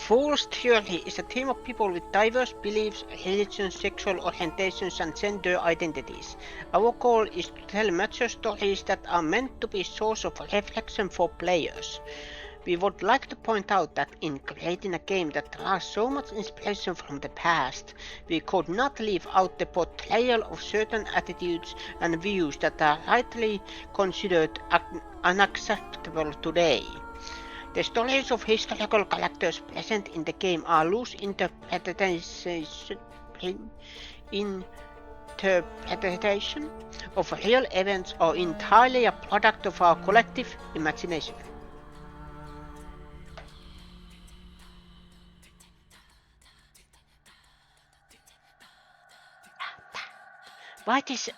Fool's Theory is a team of people with diverse beliefs, religions, sexual orientations, and gender identities. Our goal is to tell mature stories that are meant to be a source of reflection for players. We would like to point out that in creating a game that draws so much inspiration from the past, we could not leave out the portrayal of certain attitudes and views that are rightly considered unacceptable today. The stories of historical characters present in the game are loose interpretation of real events or entirely a product of our collective imagination. Why this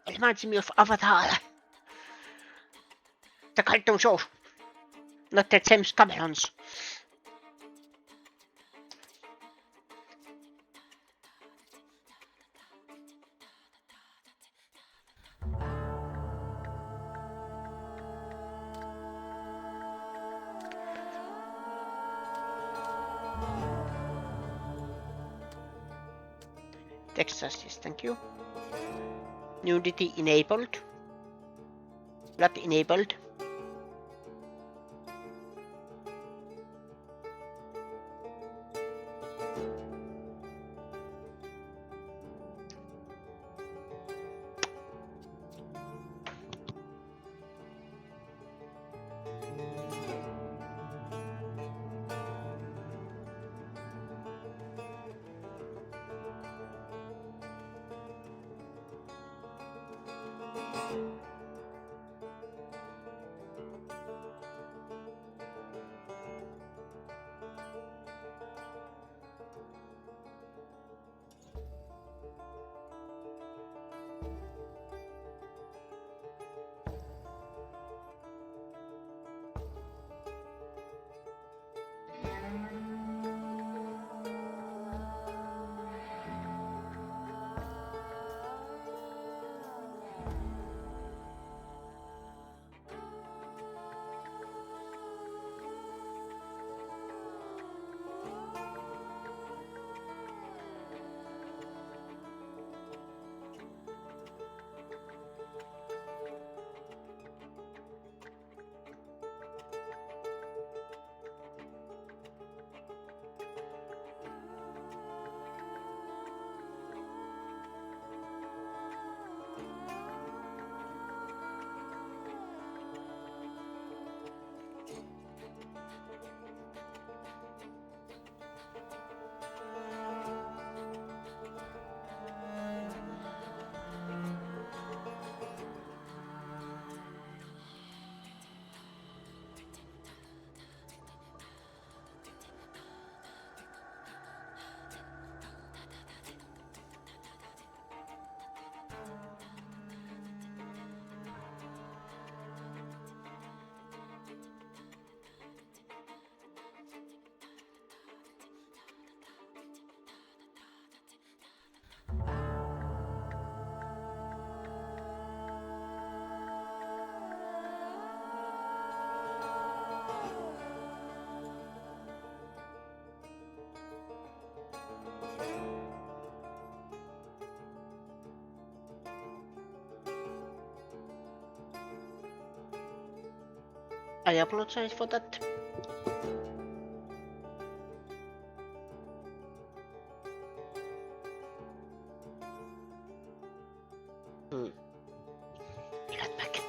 reminds me of Avatar, the cartoon show, not the James Cameron's. Texas, yes, thank you. Nudity enabled. Not enabled. I apologize for that. Be right back.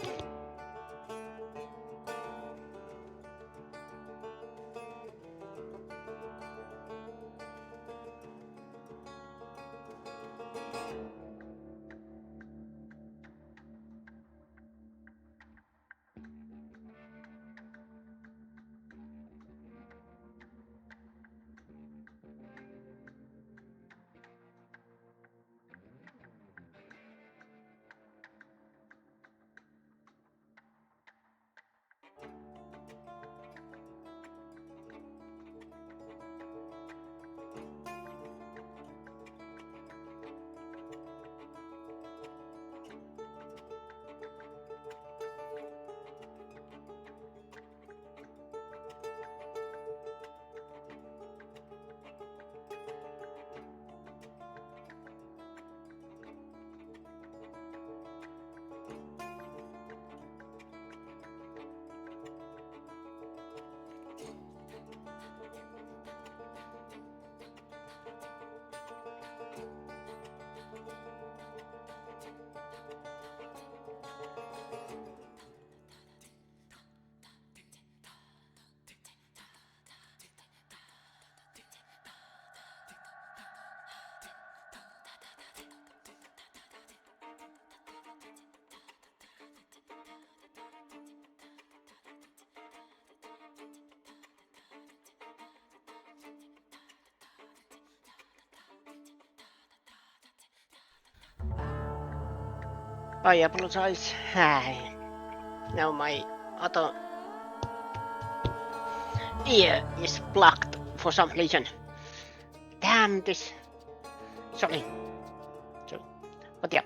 I apologize. Now my other ear is blocked for some reason. Damn this. Sorry. But yeah.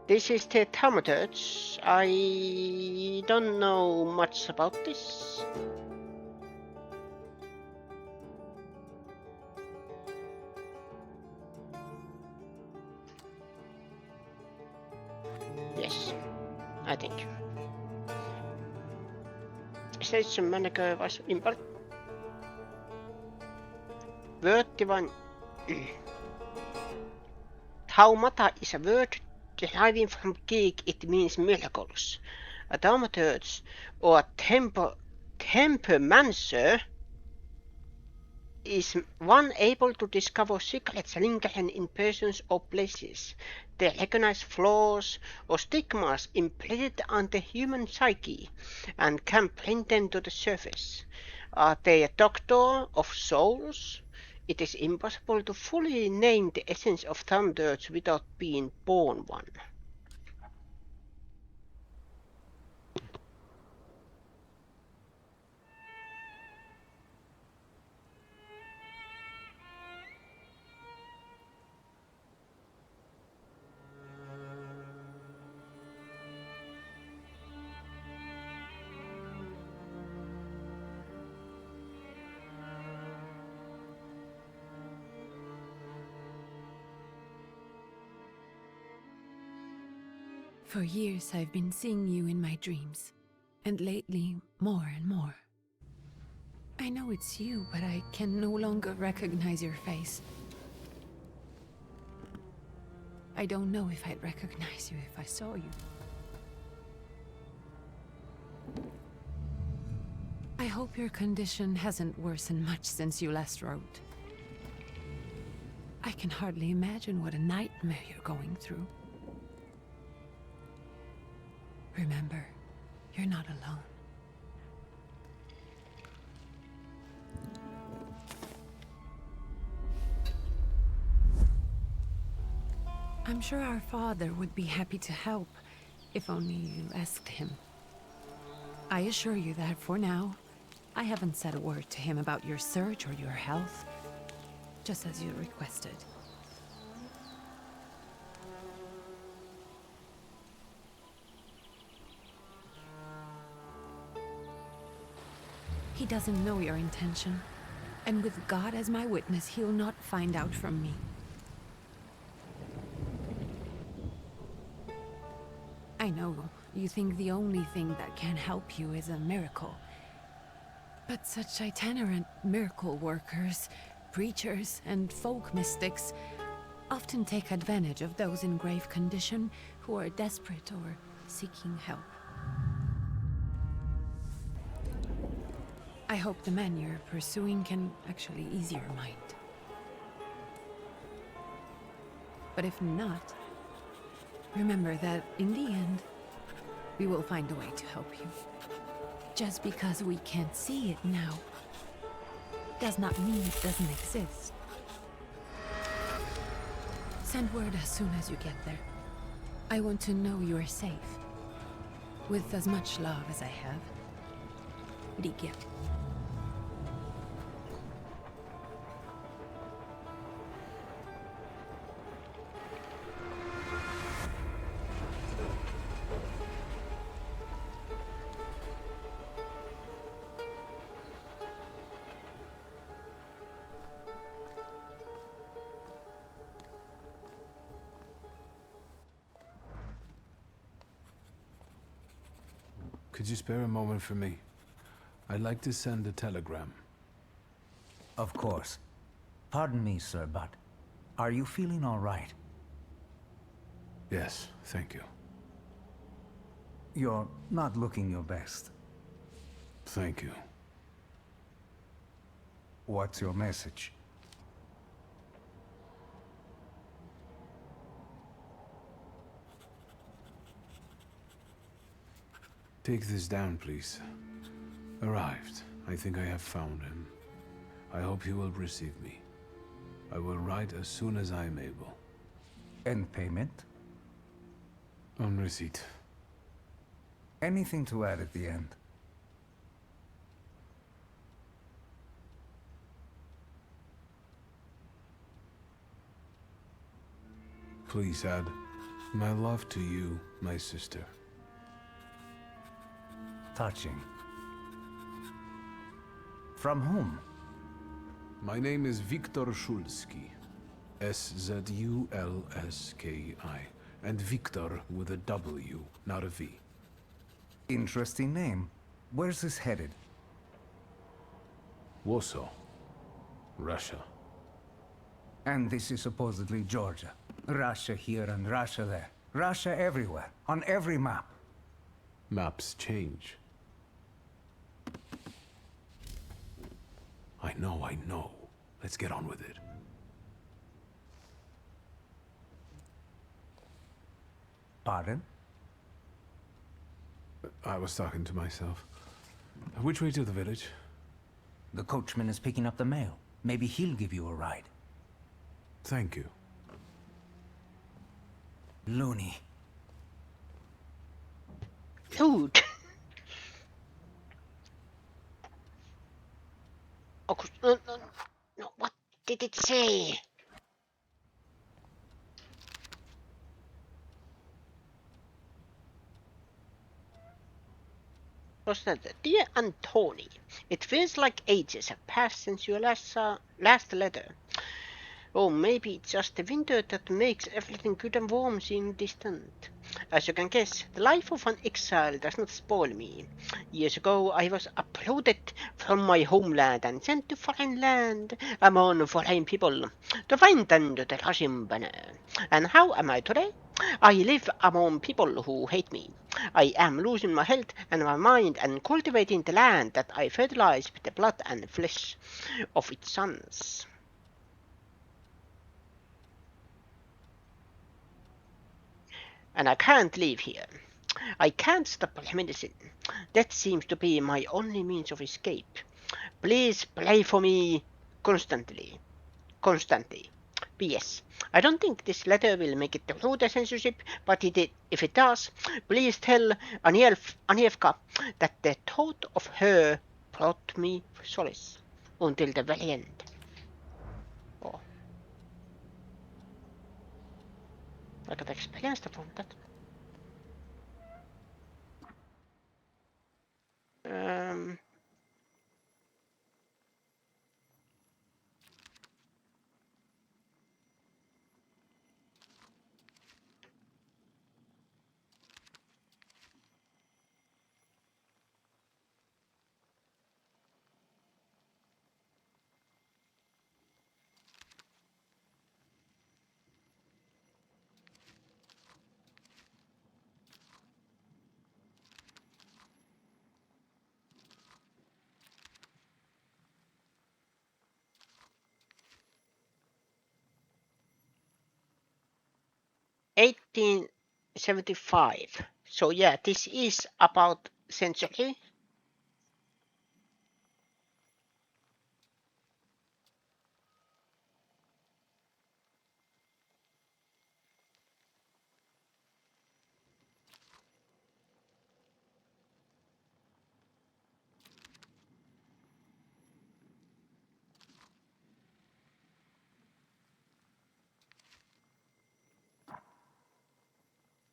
This is the Thaumaturge. I don't know much about this. Yes, I think. Station manager was important. Word divine. Thaumata is a word deriving from Greek. It means miracles. A thaumaturge or tempermancer is one able to discover secrets lingering in persons or places. They recognize flaws or stigmas imprinted on the human psyche and can bring them to the surface. Are they a doctor of souls? It is impossible to fully name the essence of thaumaturge without being born one. For years I've been seeing you in my dreams, and lately more and more. I know it's you, but I can no longer recognize your face. I don't know if I'd recognize you if I saw you. I hope your condition hasn't worsened much since you last wrote. I can hardly imagine what a nightmare you're going through. Remember, you're not alone. I'm sure our father would be happy to help, if only you asked him. I assure you that for now, I haven't said a word to him about your search or your health, just as you requested. He doesn't know your intention, and with God as my witness, he'll not find out from me. I know you think the only thing that can help you is a miracle. But such itinerant miracle workers, preachers, and folk mystics often take advantage of those in grave condition who are desperate or seeking help. I hope the man you're pursuing can actually ease your mind. But if not, remember that in the end, we will find a way to help you. Just because we can't see it now, does not mean it doesn't exist. Send word as soon as you get there. I want to know you are safe. With as much love as I have. Rike. Could you spare a moment for me? I'd like to send a telegram. Of course. Pardon me, sir, but are you feeling all right? Yes, thank you. You're not looking your best. Thank you. What's your message? Take this down, please. Arrived. I think I have found him. I hope he will receive me. I will write as soon as I am able. And payment? On receipt. Anything to add at the end? Please add my love to you, my sister. Touching. From whom? My name is Viktor Szulski. S-Z-U-L-S-K-I. And Viktor with a W, not a V. Interesting name. Where's this headed? Warsaw. Russia. And this is supposedly Georgia. Russia here and Russia there. Russia everywhere, on every map. Maps change. I know. Let's get on with it. Pardon? I was talking to myself. Which way to the village? The coachman is picking up the mail. Maybe he'll give you a ride. Thank you. Loony. Dude. Oh, no, what did it say? Was that Dear Antoni? It feels like ages have passed since your last letter. Oh, maybe it's just the winter that makes everything good and warm seem distant. As you can guess, the life of an exile does not spoil me. Years ago I was uprooted from my homeland and sent to foreign land among foreign people to find under the Russian banner. And how am I today? I live among people who hate me. I am losing my health and my mind and cultivating the land that I fertilize with the blood and flesh of its sons. And I can't leave here. I can't stop reminiscing. That seems to be my only means of escape. Please pray for me constantly. P.S. I don't think this letter will make it through the censorship, but if it does, please tell Anievka that the thought of her brought me solace until the very end. Oh. I got experience from that. Um... 1875. So yeah, this is about century.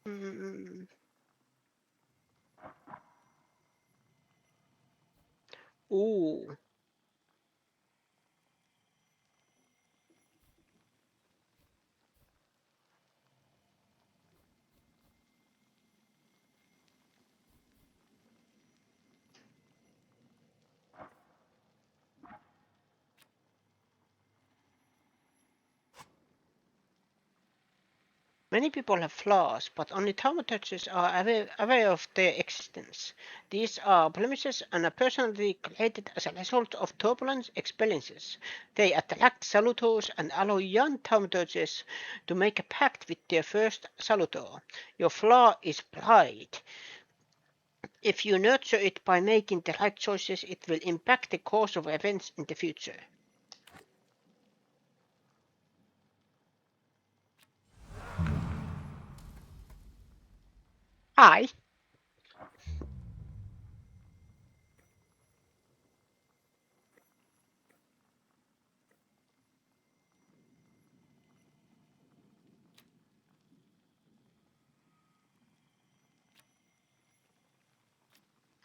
Mm. Ooh. Many people have flaws, but only Thaumaturges are aware of their existence. These are blemishes and a personality created as a result of turbulent experiences. They attract Salutors and allow young Thaumaturges to make a pact with their first Salutor. Your flaw is pride. If you nurture it by making the right choices, it will impact the course of events in the future. Hi.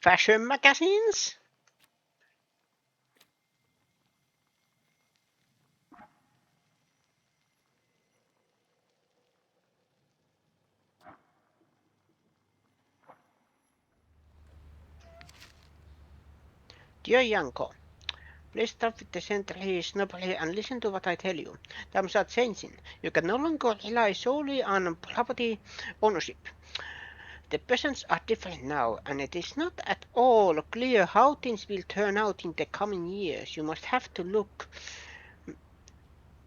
Fashion magazines? Dear Yanko, please stop with the century snobbery and listen to what I tell you. Times are changing. You can no longer rely solely on property ownership. The peasants are different now, and it is not at all clear how things will turn out in the coming years. You must have to look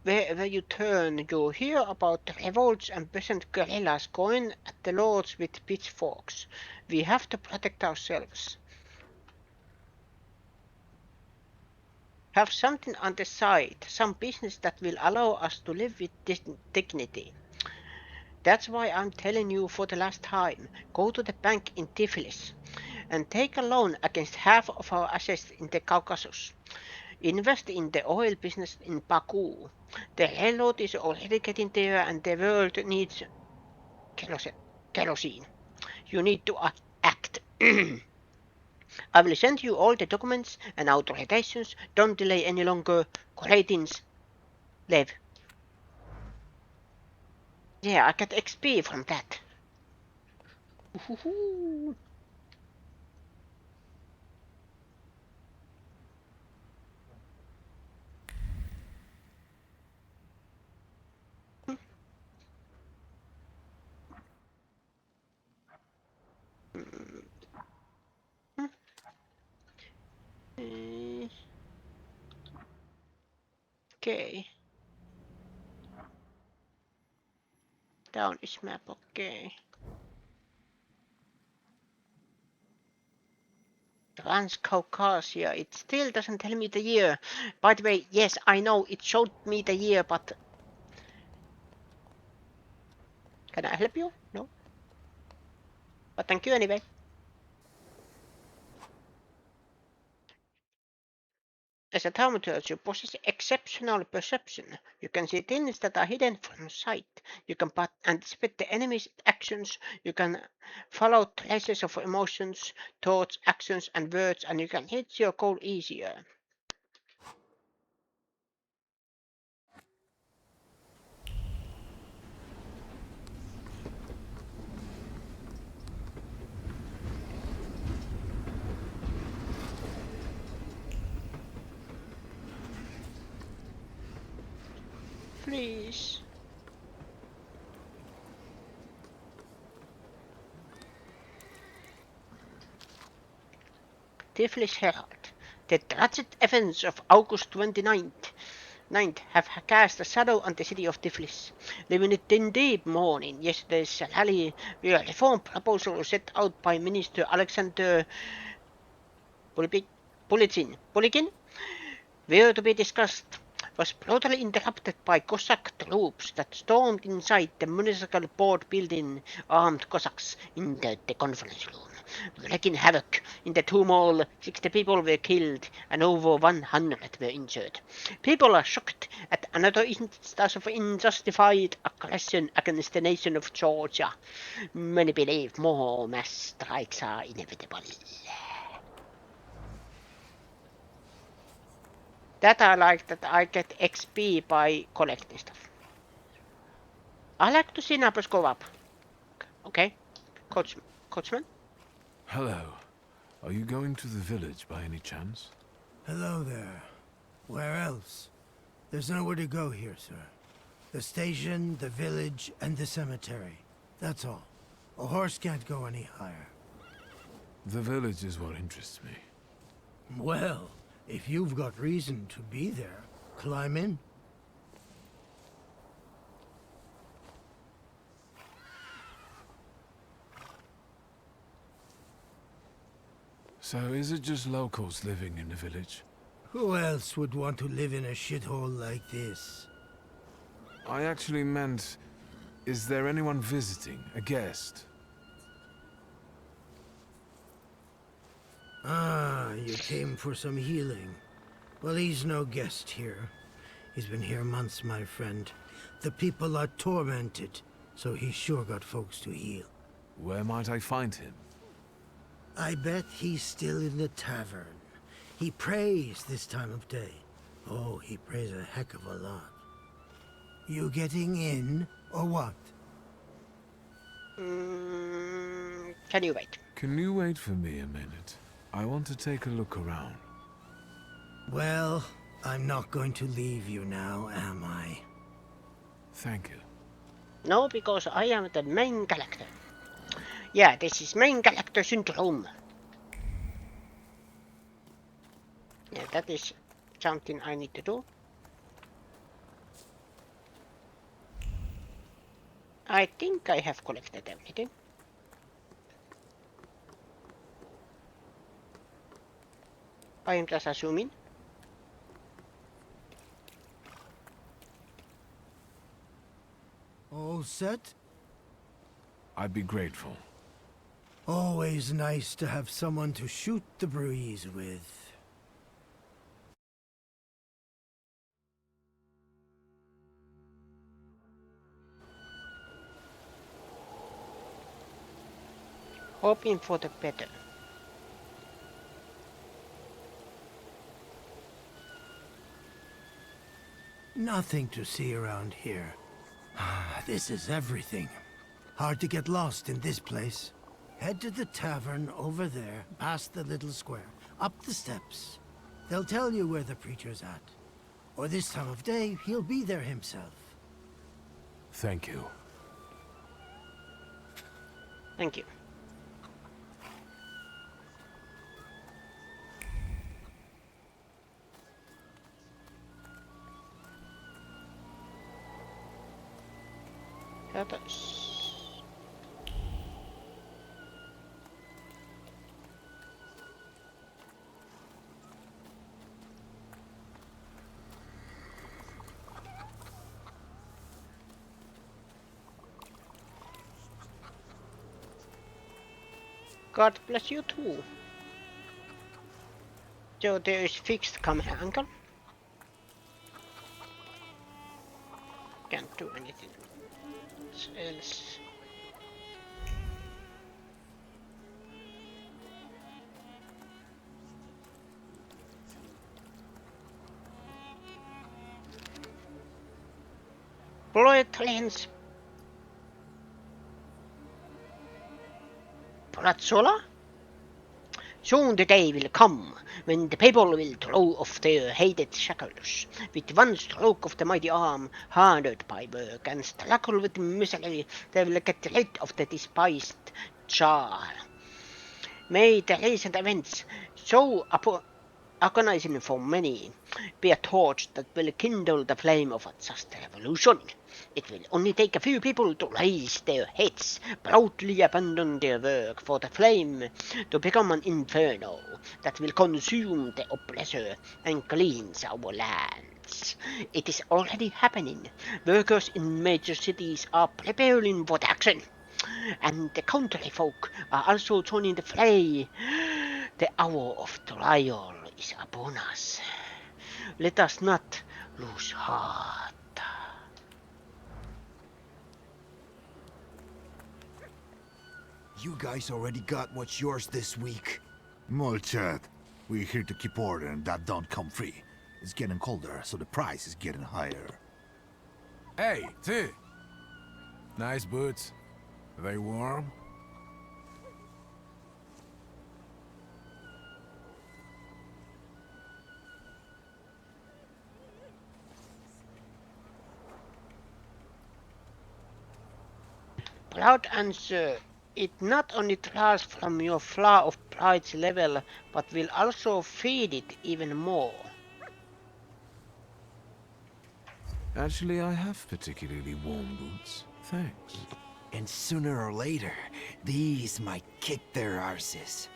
wherever you turn. You hear about revolts and peasant guerrillas going at the lords with pitchforks. We have to protect ourselves. Have something on the side, some business that will allow us to live with dignity. That's why I'm telling you for the last time, go to the bank in Tiflis and take a loan against half of our assets in the Caucasus. Invest in the oil business in Baku. The railroad is already getting there and the world needs kerosene. You need to act. I will send you all the documents and authorizations. Don't delay any longer. Greetings, Lev. Yeah, I get XP from that. Ooh. Okay. Down is map, okay. Transcaucasia, it still doesn't tell me the year. By the way, yes, I know it showed me the year, but... Can I help you? No? But thank you anyway. As a Thaumaturge, you possess exceptional perception. You can see things that are hidden from sight. You can anticipate the enemy's actions. You can follow traces of emotions, thoughts, actions, and words, and you can hit your goal easier. Please. Tiflis Herald. The tragic events of August 29th have cast a shadow on the city of Tiflis. Leaving it in deep mourning, yesterday's rally where a reform proposal set out by Minister Alexander Pulikin were to be discussed, was brutally interrupted by Cossack troops that stormed inside the municipal board building. Armed Cossacks entered the conference room, wreaking havoc. In the tumult, 60 people were killed and over 100 were injured. People are shocked at another instance of unjustified aggression against the nation of Georgia. Many believe more mass strikes are inevitable. That I like, that I get XP by collecting stuff. I like to see numbers go up. Okay, Coachman? Hello. Are you going to the village by any chance? Hello there. Where else? There's nowhere to go here, sir. The station, the village, and the cemetery. That's all. A horse can't go any higher. The village is what interests me. Well, if you've got reason to be there, climb in. So is it just locals living in the village? Who else would want to live in a shithole like this? I actually meant, is there anyone visiting, a guest? Ah, you came for some healing. Well, he's no guest here. He's been here months, my friend. The people are tormented, so he's sure got folks to heal. Where might I find him? I bet he's still in the tavern. He prays this time of day. Oh, he prays a heck of a lot. You getting in, or what? Can you wait? Can you wait for me a minute? I want to take a look around. Well, I'm not going to leave you now, am I? Thank you. No, because I am the main character. Yeah, this is main character syndrome. Yeah, that is something I need to do. I think I have collected everything. I am just assuming. All set? I'd be grateful. Always nice to have someone to shoot the breeze with. Hoping for the better. Nothing to see around here. This is everything. Hard to get lost in this place. Head to the tavern over there, past the little square, up the steps. They'll tell you where the preacher's at. Or this time of day, he'll be there himself. Thank you. Thank you. Others. God bless you too. So there is fixed camera angle. Can't do anything else. Bullet lens. Brazzola? Soon the day will come when the people will throw off their hated shackles. With one stroke of the mighty arm, hardened by work and struggle with misery, they will get rid of the despised Tsar. May the recent events, so agonizing for many, be a torch that will kindle the flame of a just revolution. It will only take a few people to raise their heads, proudly abandon their work for the flame to become an inferno that will consume the oppressor and cleanse our lands. It is already happening. Workers in major cities are preparing for the action, and the country folk are also joining the fray. The hour of trial is upon us. Let us not lose heart. You guys already got what's yours this week. Molchat, we're here to keep order and that don't come free. It's getting colder, so the price is getting higher. Hey, T. Nice boots. Are they warm? Proud answer. It not only draws from your flower of pride's level, but will also feed it even more. Actually, I have particularly warm boots. Thanks. And sooner or later, these might kick their arses.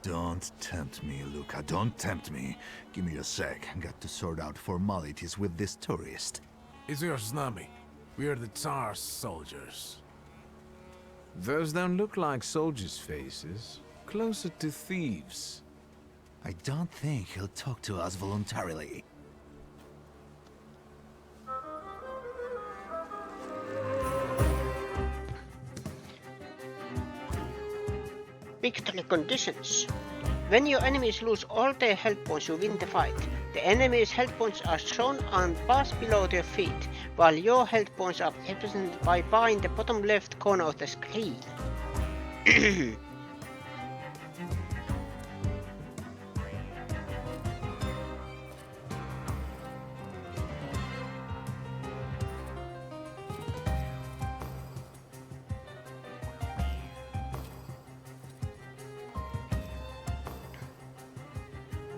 Don't tempt me, Luca. Don't tempt me. Give me a sec. Got to sort out formalities with this tourist. It's your snummy. We are the Tsar's soldiers. Those don't look like soldiers' faces. closer to thieves. I don't think he'll talk to us voluntarily. Victory conditions. When your enemies lose all their health points, you win the fight. The enemy's health points are shown on bars below their feet, while your health points are represented by a bar in the bottom left corner of the screen.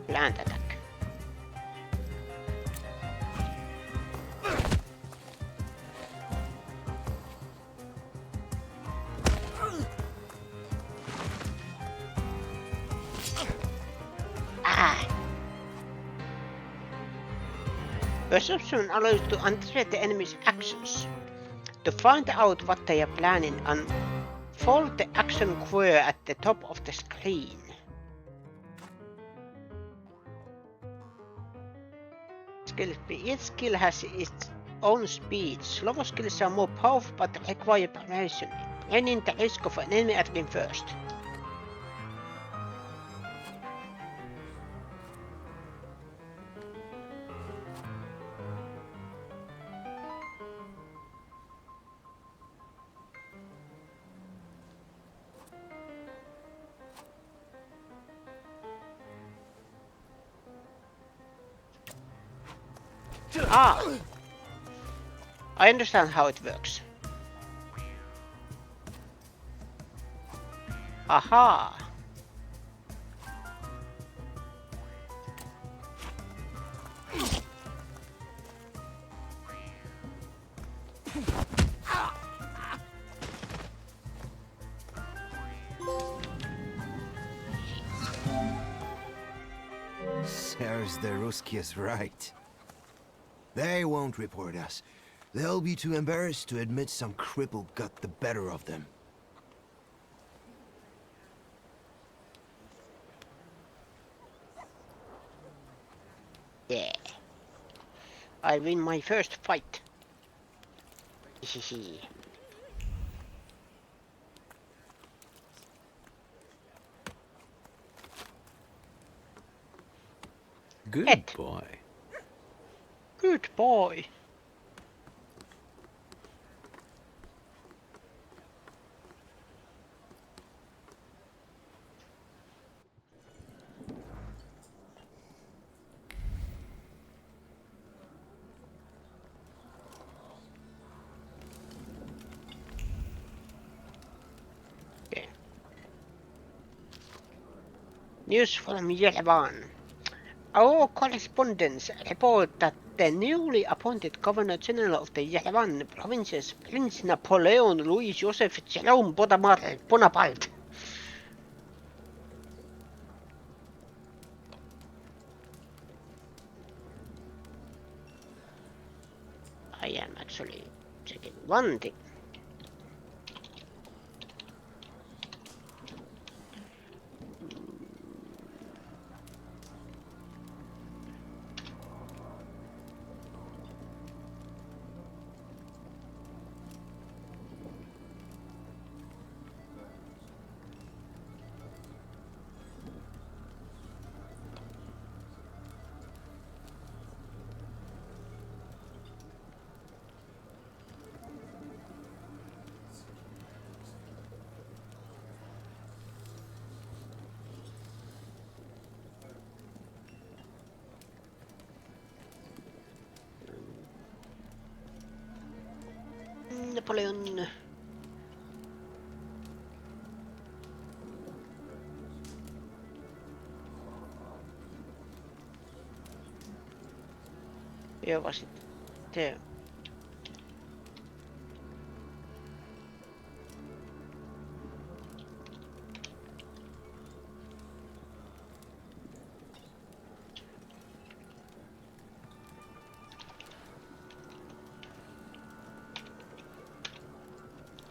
Plant attack. Perception allows you to anticipate the enemy's actions. To find out what they are planning, unfold the action square at the top of the screen. Each skill has its own speed. Slower skills are more powerful but require preparation, running the risk of an enemy attacking first. Ah! I understand how it works. Aha! Serves the Ruskies right. They won't report us. They'll be too embarrassed to admit some cripple got the better of them. Yeah. I win my first fight. Hehehe. Good Head. boy. Good boy. Okay. News from Yerevan. Our correspondents report that the newly appointed Governor General of the Yerevan provinces, Prince Napoleon Louis Joseph Jerome Bonaparte, I am actually checking one thing. Napoleon. Where was it? There.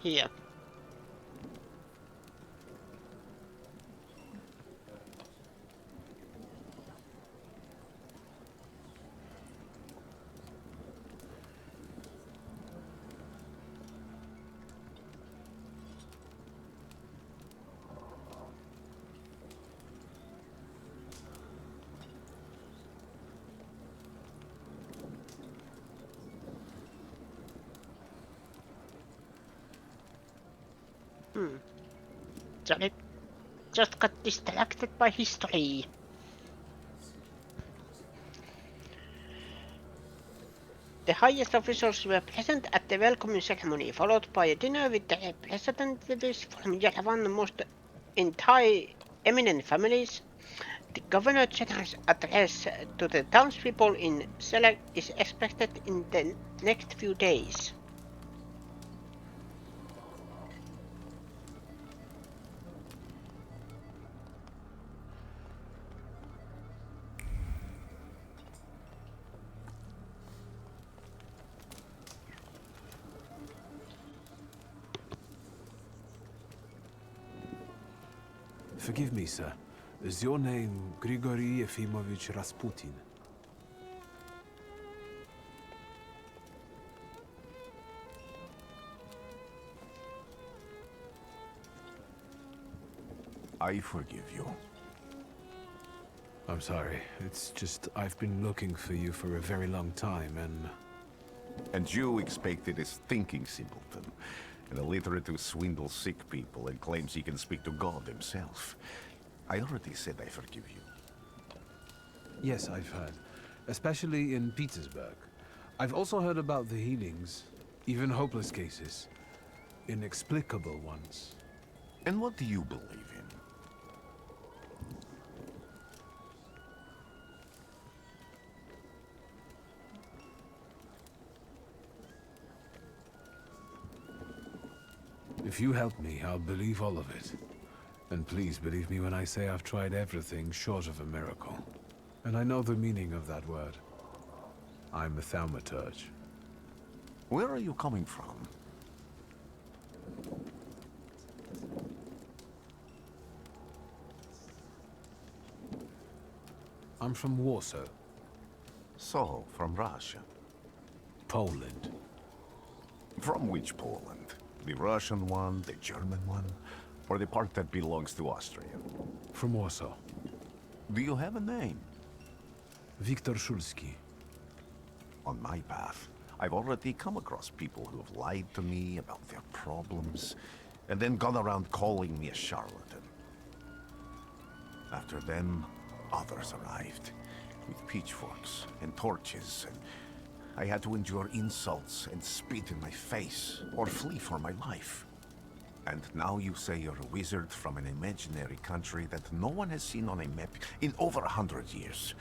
Here. Sorry. Just got distracted by history. The highest officials were present at the welcoming ceremony, followed by a dinner with the representatives from Yerevan most entire eminent families. The Governor General's address to the townspeople in Selek is expected in the next few days. Forgive me, sir. Is your name Grigory Efimovich Rasputin? I forgive you. I'm sorry. It's just I've been looking for you for a very long time, and... And you expected a thinking simpleton, an illiterate who swindles sick people and claims he can speak to God himself. I already said I forgive you. Yes, I've heard. Especially in Petersburg. I've also heard about the healings, even hopeless cases. Inexplicable ones. And what do you believe in? If you help me, I'll believe all of it. And please believe me when I say I've tried everything short of a miracle. And I know the meaning of that word. I'm a Thaumaturge. Where are you coming from? I'm from Warsaw, So, from Russia. Poland. From which Poland? The Russian one, the German one, or the part that belongs to Austria? From Warsaw. Do you have a name? Wiktor Szulski. On my path, I've already come across people who have lied to me about their problems, and then gone around calling me a charlatan. After them, others arrived, with pitchforks and torches, and I had to endure insults and spit in my face, or flee for my life. And now you say you're a wizard from an imaginary country that no one has seen on a map in over 100 years.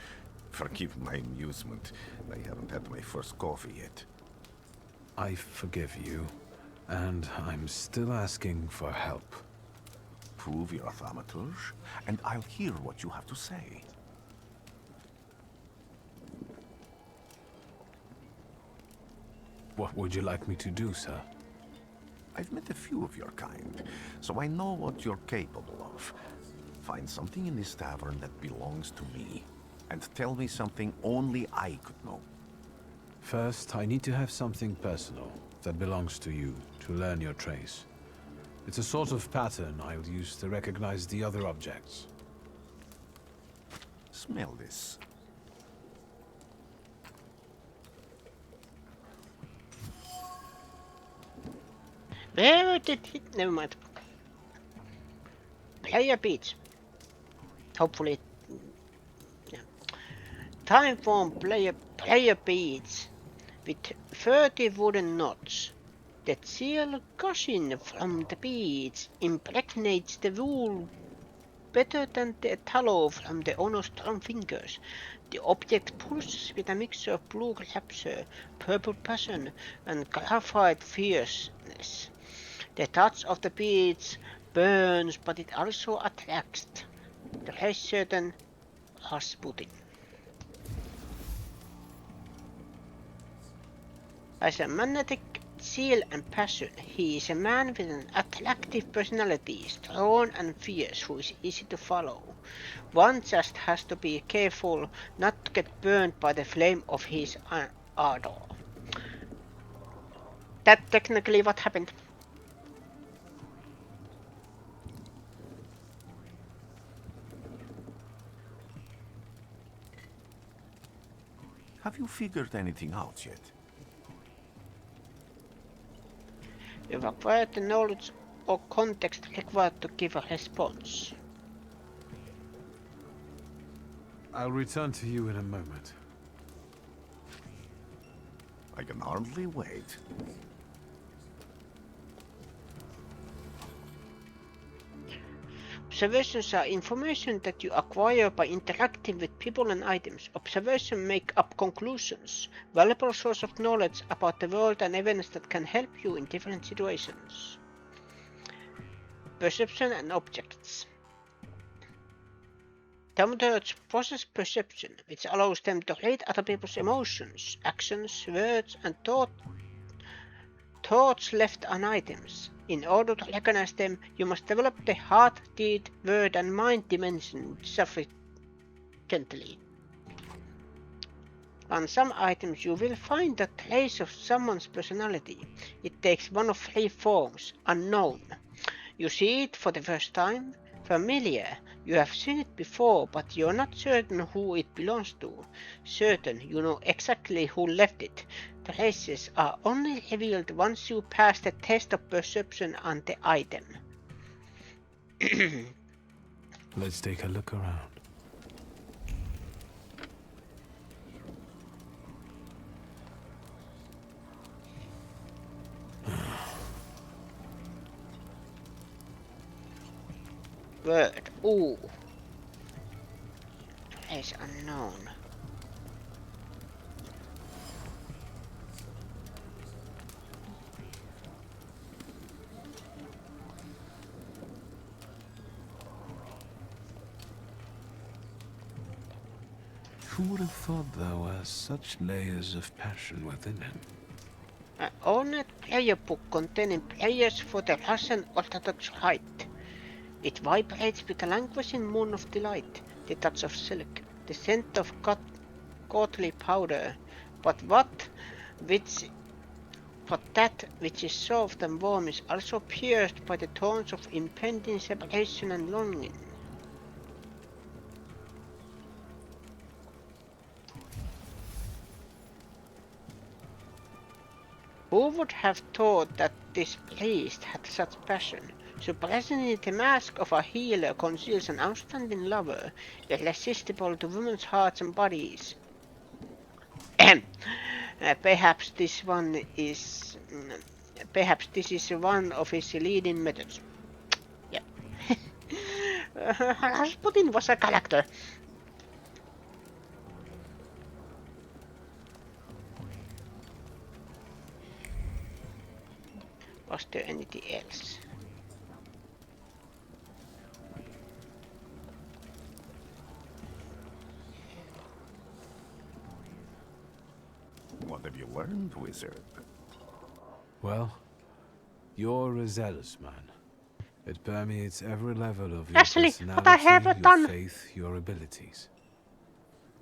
Forgive my amusement. I haven't had my first coffee yet. I forgive you, and I'm still asking for help. Prove you're a Thaumaturge, and I'll hear what you have to say. What would you like me to do, sir? I've met a few of your kind, so I know what you're capable of. Find something in this tavern that belongs to me, and tell me something only I could know. First, I need to have something personal that belongs to you to learn your trace. It's a sort of pattern I'll use to recognize the other objects. Smell this. Where did he... Never mind. Player beats. Hopefully... Yeah. Time form player beads with 30 wooden knots. The chill gushing from the beads impregnates the wool better than the tallow from the owner's strong fingers. The object pulses with a mixture of blue rapture, purple passion, and graphite fierceness. The touch of the beads burns, but it also attracts. The rest certain Rasputin. As a magnetic zeal and passion, he is a man with an attractive personality, strong and fierce, who is easy to follow. One just has to be careful not to get burned by the flame of his ardor. That's technically what happened. Have you figured anything out yet? You've acquired the knowledge or context required to give a response? I'll return to you in a moment. I can hardly wait. Observations are information that you acquire by interacting with people and items. Observations make up conclusions, valuable source of knowledge about the world and events that can help you in different situations. Perception and objects. Thaumaturge process perception, which allows them to read other people's emotions, actions, words, and thoughts left on items. In order to recognize them, you must develop the heart, deed, word, and mind dimension sufficiently. On some items you will find a trace of someone's personality. It takes one of three forms: unknown. You see it for the first time. Familiar. You have seen it before, but you're not certain who it belongs to. Certain. You know exactly who left it. Traces are only revealed once you pass the test of perception on the item. Let's take a look around. Word. Ooh. Trace unknown. Who would have thought there were such layers of passion within him? An ornate prayer book containing prayers for the Russian Orthodox Rite. It vibrates with a languishing moon of delight, the touch of silk, the scent of godly powder, but that which is soft and warm is also pierced by the thorns of impending separation and longing. Who would have thought that this priest had such passion? Surprisingly, the mask of a healer conceals an outstanding lover, irresistible to women's hearts and bodies. Perhaps this is one of his leading methods. Yeah. Rasputin was a character. Was there anything else? What have you learned, wizard? Well, you're a zealous man. It permeates every level of your Actually, personality, what I have your done. faith, your abilities.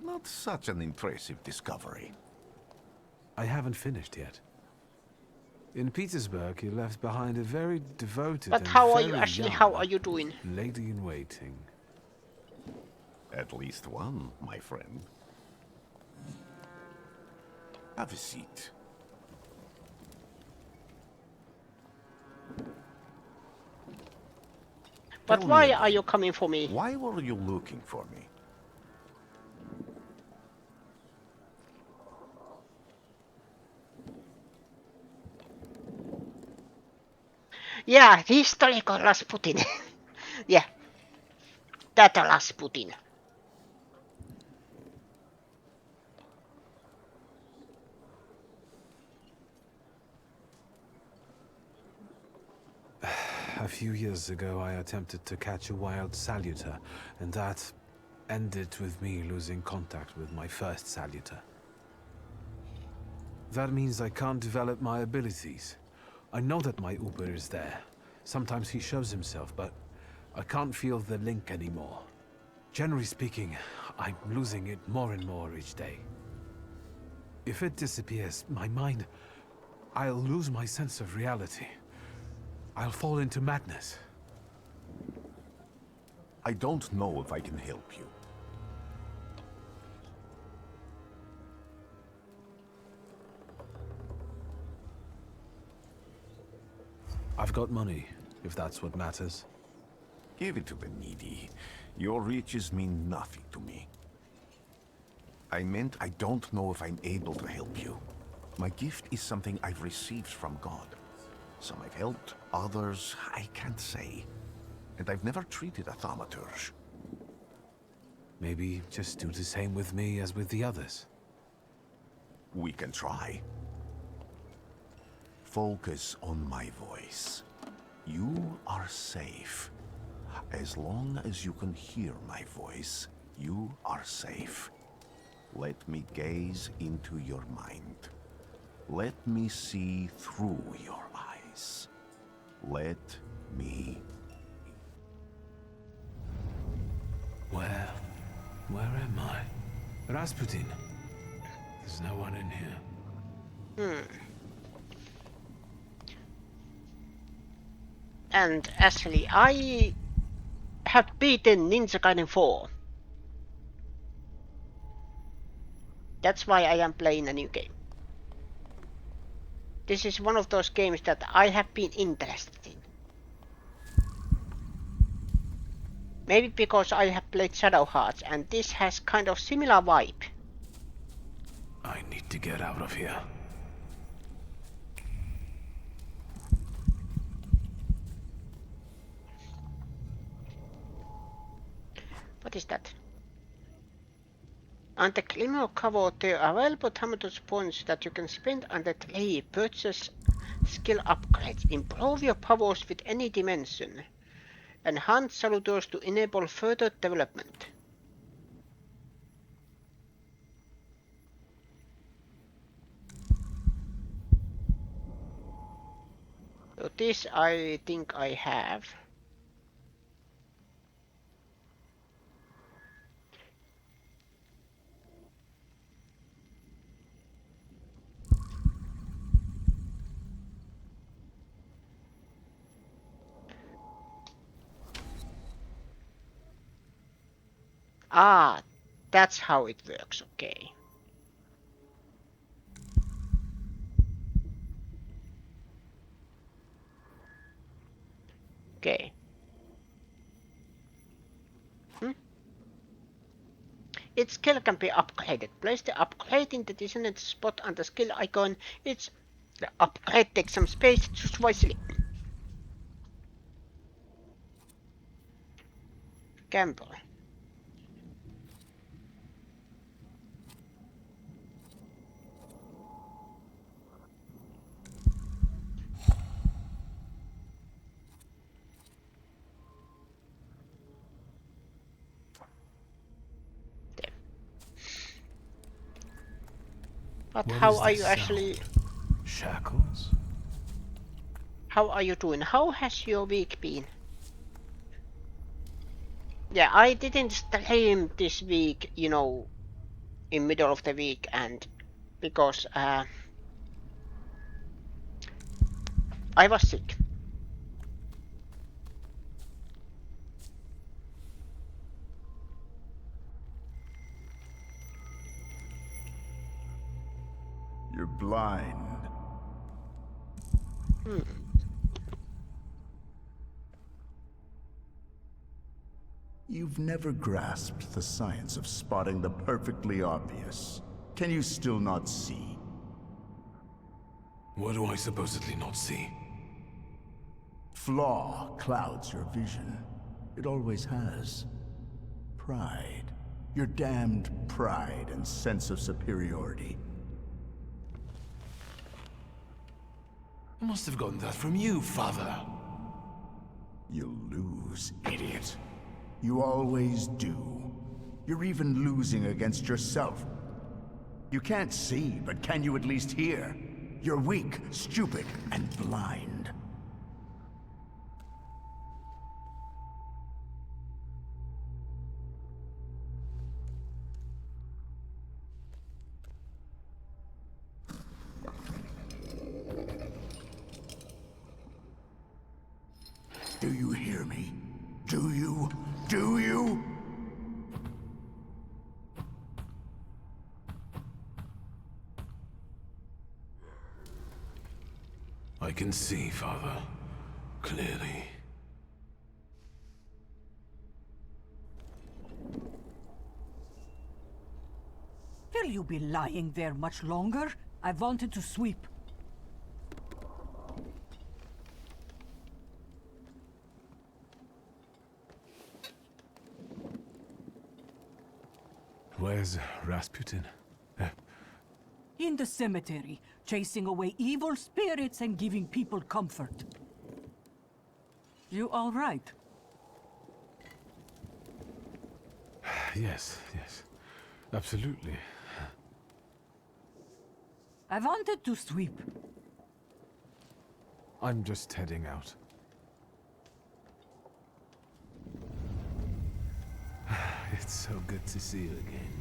Not such an impressive discovery. I haven't finished yet. In Petersburg, you left behind a very devoted But and how are you very actually? young How are you doing? lady-in-waiting. At least one, my friend. Have a seat. But Tell why me are you again, coming for me? why were you looking for me? Yeah, historical Rasputin. Yeah, that Rasputin. A few years ago, I attempted to catch a wild saluter, and that ended with me losing contact with my first saluter. That means I can't develop my abilities. I know that my Uber is there. Sometimes he shows himself, but I can't feel the link anymore. Generally speaking, I'm losing it more and more each day. If it disappears, my mind... I'll lose my sense of reality. I'll fall into madness. I don't know if I can help you. I've got money. if that's what matters. Give it to the needy. Your riches mean nothing to me. I meant I don't know if I'm able to help you. My gift is something I've received from God. Some I've helped, others I can't say. And I've never treated a thaumaturge. Maybe just do the same with me as with the others. We can try. Focus on my voice. You are safe. As long as you can hear my voice, you are safe. Let me gaze into your mind. Let me see through your eyes. Let me... Where am I? Rasputin. There's no one in here. And Ashley, I have beaten Ninja Gaiden 4. That's why I am playing a new game. This is one of those games that I have been interested in. Maybe because I have played Shadow Hearts and this has kind of similar vibe. I need to get out of here. What is that? On the Glimmer cover, there are available Thaumaturge points that you can spend on the tree. Purchase skill upgrades. Improve your powers with any dimension. Enhance salutors to enable further development. So this I think I have. Ah, that's how it works, okay. Okay. Its skill can be upgraded. Place the upgrade in the designated spot on the skill icon. The upgrade takes some space, choose wisely. Gamble. But What how is are this you sound? actually... Shackles? How are you doing? How has your week been? Yeah, I didn't stream this week, you know, in middle of the week, and because I was sick. You're blind. You've never grasped the science of spotting the perfectly obvious. Can you still not see? What do I supposedly not see? Flaw clouds your vision. It always has. Pride. Your damned pride and sense of superiority. I must have gotten that from you, father. You'll lose, idiot. You always do. You're even losing against yourself. You can't see, but can you at least hear? You're weak, stupid, and blind. Do you hear me? Do you? Do you? I can see, father. Clearly. Will you be lying there much longer? I wanted to sweep. Where's Rasputin? In the cemetery, chasing away evil spirits and giving people comfort. You all right? Yes, absolutely. I wanted to sweep. I'm just heading out. It's so good to see you again.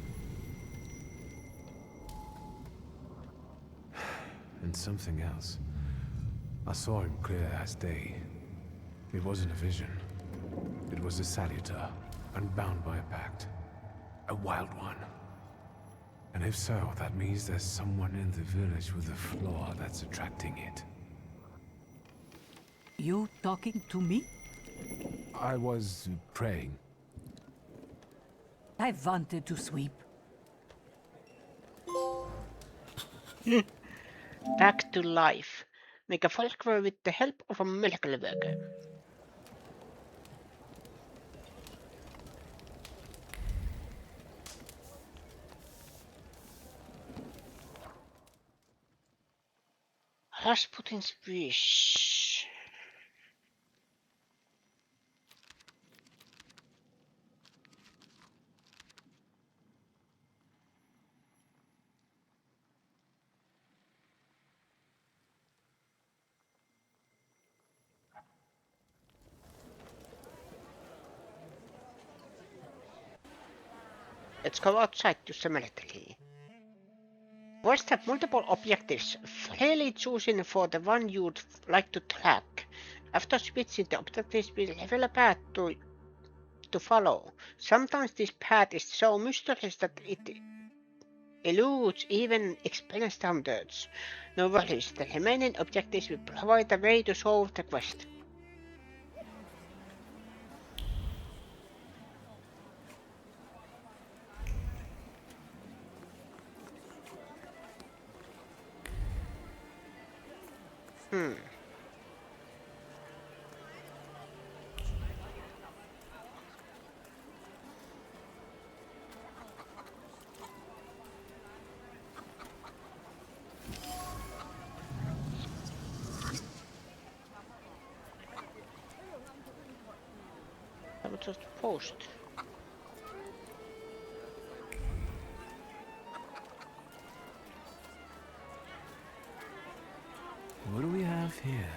And something else. I saw him clear as day. It wasn't a vision. It was a salutar, unbound by a pact. A wild one. And if so, that means there's someone in the village with a flaw that's attracting it. You talking to me? I was praying. I wanted to sweep. Back to life. Make a folklore with the help of a miracle worker. Rasputin's wish. Let's go outside to cemetery. Voice have multiple objectives, freely choosing for the one you'd like to track. After switching, the objectives will reveal a path to follow. Sometimes this path is so mysterious that it eludes even experienced hunters. No worries, the remaining objectives will provide a way to solve the quest. I will just post. What do we have here?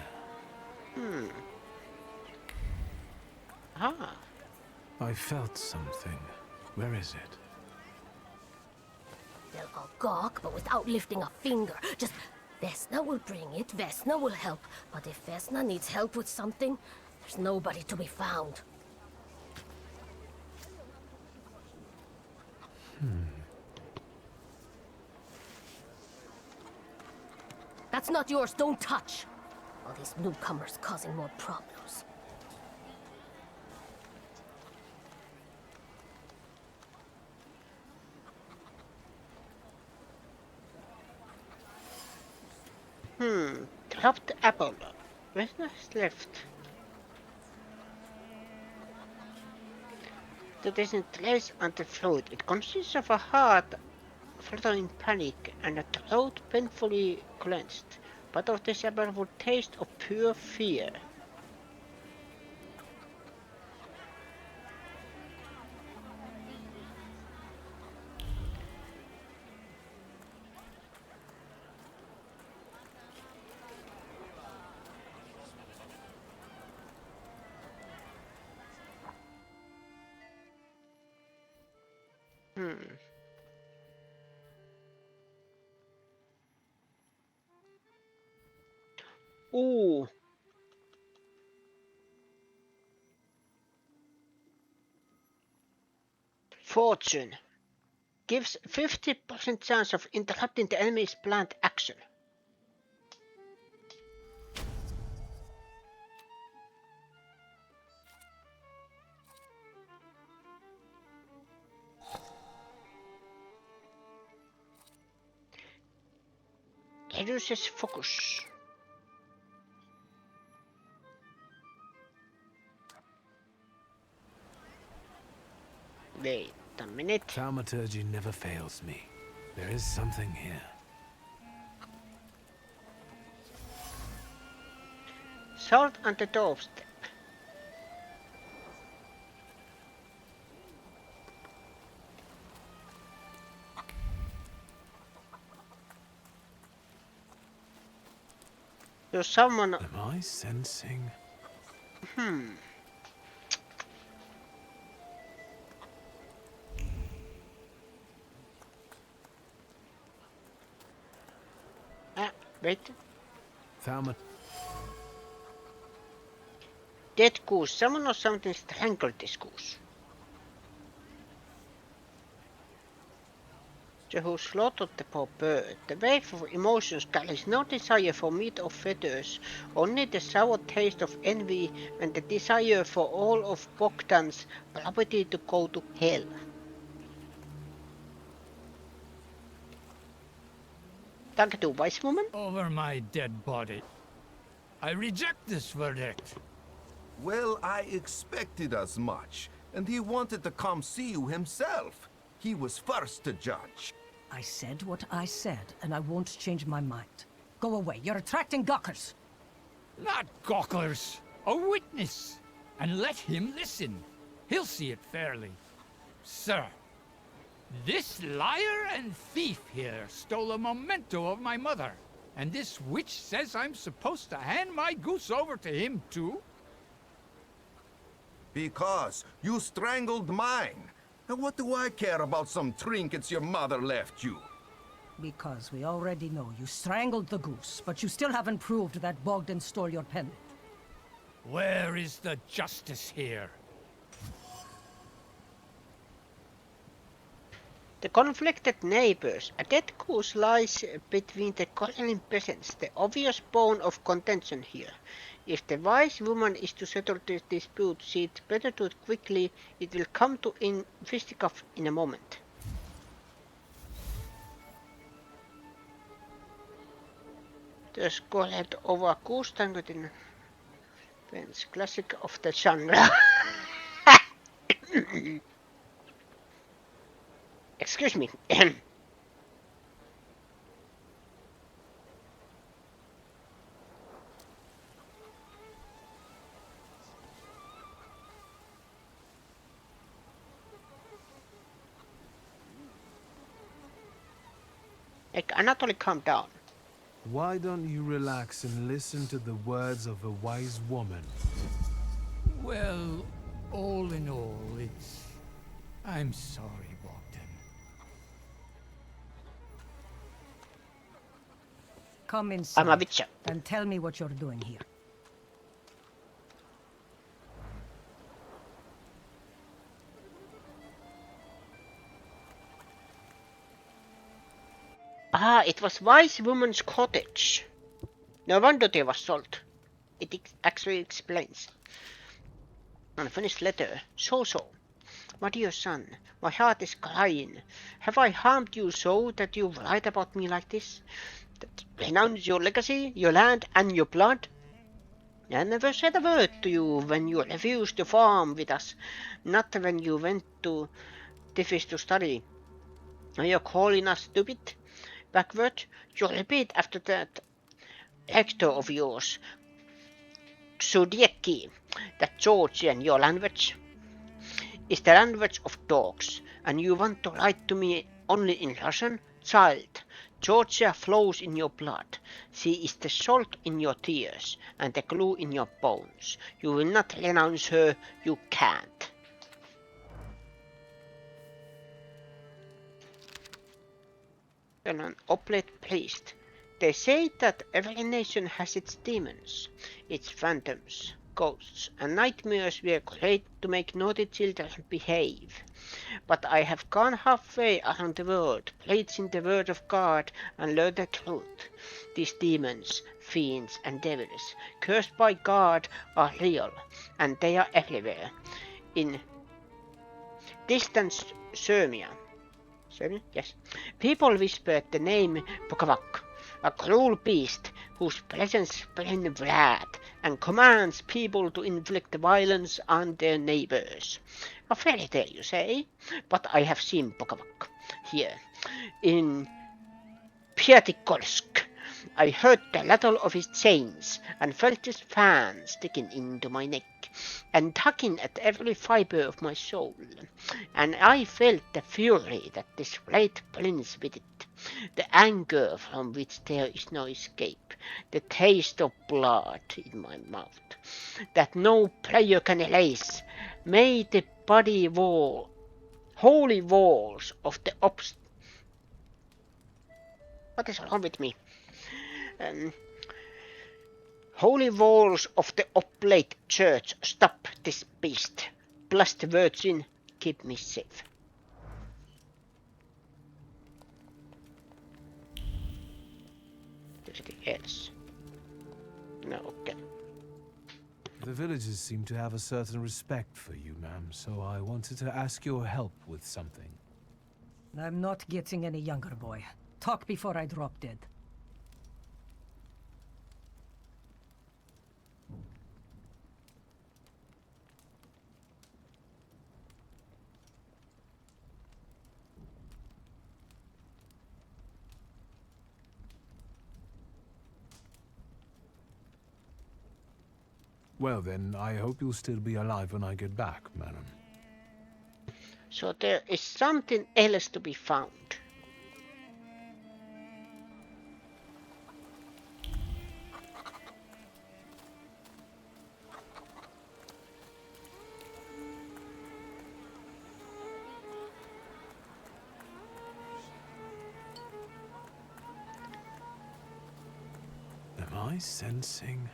Ah, I felt something. Where is it? They'll go gawk, but without lifting a finger. Just, Vesna will bring it, Vesna will help. But if Vesna needs help with something, there's nobody to be found. That's not yours, don't touch! All these newcomers causing more problems. dropped apple. Where's next left? That isn't trace on the throat. It consists of a heart fluttering panic and a throat painfully clenched. But of this apple would taste of pure fear. Ooh. Fortune. Gives 50% chance of interrupting the enemy's planned action. reduces focus. Wait a minute. Thaumaturge never fails me. There is something here. Salt on the doorstep. So someone... Am I sensing? Wait. Thaumaturge. Dead goose. Someone or something strangled this goose. The who slaughtered the poor bird. The wave of emotions carries no desire for meat or feathers, only the sour taste of envy and the desire for all of Bogdan's property to go to hell. Danke du, wise woman. Over my dead body. I reject this verdict. Well, I expected as much, and he wanted to come see you himself. He was first to judge. I said what I said, and I won't change my mind. Go away. You're attracting gawkers. Not gawkers. A witness. And let him listen. He'll see it fairly. Sir, this liar and thief here stole a memento of my mother. And this witch says I'm supposed to hand my goose over to him too? Because you strangled mine. And what do I care about some trinkets your mother left you? Because we already know you strangled the goose, but you still haven't proved that Bogdan stole your pendant. Where is the justice here? The conflicted neighbors. A dead goose lies between the quarreling peasants, the obvious bone of contention here. If the wise woman is to settle this dispute, she'd better do it quickly. It will come to fisticuff in a moment. There's quarreled over goose tangled in fence, classic of the genre. Excuse me. Anatoly, calm down. Why don't you relax and listen to the words of a wise woman? Well, all in all, I'm sorry, Bogdan. Come inside I'm a witcher. and tell me what you're doing here. Ah, it was wise woman's cottage. No wonder there was salt. It actually explains. Unfinished letter. So. My dear son, my heart is crying. Have I harmed you so that you write about me like this? That renounce your legacy, your land, and your blood? I never said a word to you when you refused to farm with us, not when you went to Tiflis to study. Are you calling us stupid? Backward, you repeat after that rector of yours, Xudieki, that Georgian your language is the language of dogs, and you want to write to me only in Russian? Child, Georgia flows in your blood. She is the salt in your tears and the glue in your bones. You will not renounce her, you can't. And an oblate priest. They say that every nation has its demons, its phantoms, ghosts, and nightmares were created to make naughty children behave. But I have gone halfway around the world, preaching the word of God, and learned the truth. These demons, fiends, and devils, cursed by God, are real, and they are everywhere. In distant Sirmia, yes, people whispered the name Pokavak, A cruel beast whose presence brings wrath and commands people to inflict violence on their neighbors. A fairy tale, you say? But I have seen Pokavak here in Piatikolsk. I heard the rattle of his chains and felt his fan sticking into my neck and tugging at every fiber of my soul. And I felt the fury that this blade brings with it, the anger from which there is no escape, the taste of blood in my mouth, that no prayer can erase. May the holy walls of the What is wrong with me? Holy walls of the oblate church, stop this beast. Blessed Virgin, keep me safe. Anything else? No, okay. The villagers seem to have a certain respect for you, ma'am, so I wanted to ask your help with something. I'm not getting any younger, boy. Talk before I drop dead. Well then, I hope you'll still be alive when I get back, madam. So there is something else to be found. Am I sensing?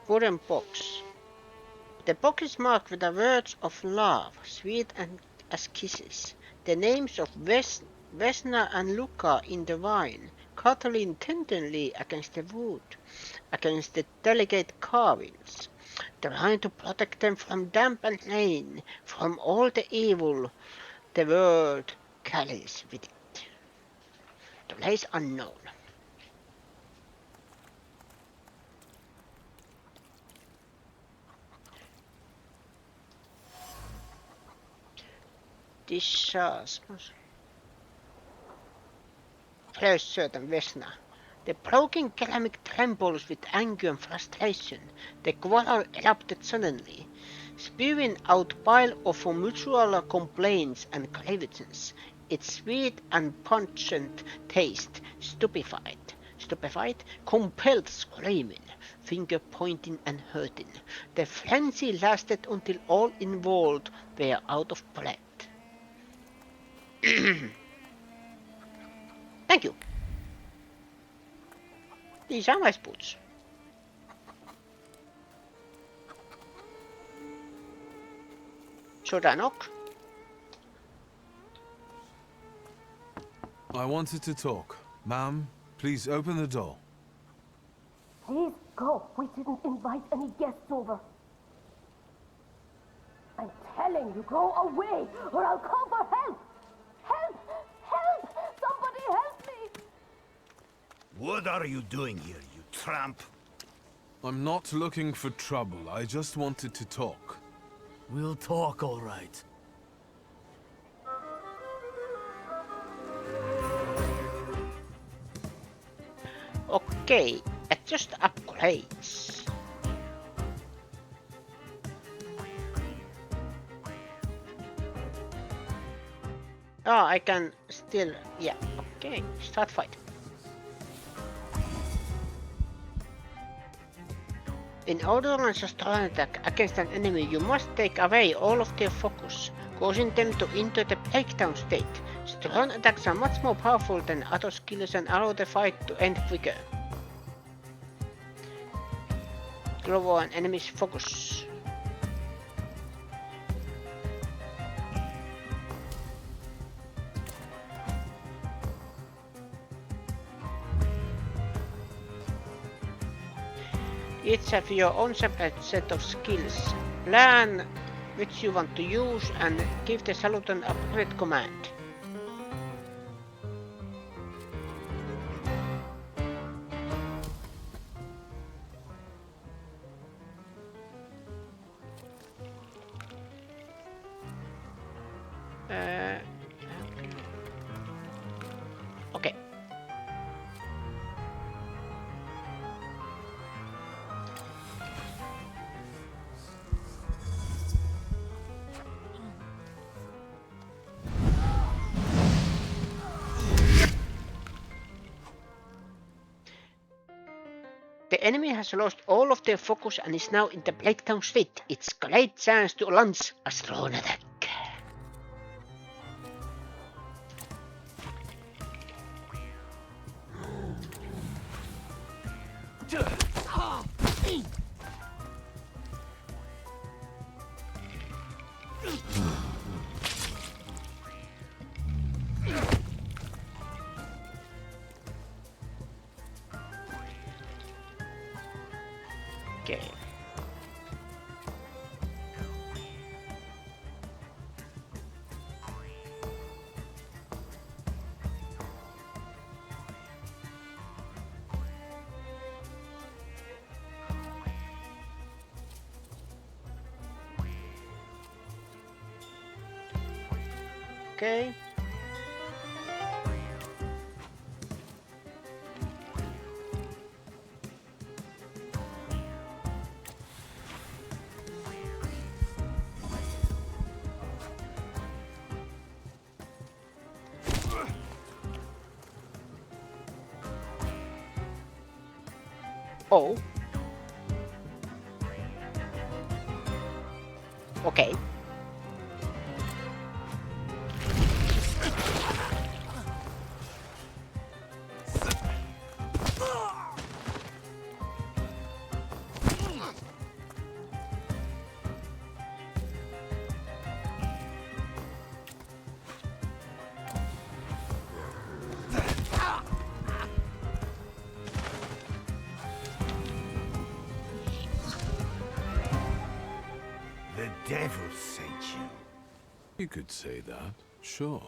Wooden box. The box is marked with the words of love, sweet and as kisses. The names of Vesna and Luca in the wine, cuddling tenderly against the wood, against the delicate carvings, trying to protect them from damp and rain, from all the evil the world carries with it. The place unknown. Disasmus. First certain Vesna. The broken ceramic trembles with anger and frustration. The quarrel erupted suddenly, spewing out pile of mutual complaints and grievances. Its sweet and pungent taste stupefied, compelled screaming, finger pointing and hurting. The frenzy lasted until all involved were out of breath. Thank you. These are my boots. Should I knock? I wanted to talk. Ma'am, please open the door. Please go. We didn't invite any guests over. I'm telling you, go away, or I'll call for help. Help! Help! Somebody help me! What are you doing here, you tramp? I'm not looking for trouble. I just wanted to talk. We'll talk, all right. Okay, adjust upgrades. Oh, I can still, yeah, okay, start fight. In order to launch a strong attack against an enemy, you must take away all of their focus, causing them to enter the breakdown state. Strong attacks are much more powerful than other skills and allow the fight to end quicker. Lower an enemy's focus. Each have your own separate set of skills. Plan which you want to use and give the Saluton a private command. Okay. The enemy has lost all of their focus and is now in the breakdown state. It's great chance to launch a strong attack. Okay. Okay. Oh. Okay. The devil sent you. You could say that, sure.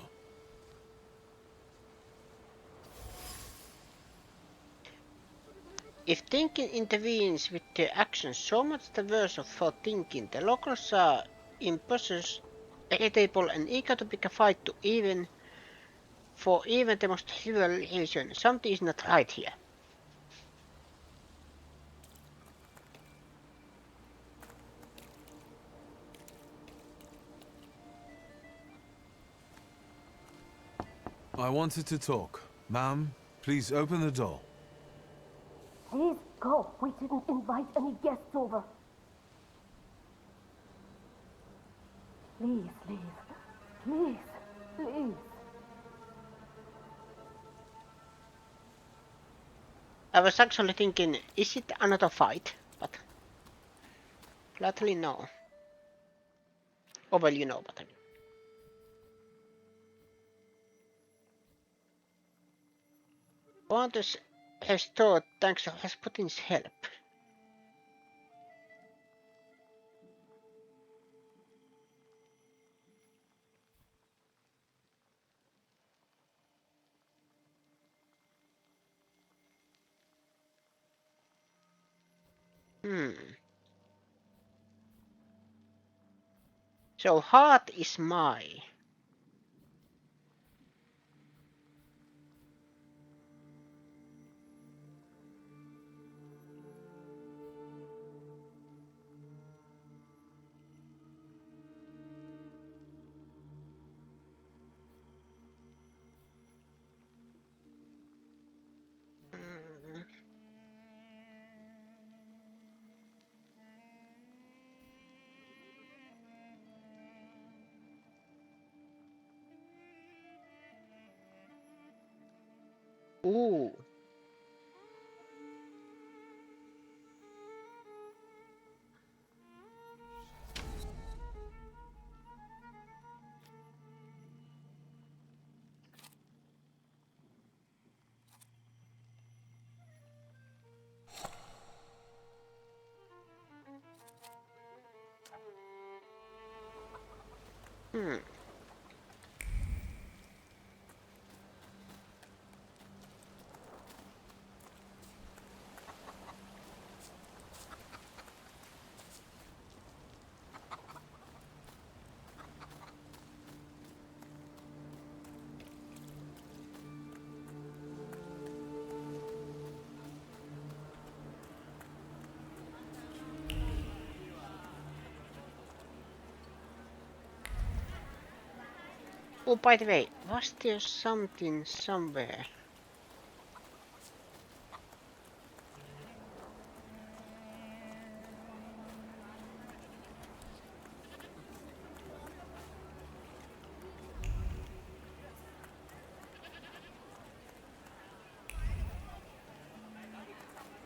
If thinking intervenes with their actions, so much the worse for thinking. The locals are impulsive, irritable, and eager to pick a fight to even the most trivial reason. Something is not right here. I wanted to talk. Ma'am, please open the door. Please go. We didn't invite any guests over. Please leave. Please, please. I was actually thinking, is it another fight? But gladly no. Oh well, you know what I mean. Wonders restored thanks to Rasputin's help. So heart is my. Ooh. Hmm. Oh, by the way, was there something somewhere?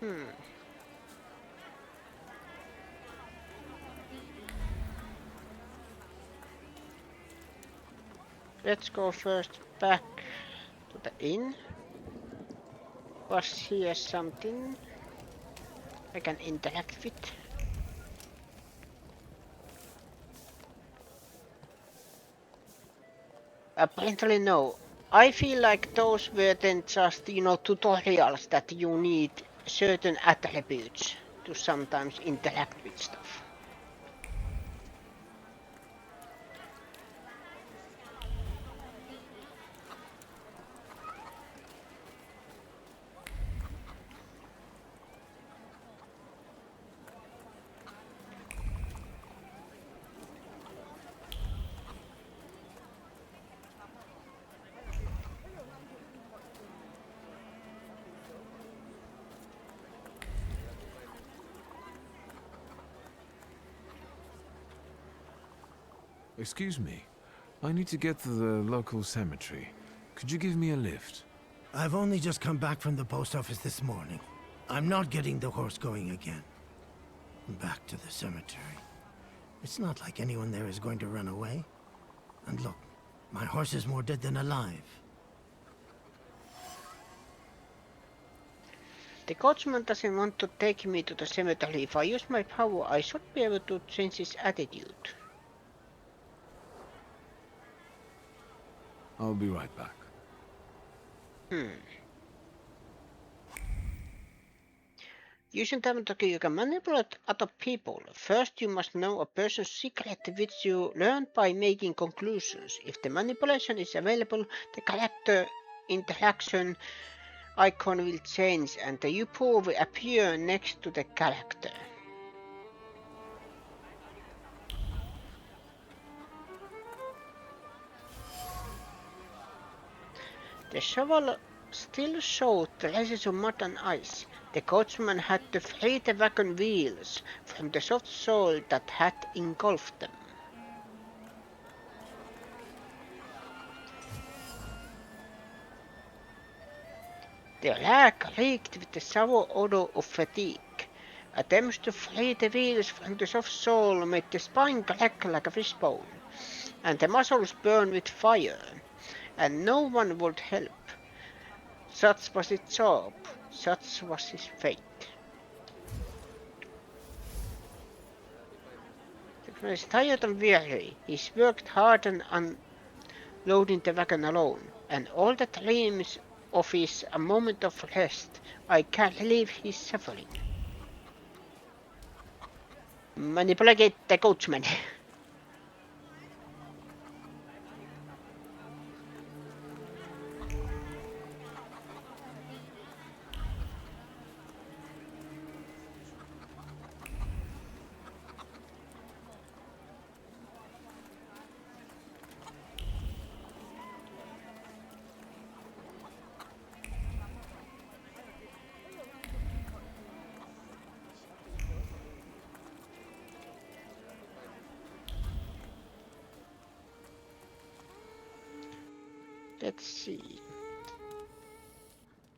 Hmm. Let's go first back to the inn. Was here something I can interact with? Apparently no. I feel like those were then just, tutorials that you need certain attributes to sometimes interact with stuff. Excuse me. I need to get to the local cemetery. Could you give me a lift? I've only just come back from the post office this morning. I'm not getting the horse going again. Back to the cemetery. It's not like anyone there is going to run away. And look, my horse is more dead than alive. The coachman doesn't want to take me to the cemetery. If I use my power, I should be able to change his attitude. I'll be right back. Using Thaumaturge, you can manipulate other people. First, you must know a person's secret, which you learn by making conclusions. If the manipulation is available, the character interaction icon will change and the UPO will appear next to the character. The shovel still showed traces of mud and ice. The coachman had to free the wagon wheels from the soft soil that had engulfed them. The lag reeked with the sour odor of fatigue. Attempts to free the wheels from the soft soil made the spine crack like a fishbone, and the muscles burn with fire, and no one would help. Such was his job, such was his fate. The man is tired and weary. He's worked hard on unloading the wagon alone, and all that dreams of is a moment of rest. I can't relieve his suffering. Manipulate the coachman. Let's see.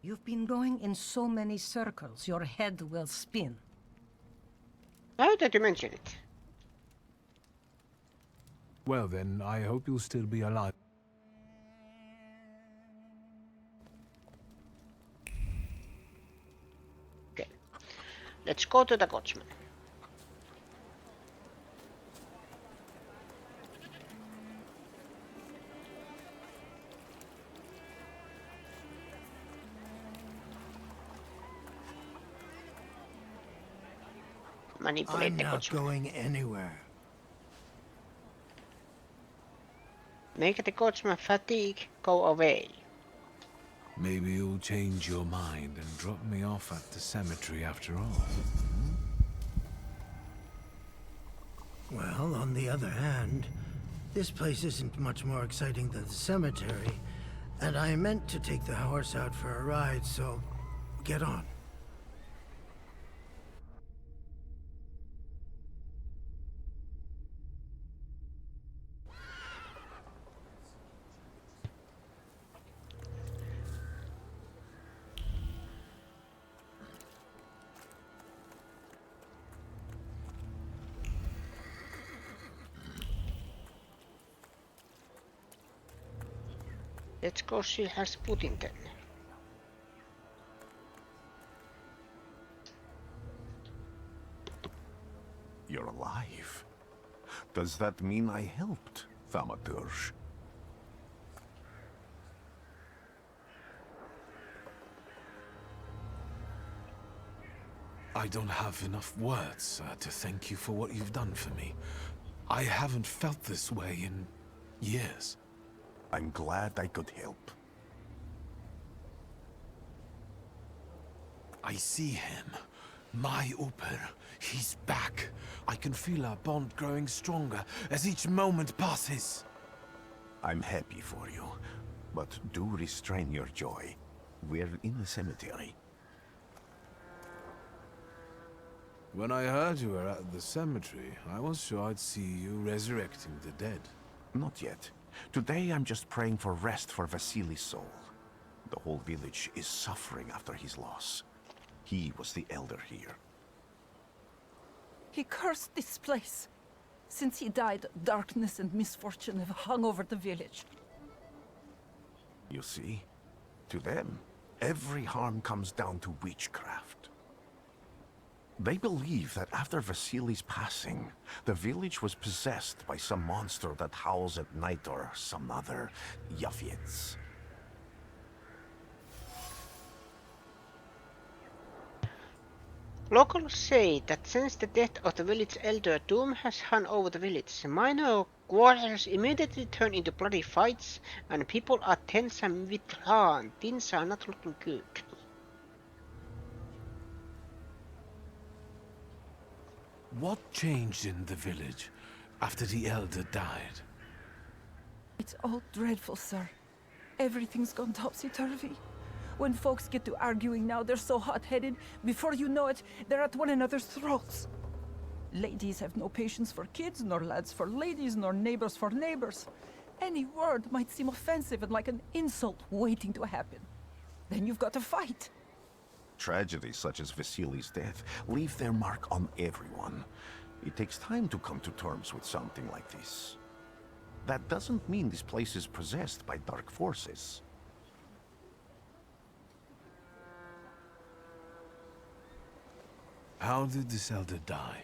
You've been going in so many circles, your head will spin. Now that you mention it. Well then, I hope you'll still be alive. Okay. Let's go to the coachman. manipulate I'm the not gods. going anywhere. Make the godsman fatigue go away. Maybe you'll change your mind and drop me off at the cemetery after all. Well, on the other hand, this place isn't much more exciting than the cemetery, and I meant to take the horse out for a ride, so get on. Let's go see Rasputin then. You're alive. Does that mean I helped, Thaumaturge? I don't have enough words to thank you for what you've done for me. I haven't felt this way in years. I'm glad I could help. I see him. My Uber. He's back. I can feel our bond growing stronger as each moment passes. I'm happy for you, but do restrain your joy. We're in the cemetery. When I heard you were at the cemetery, I was sure I'd see you resurrecting the dead. Not yet. Today I'm just praying for rest for Vasily's soul. The whole village is suffering after his loss. He was the elder here. He cursed this place. Since he died, darkness and misfortune have hung over the village. You see? To them, every harm comes down to witchcraft. They believe that after Vasily's passing, the village was possessed by some monster that howls at night or some other Yafiets. Locals say that since the death of the village elder, doom has hung over the village. Minor quarrels immediately turn into bloody fights, and people are tense and withdrawn. Things are not looking good. What changed in the village after the elder died? It's all dreadful, sir. Everything's gone topsy-turvy. When folks get to arguing now, they're so hot-headed, before you know it, they're at one another's throats. Ladies have no patience for kids, nor lads for ladies, nor neighbors for neighbors. Any word might seem offensive and like an insult waiting to happen. Then you've got to fight. Tragedies such as Vasily's death leave their mark on everyone. It takes time to come to terms with something like this. That doesn't mean this place is possessed by dark forces. How did this elder die?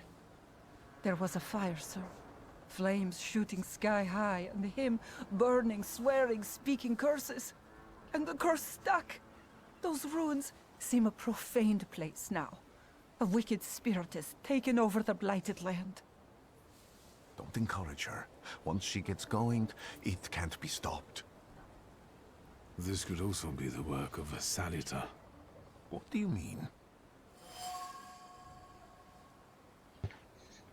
There was a fire, sir. Flames shooting sky high, and him burning, swearing, speaking curses. And the curse stuck. Those ruins seem a profaned place now. A wicked spirit has taken over the blighted land. Don't encourage her. Once she gets going, it can't be stopped. This could also be the work of a Salita. What do you mean?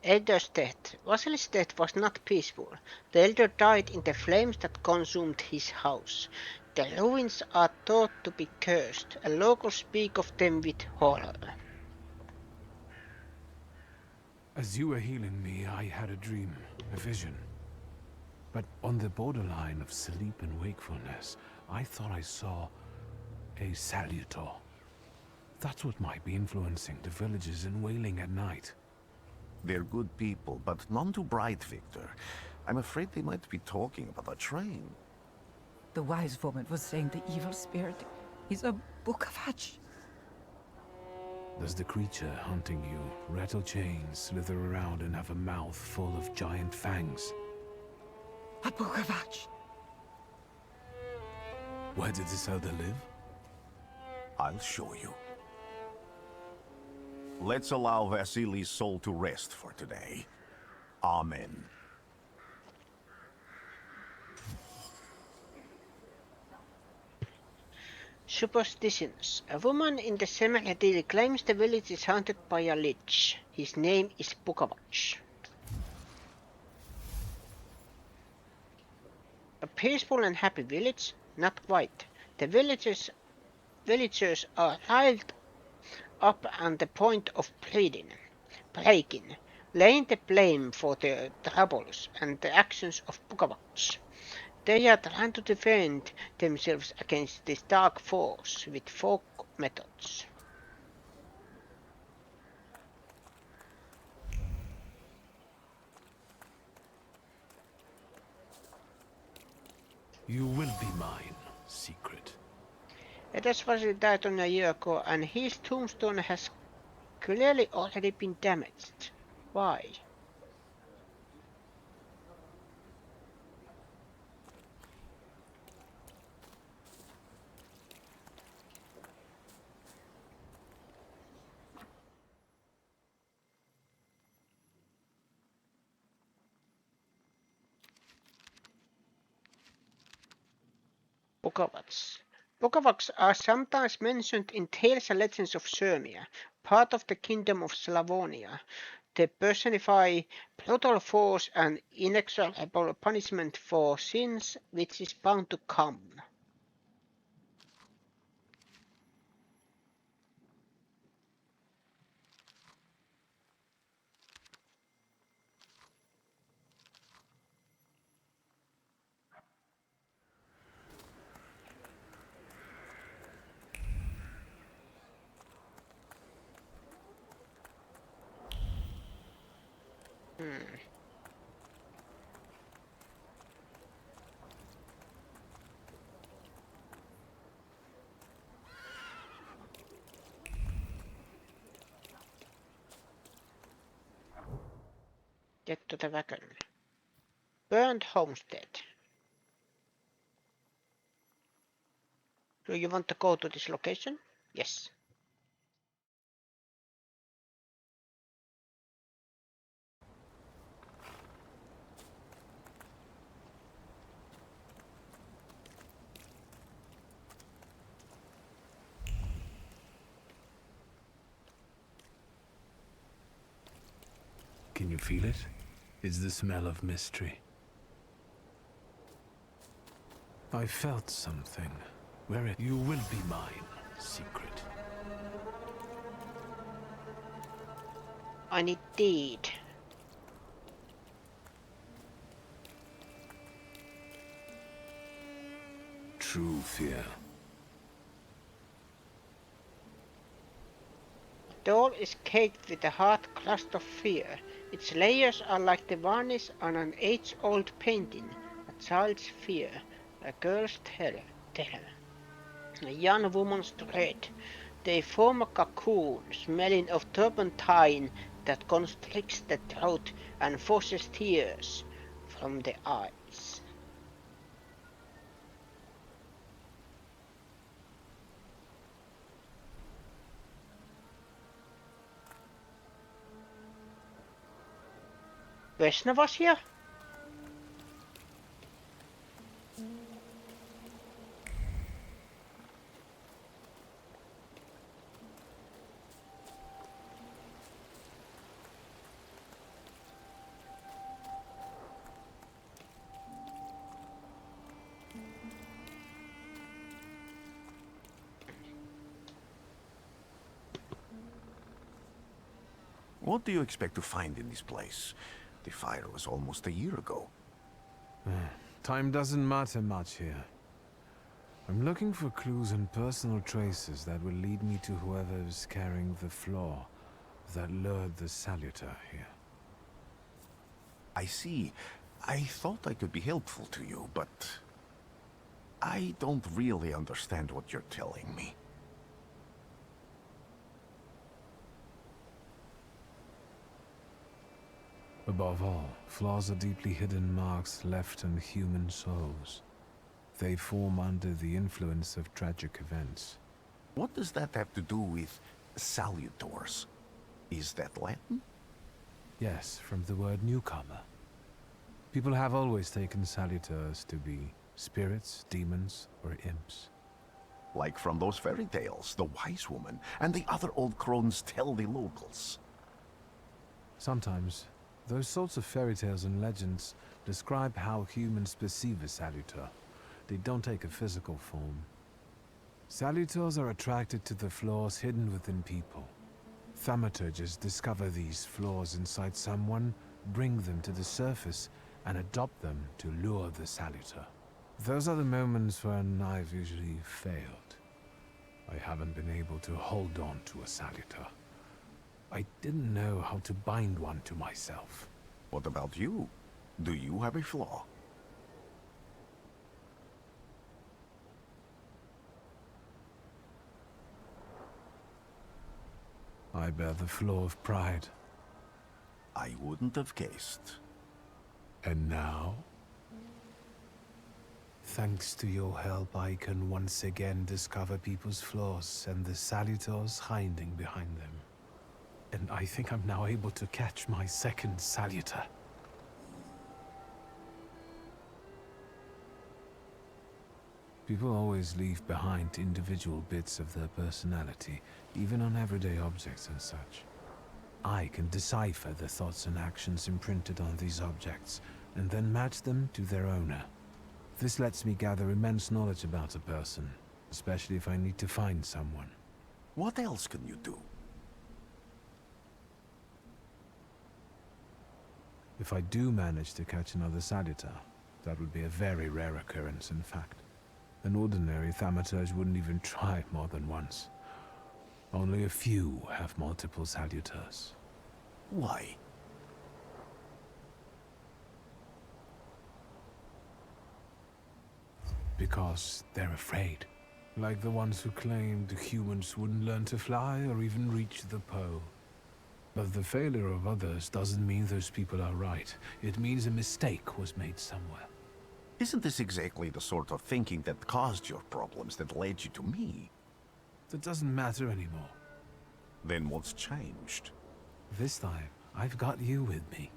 Elder's death. Vasily's death was not peaceful. The elder died in the flames that consumed his house. The ruins are thought to be cursed, and locals speak of them with horror. As you were healing me, I had a dream, a vision. But on the borderline of sleep and wakefulness, I thought I saw a Salutor. That's what might be influencing the villagers in Wailing at night. They're good people, but none too bright, Victor. I'm afraid they might be talking about a train. The wise woman was saying the evil spirit is a book of hatch. Does the creature hunting you rattle chains, slither around, and have a mouth full of giant fangs? A book of hatch. Where did this elder live? I'll show you. Let's allow Vasily's soul to rest for today. Amen. Superstitions. A woman in the cemetery claims the village is haunted by a lich. His name is Pukavach. A peaceful and happy village? Not quite. The villagers are riled up on the point of breaking, laying the blame for their troubles and the actions of Pukavach. They are trying to defend themselves against this dark force with folk methods. You will be mine, secret. Edesvasi died on a year ago, and his tombstone has clearly already been damaged. Why? Pukavats. Pukavats are sometimes mentioned in tales and legends of Sirmia, part of the kingdom of Slavonia. They personify brutal force and inexorable punishment for sins which is bound to come. Get to the wagon. Burned homestead. Do you want to go to this location? Yes. Can you feel it? It's the smell of mystery. I felt something. You will be mine, secret. I need deed. True fear. The doll is caked with a hard crust of fear. Its layers are like the varnish on an age-old painting. A child's fear, a girl's terror, a young woman's dread. They form a cocoon, smelling of turpentine that constricts the throat and forces tears from the eyes. Vesna was here? What do you expect to find in this place? The fire was almost a year ago. Time doesn't matter much here. I'm looking for clues and personal traces that will lead me to whoever is carrying the flaw that lured the Salutar here. I see. I thought I could be helpful to you, but I don't really understand what you're telling me. Above all, flaws are deeply hidden marks left on human souls. They form under the influence of tragic events. What does that have to do with salutors? Is that Latin? Yes, from the word newcomer. People have always taken saluteurs to be spirits, demons, or imps. Like from those fairy tales, the wise woman and the other old crones tell the locals. Sometimes, those sorts of fairy tales and legends describe how humans perceive a saluteur. They don't take a physical form. Saluteurs are attracted to the flaws hidden within people. Thaumaturges discover these flaws inside someone, bring them to the surface, and adopt them to lure the saluteur. Those are the moments when I've usually failed. I haven't been able to hold on to a saluteur. I didn't know how to bind one to myself. What about you? Do you have a flaw? I bear the flaw of pride. I wouldn't have guessed. And now? Thanks to your help, I can once again discover people's flaws and the saluteurs hiding behind them. And I think I'm now able to catch my second saluteur. People always leave behind individual bits of their personality, even on everyday objects and such. I can decipher the thoughts and actions imprinted on these objects, and then match them to their owner. This lets me gather immense knowledge about a person, especially if I need to find someone. What else can you do? If I do manage to catch another saluteur, that would be a very rare occurrence, in fact. An ordinary Thaumaturge wouldn't even try more than once. Only a few have multiple saluteurs. Why? Because they're afraid. Like the ones who claimed humans wouldn't learn to fly or even reach the pole. But the failure of others doesn't mean those people are right. It means a mistake was made somewhere. Isn't this exactly the sort of thinking that caused your problems that led you to me? That doesn't matter anymore. Then what's changed? This time, I've got you with me.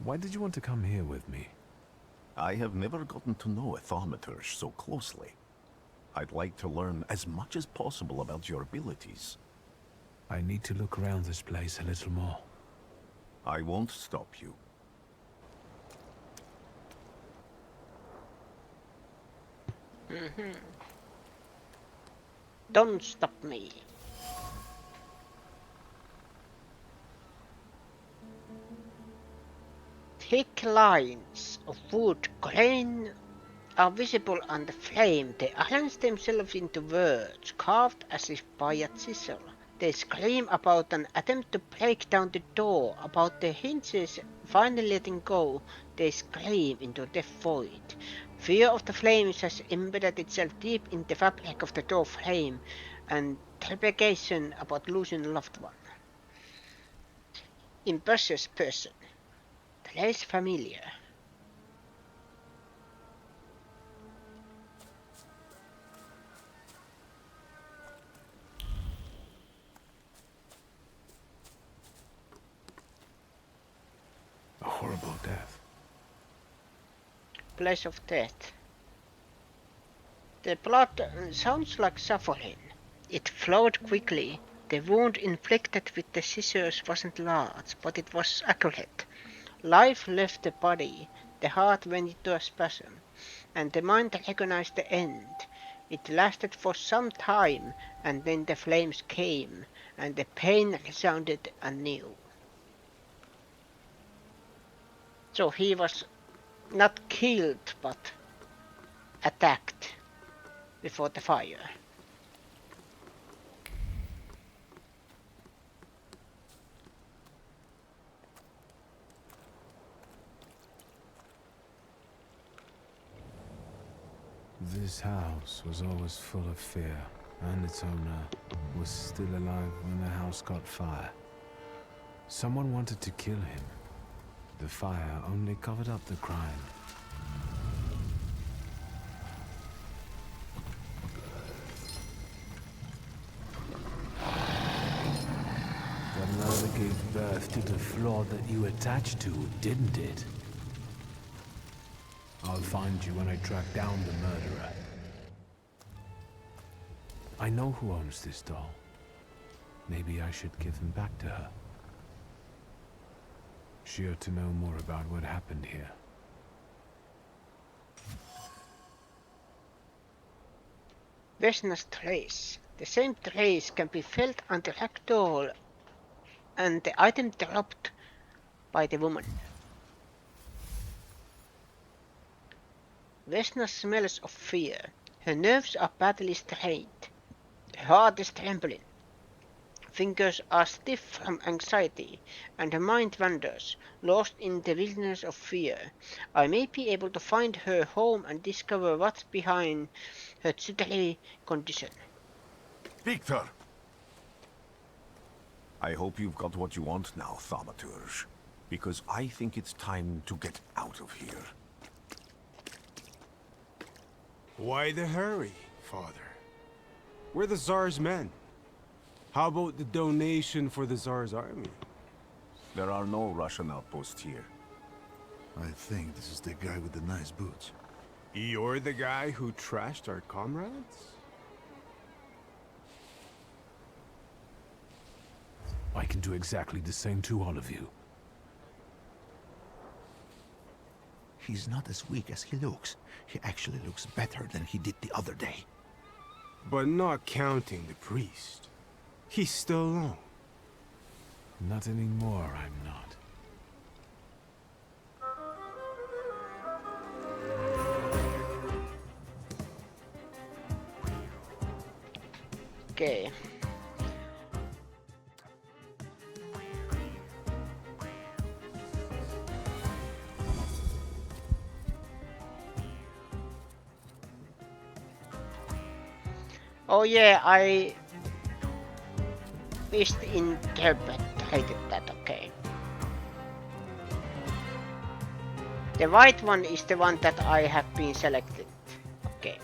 Why did you want to come here with me? I have never gotten to know a Thaumaturge so closely. I'd like to learn as much as possible about your abilities. I need to look around this place a little more. I won't stop you. Don't stop me. Thick lines of wood grain are visible on the frame. They arrange themselves into words, carved as if by a chisel. They scream about an attempt to break down the door, about the hinges finally letting go. They scream into the void. Fear of the flames has embedded itself deep in the fabric of the door frame, and trepidation about losing a loved one. Impressious person. Trace familiar. A horrible death. Place of death. The blood sounds like suffering. It flowed quickly. The wound inflicted with the scissors wasn't large, but it was accurate. Life left the body, the heart went into a spasm, and the mind recognized the end. It lasted for some time, and then the flames came, and the pain resounded anew. So he was not killed, but attacked before the fire. This house was always full of fear, and its owner was still alive when the house caught fire. Someone wanted to kill him. The fire only covered up the crime. mother gave birth to the flaw that you attached to, didn't it? I'll find you when I track down the murderer. I know who owns this doll. Maybe I should give him back to her. She ought to know more about what happened here. Vesna's trace. The same trace can be felt on the ragdoll and the item dropped by the woman. Vesna smells of fear. Her nerves are badly strained. Her heart is trembling. Fingers are stiff from anxiety, and her mind wanders, lost in the wilderness of fear. I may be able to find her home and discover what's behind her jittery condition. Victor! I hope you've got what you want now, Thaumaturge. Because I think it's time to get out of here. Why the hurry, Father? We're the Tsar's men. How about the donation for the Tsar's army? There are no Russian outposts here. I think this is the guy with the nice boots. You're the guy who trashed our comrades? I can do exactly the same to all of you. He's not as weak as he looks. He actually looks better than he did the other day. But not counting the priest. He's still alone. Not anymore, I'm not. Okay. Oh yeah, I misinterpreted that, okay. The white one is the one that I have been selected. Okay.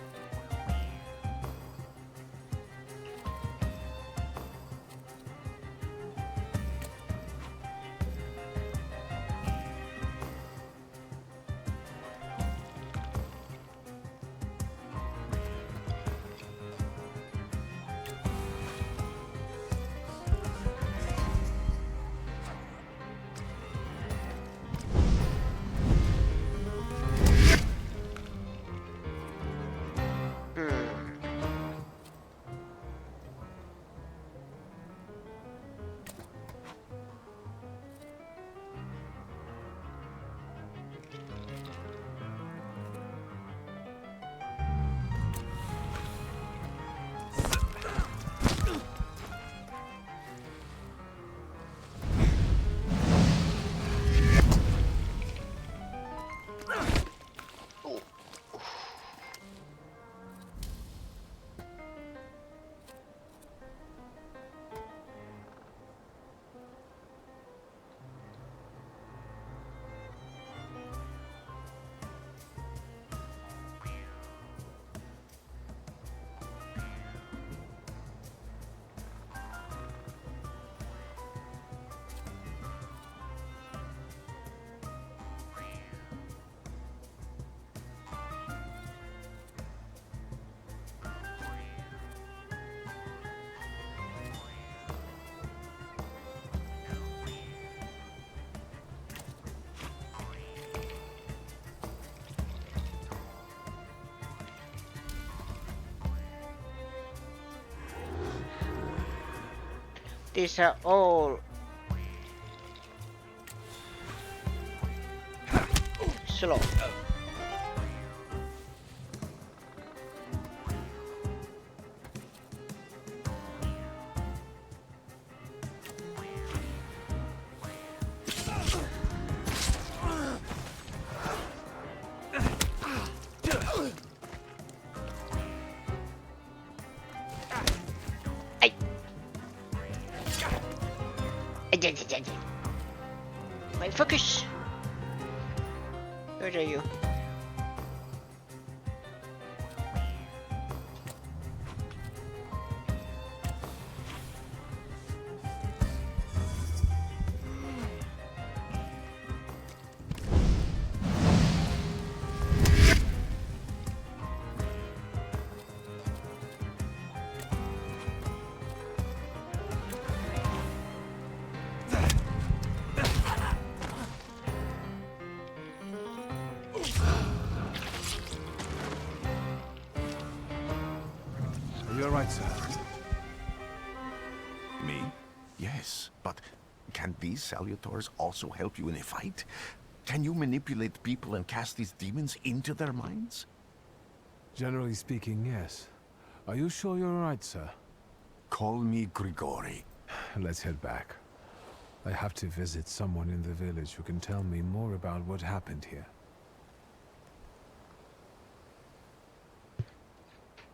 These are all slow. My focus. Where are you? right, sir. Me? Yes, but can these salutors also help you in a fight? Can you manipulate people and cast these demons into their minds? Generally speaking, yes. Are you sure you're right, sir? Call me Grigori. Let's head back. I have to visit someone in the village who can tell me more about what happened here.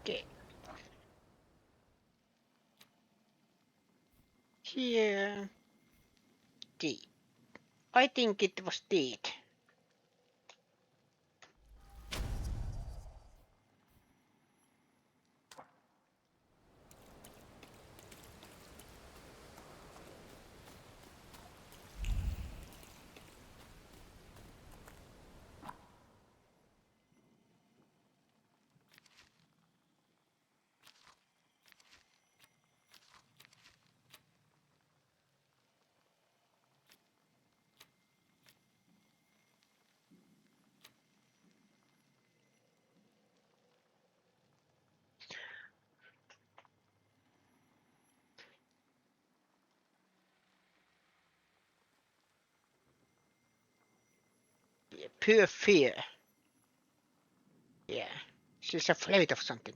Okay. Here. D. I think it was deed. Pure fear. Yeah. She's afraid of something.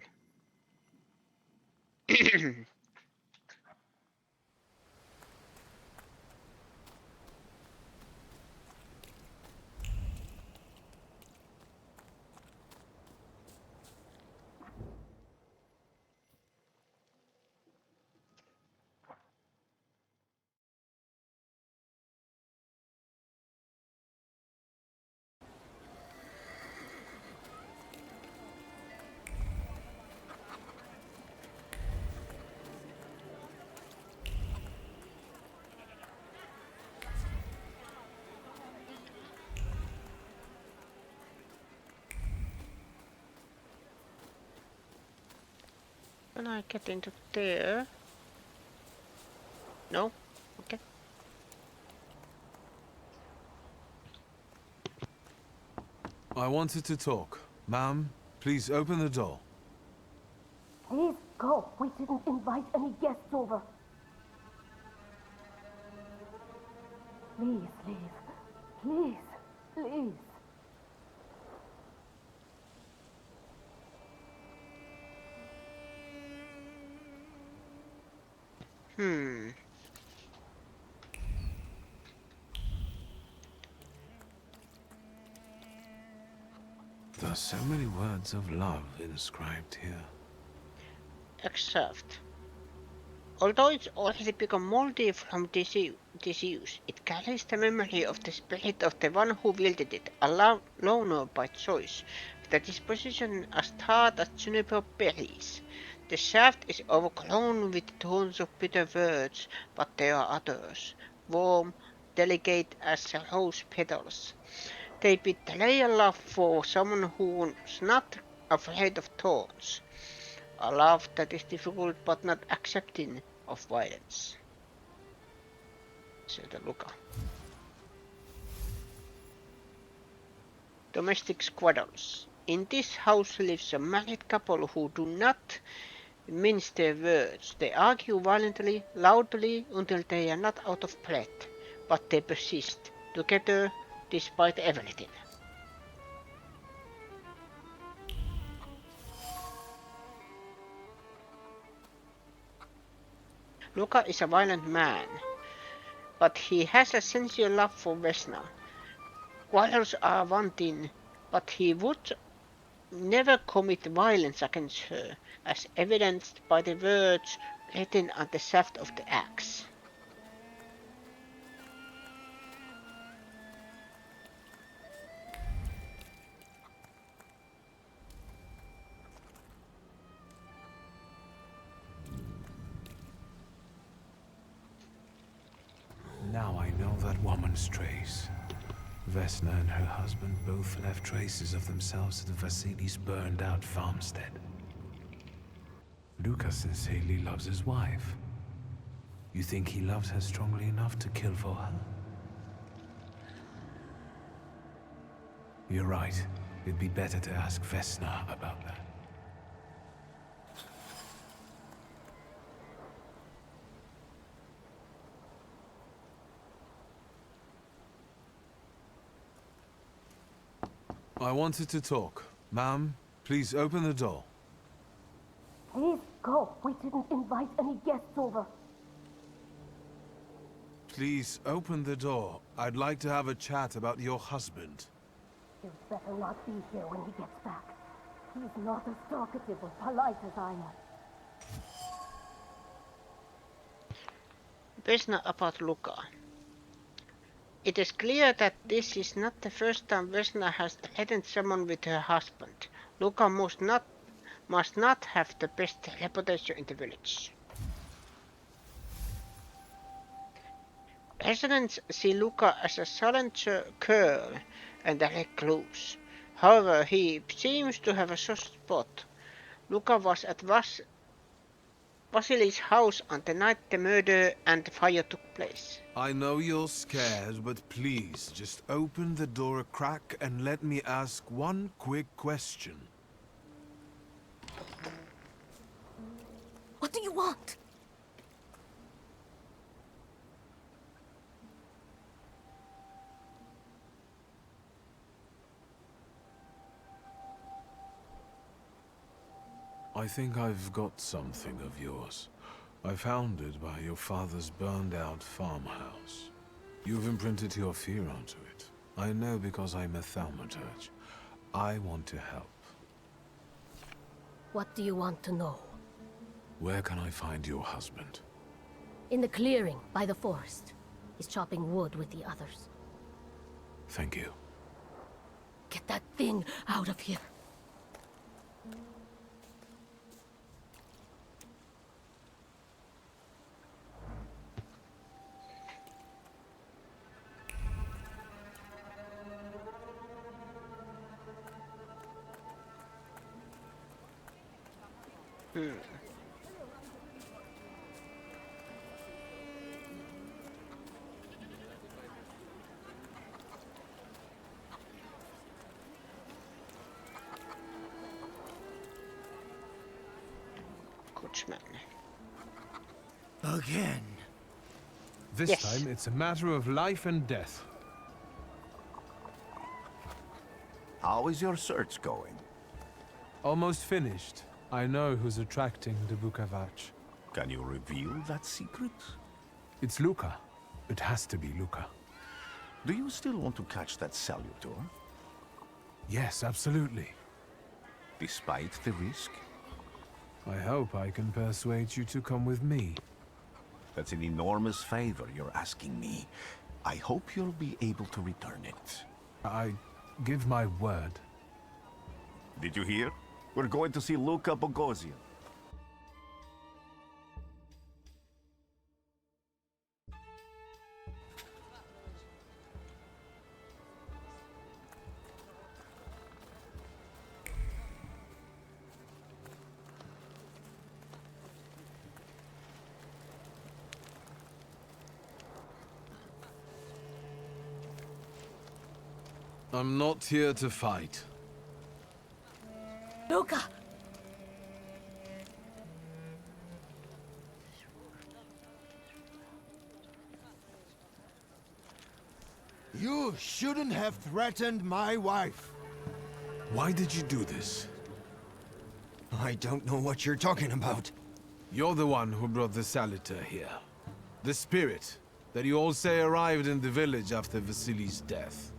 Can I get into there? No? Okay. I wanted to talk. Ma'am, please open the door. Please go. We didn't invite any guests over. Please leave. Please. Please. There are so many words of love inscribed here. Except, although it's already become moldy from disuse, it carries the memory of the spirit of the one who wielded it, a loner by choice, with a disposition as tart as juniper berries. The shaft is overgrown with tones of bitter words, but there are others, warm, delicate as rose petals. They betray a love for someone who's not afraid of thorns. A love that is difficult but not accepting of violence. Sieltä luka. Domestic squaddles. In this house lives a married couple who do not mince their words. They argue violently, loudly, until they are not out of breath. But they persist, together, despite everything. Luka is a violent man, but he has a sincere love for Vesna. Quarrels are one thing, but he would never commit violence against her, as evidenced by the words written on the shaft of the axe. Now I know that woman's trace. Vesna and her husband both left traces of themselves at Vasily's burned-out farmstead. Lucas sincerely loves his wife. You think he loves her strongly enough to kill for her? You're right. It'd be better to ask Vesna about that. I wanted to talk. Ma'am, please open the door. Please go. We didn't invite any guests over. Please open the door. I'd like to have a chat about your husband. You'd better not be here when he gets back. He's not as talkative or polite as I am. Vesna about Luka. It is clear that this is not the first time Vesna has threatened someone with her husband. Luka must not have the best reputation in the village. Residents see Luka as a Challenger girl and a recluse. However, he seems to have a soft spot. Luka was at Vasily's house on the night the murder and fire took place. I know you're scared, but please just open the door a crack and let me ask one quick question. What do you want? I think I've got something of yours. I found it by your father's burned-out farmhouse. You've imprinted your fear onto it. I know because I'm a Thaumaturge. I want to help. What do you want to know? Where can I find your husband? In the clearing, by the forest. He's chopping wood with the others. Thank you. Get that thing out of here. Coachman. Again. This Yes. time it's a matter of life and death. How is your search going? Almost finished. I know who's attracting the Bukavach. Can you reveal that secret? It's Luka. It has to be Luka. Do you still want to catch that Salutor? Yes, absolutely. Despite the risk? I hope I can persuade you to come with me. That's an enormous favor you're asking me. I hope you'll be able to return it. I give my word. Did you hear? We're going to see Luka Bogosian. I'm not here to fight. Luka! You shouldn't have threatened my wife. Why did you do this? I don't know what you're talking about. You're the one who brought the Salutor here. The spirit that you all say arrived in the village after Vasily's death.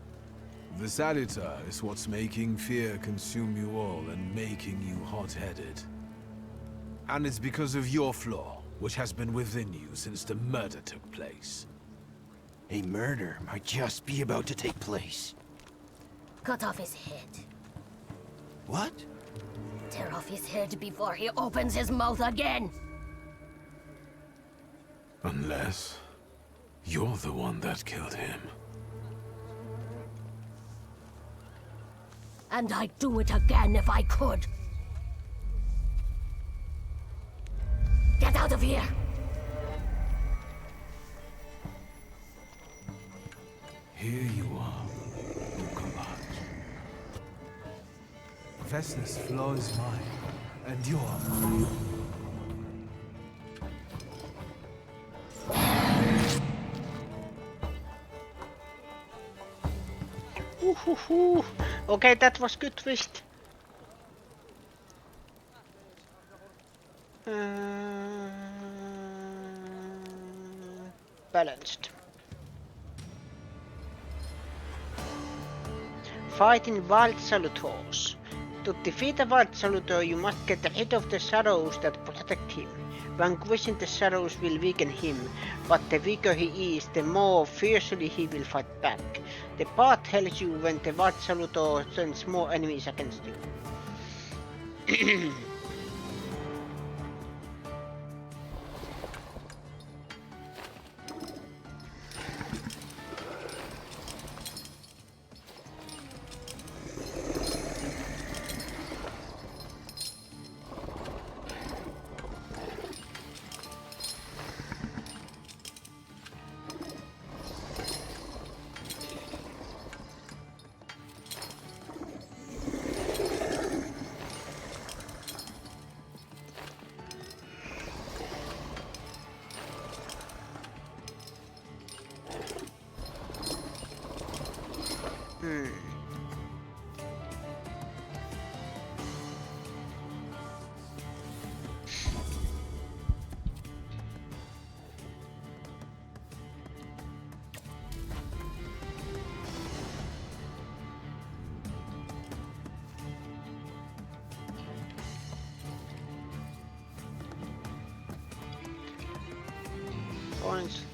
The Salutor is what's making fear consume you all and making you hot-headed. And it's because of your flaw, which has been within you since the murder took place. A murder might just be about to take place. Cut off his head. What? Tear off his head before he opens his mouth again. Unless you're the one that killed him. And I'd do it again if I could. Get out of here! Here you are, Thaumaturge. Vesna's flaw is mine, and you're mine. Okay, that was good twist. Balanced. Fighting Wild Salutors. To defeat a Wild Salutor, you must get rid of the shadows that protect him. Vanquishing the shadows will weaken him, but the weaker he is, the more fiercely he will fight back. The path helps you when the Wild Salutor sends more enemies against you. Points.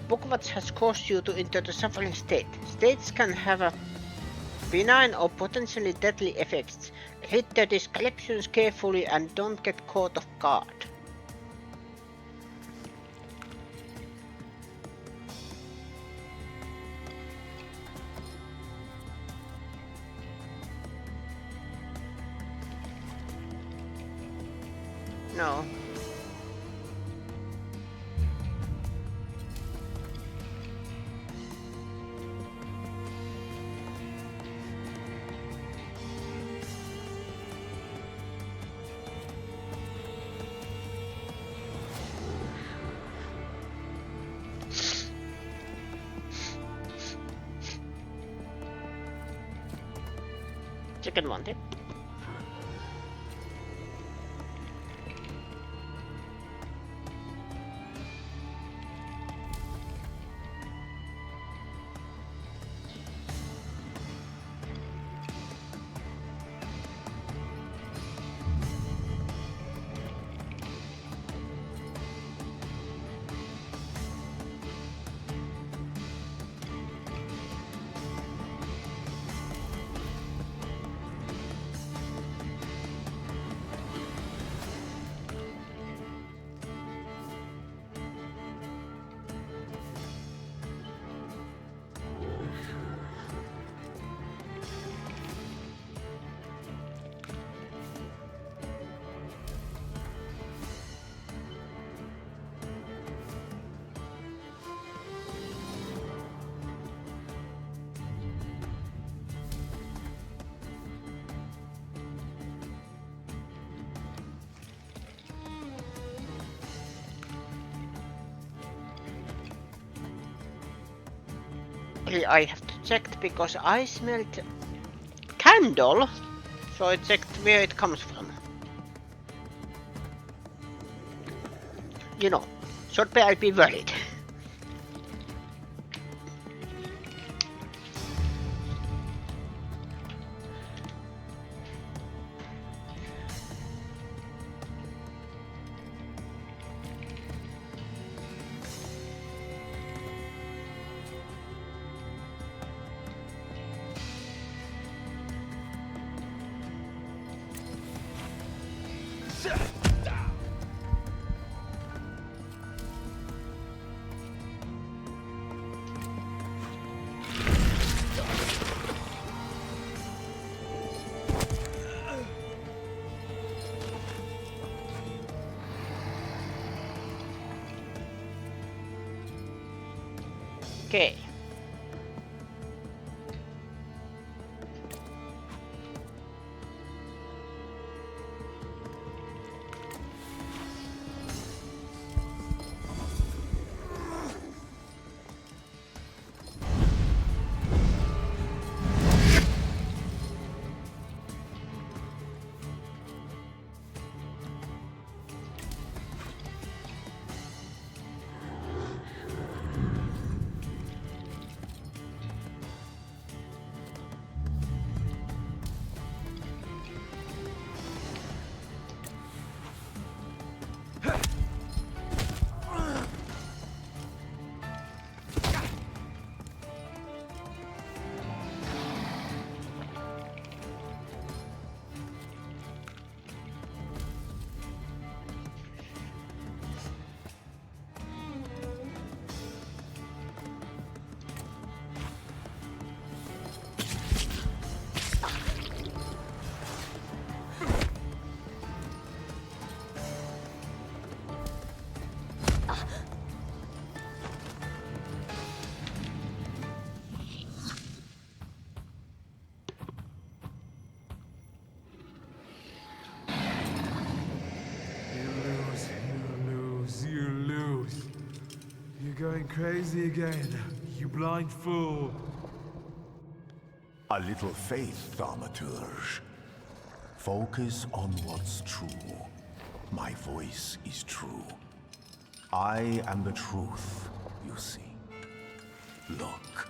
Bookwatch has caused you to enter the suffering state. States can have a benign or potentially deadly effects. Read the descriptions carefully and don't get caught off guard. No. Second one, then. I have to check because I smelled candle, so I checked where it comes from. You know, should I be worried? Okay. You lose. You're going crazy again, you blind fool. A little faith, Thaumaturge. Focus on what's true. My voice is true. I am the truth, you see. Look.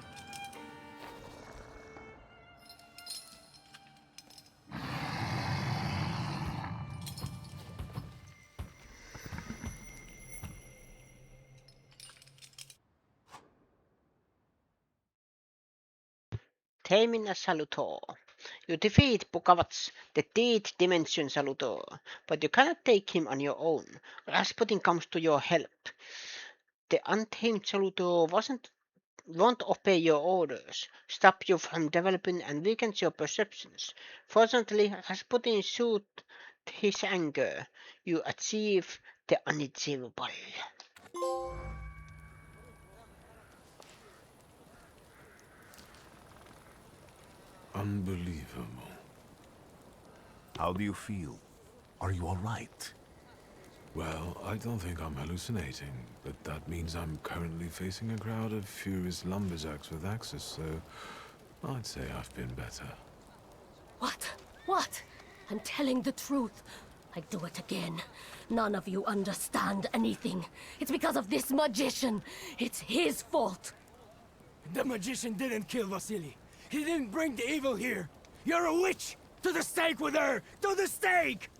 Tamina Salutor. You defeat Bukavats, the Teeth Dimension Salutor, but you cannot take him on your own. Rasputin comes to your help. The Untamed Salutor won't obey your orders, stop you from developing and weakens your perceptions. Fortunately, Rasputin soothes his anger. You achieve the unachievable. Unbelievable. How do you feel? Are you all right? Well, I don't think I'm hallucinating, but that means I'm currently facing a crowd of furious lumberjacks with axes, so I'd say I've been better. What? What? I'm telling the truth. I do it again. None of you understand anything. It's because of this magician. It's his fault. The magician didn't kill Vasily. He didn't bring the evil here. You're a witch! To the stake with her! To the stake!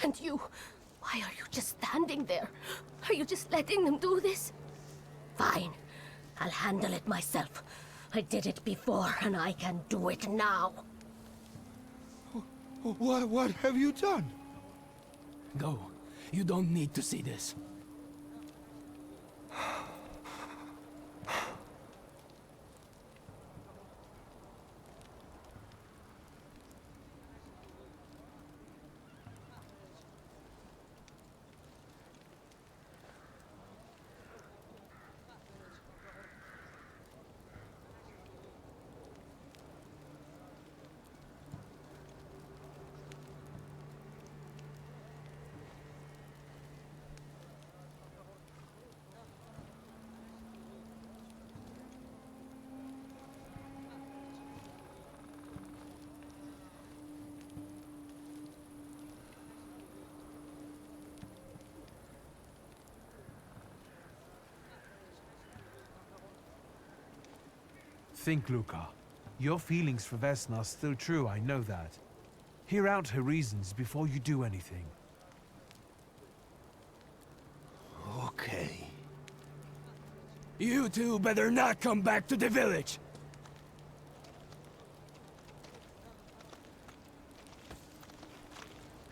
And you... why are you just standing there? Are you just letting them do this? Fine. I'll handle it myself. I did it before, and I can do it now. What have you done? Go. You don't need to see this. Think, Luca. Your feelings for Vesna are still true, I know that. Hear out her reasons before you do anything. Okay. You two better not come back to the village!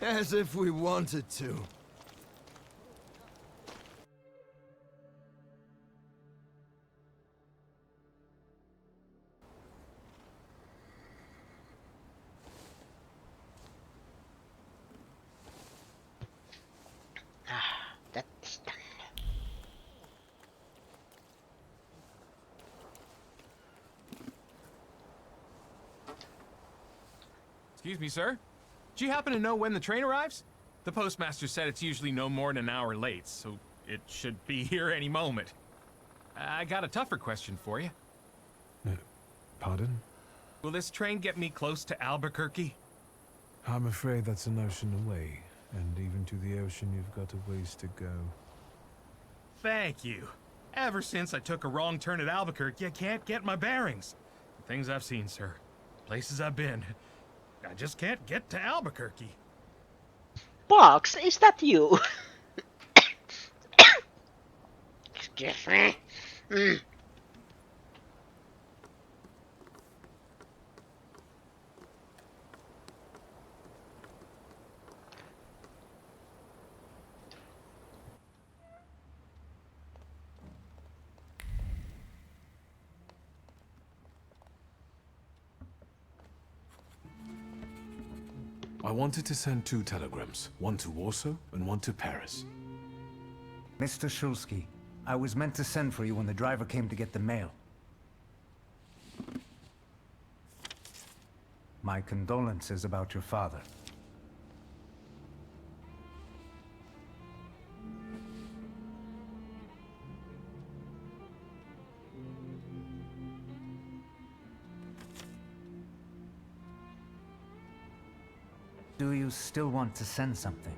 As if we wanted to. That is done. Excuse me, sir? Do you happen to know when the train arrives? The postmaster said it's usually no more than an hour late, so it should be here any moment. I got a tougher question for you. Pardon? Will this train get me close to Albuquerque? I'm afraid that's an ocean away, and even to the ocean you've got a ways to go. Thank you. Ever since I took a wrong turn at Albuquerque, I can't get my bearings. The things I've seen, sir. Places I've been. I just can't get to Albuquerque. Box, is that you? Excuse me. I wanted to send 2 telegrams, one to Warsaw and one to Paris. Mr. Shulsky, I was meant to send for you when the driver came to get the mail. My condolences about your father. Do you still want to send something?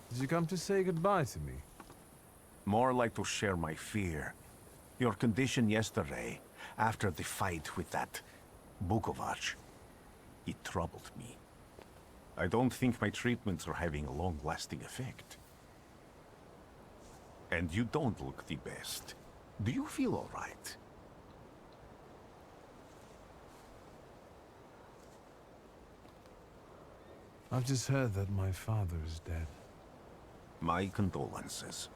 Did you come to say goodbye to me? More like to share my fear. Your condition yesterday, after the fight with that Bukovac, it troubled me. I don't think my treatments are having a long-lasting effect. And you don't look the best. Do you feel all right? I've just heard that my father is dead. My condolences.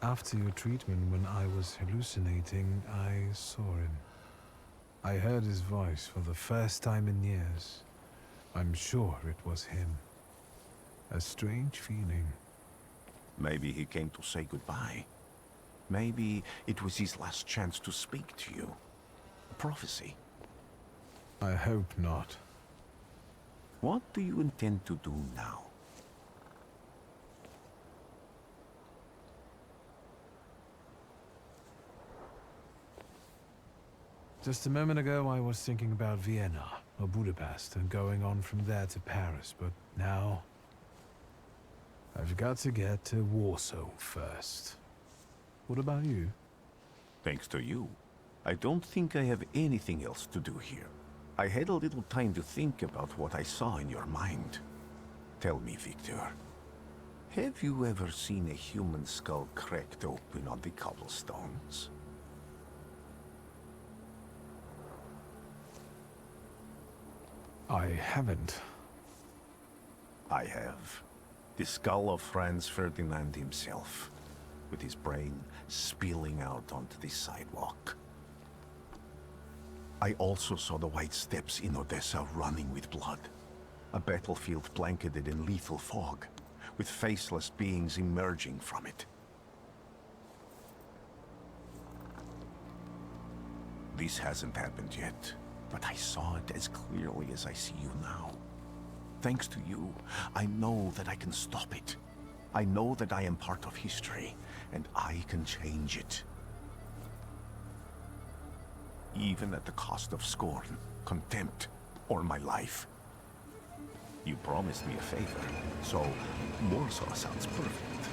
After your treatment, when I was hallucinating, I saw him. I heard his voice for the first time in years. I'm sure it was him. A strange feeling. Maybe he came to say goodbye. Maybe it was his last chance to speak to you. A prophecy. I hope not. What do you intend to do now? Just a moment ago, I was thinking about Vienna or Budapest and going on from there to Paris, but now I've got to get to Warsaw first. What about you? Thanks to you, I don't think I have anything else to do here. I had a little time to think about what I saw in your mind. Tell me, Victor, have you ever seen a human skull cracked open on the cobblestones? I haven't. I have. The skull of Franz Ferdinand himself, with his brain spilling out onto the sidewalk. I also saw the white steps in Odessa running with blood. A battlefield blanketed in lethal fog, with faceless beings emerging from it. This hasn't happened yet, but I saw it as clearly as I see you now. Thanks to you, I know that I can stop it. I know that I am part of history, and I can change it. Even at the cost of scorn, contempt, or my life. You promised me a favor, so Warsaw sounds perfect.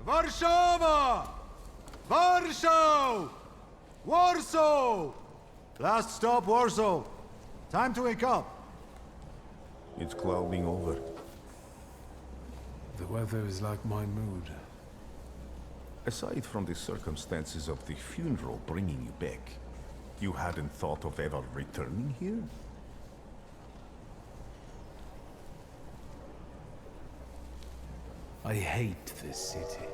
Warszawa! Warsaw! Warsaw! Last stop, Warsaw. Time to wake up. It's clouding over. The weather is like my mood. Aside from the circumstances of the funeral bringing you back, you hadn't thought of ever returning here? I hate this city.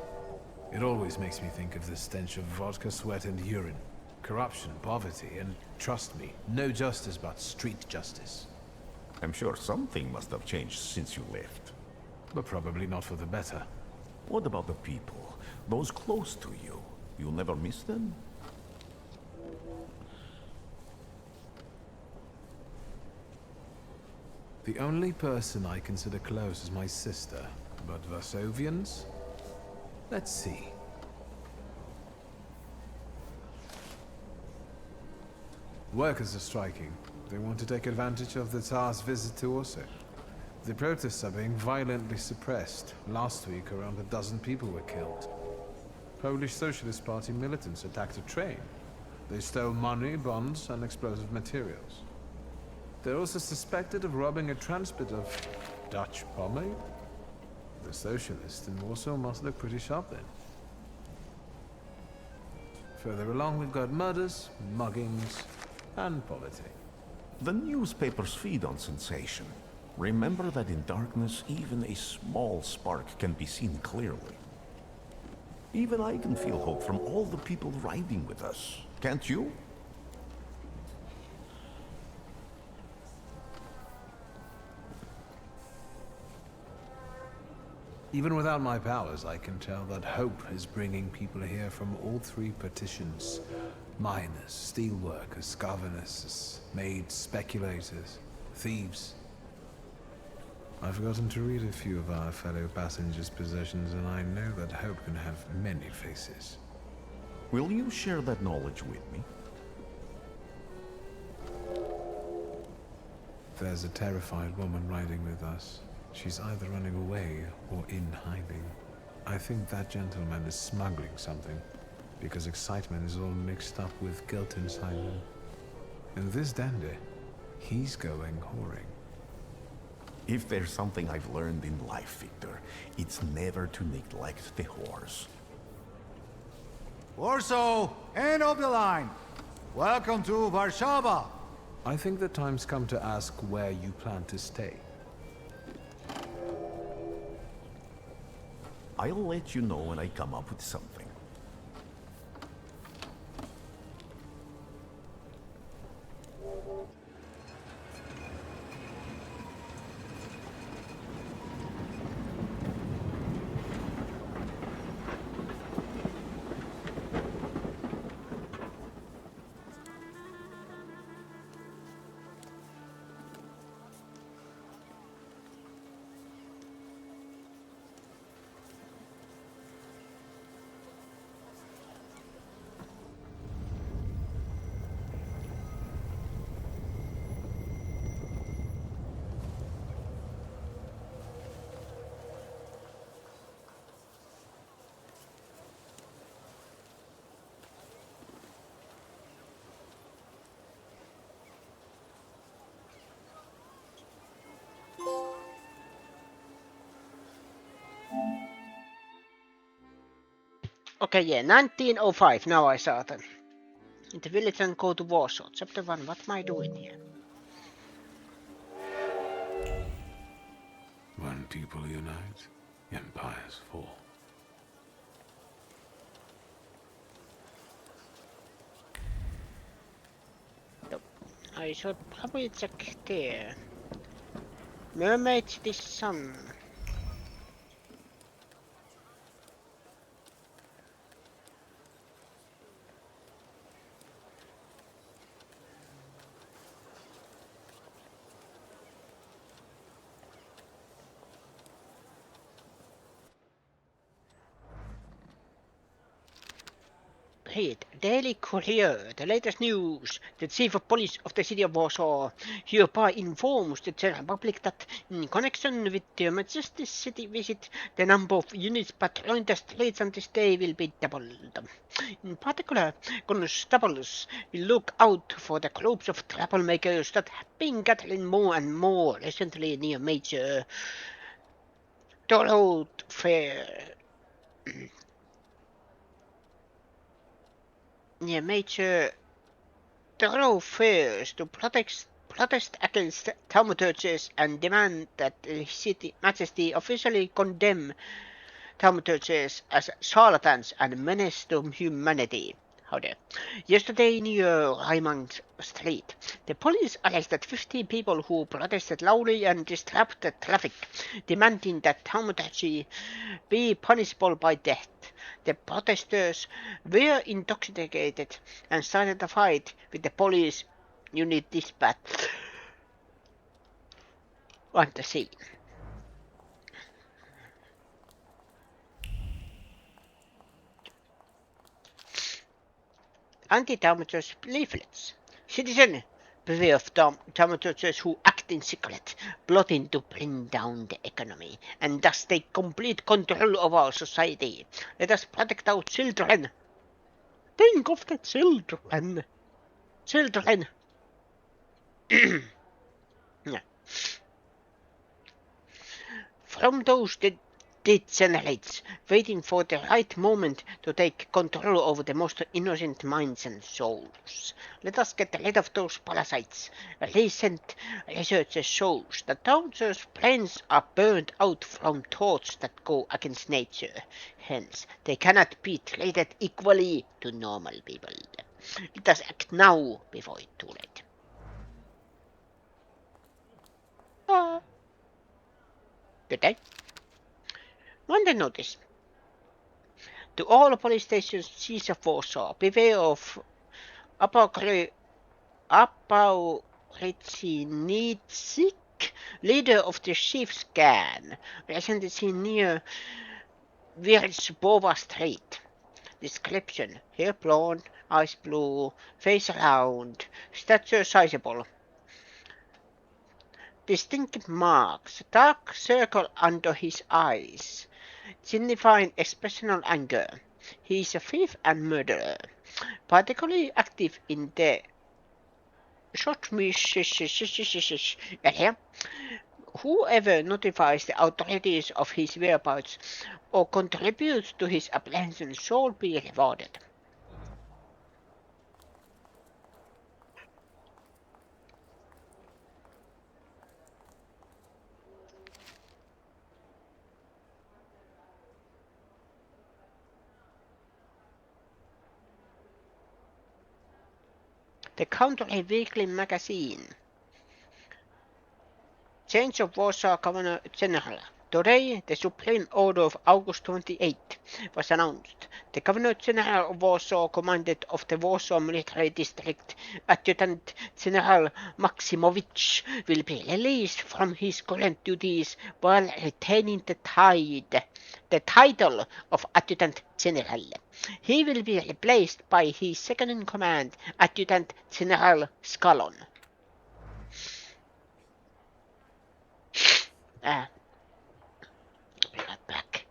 It always makes me think of the stench of vodka, sweat, and urine. Corruption, poverty, and trust me, no justice but street justice. I'm sure something must have changed since you left. But probably not for the better. What about the people? Those close to you? You'll never miss them? The only person I consider close is my sister. But Varsovians? Let's see. Workers are striking. They want to take advantage of the Tsar's visit to Warsaw. The protests are being violently suppressed. Last week, around a dozen people were killed. Polish Socialist Party militants attacked a train. They stole money, bonds, and explosive materials. They're also suspected of robbing a transport of Dutch pomade. The socialists in Warsaw must look pretty sharp then. Further along, we've got murders, muggings, and poverty. The newspapers feed on sensation. Remember that in darkness, even a small spark can be seen clearly. Even I can feel hope from all the people riding with us. Can't you? Even without my powers, I can tell that hope is bringing people here from all three partitions. Miners, steelworkers, governesses, maids, speculators, thieves. I've gotten to read a few of our fellow passengers' possessions, and I know that hope can have many faces. Will you share that knowledge with me? There's a terrified woman riding with us. She's either running away or in hiding. I think that gentleman is smuggling something, because excitement is all mixed up with guilt inside him. And this dandy, he's going whoring. If there's something I've learned in life, Victor, it's never to neglect the horse. Warsaw, end of the line. Welcome to Warszawa. I think the time's come to ask where you plan to stay. I'll let you know when I come up with something. Okay, yeah, 1905. Now I saw them. In the village and go to Warsaw. Chapter 1. What am I doing here? When people unite, empires fall. I should probably check there. Mermaids this sun. Read Daily Courier, the latest news. The chief of police of the city of Warsaw hereby informs the general public that in connection with the Majesty's city visit, the number of units patrolling the streets on this day will be doubled. In particular, constables will look out for the groups of troublemakers that have been gathering more and more recently near major thoroughfare near major thoroughfares to protest against Thaumaturges and demand that the city majesty officially condemn Thaumaturges as charlatans and menace to humanity. Yesterday near Raymond Street, the police arrested 15 people who protested loudly and disrupted traffic, demanding that Thaumaturge be punishable by death. The protesters were intoxicated and started a fight with the police unit dispatched on the scene. Anti-Thaumaturge leaflets. Citizen, beware of Thaumaturges who act in secret, plotting to bring down the economy, and thus take complete control of our society. Let us protect our children. Think of the children. Children. Yeah. From those degenerates, waiting for the right moment to take control over the most innocent minds and souls. Let us get rid of those parasites. Recent research shows that thousands brains are burned out from thoughts that go against nature. Hence, they cannot be treated equally to normal people. Let us act now before it's too late. Good day. Monday notice. To all police stations east of Warsaw, beware of Apokrichnitsik, leader of the Chief's Gang, recently seen near Wierzbowa Street. Description: hair blonde, eyes blue, face round, stature sizable. Distinctive marks: dark circle under his eyes, signifying expressional anger. He is a thief and murderer, particularly active in the area. Whoever notifies the authorities of his whereabouts or contributes to his apprehension shall be rewarded. The Country Weekly magazine. Change of Warsaw Governor General. Today, the Supreme Order of August 28 was announced. The Governor General of Warsaw, Commandant of the Warsaw Military District, Adjutant General Maksimowicz, will be released from his current duties while retaining the title of Adjutant General. He will be replaced by his second-in-command, Adjutant General Scallon. Be right back.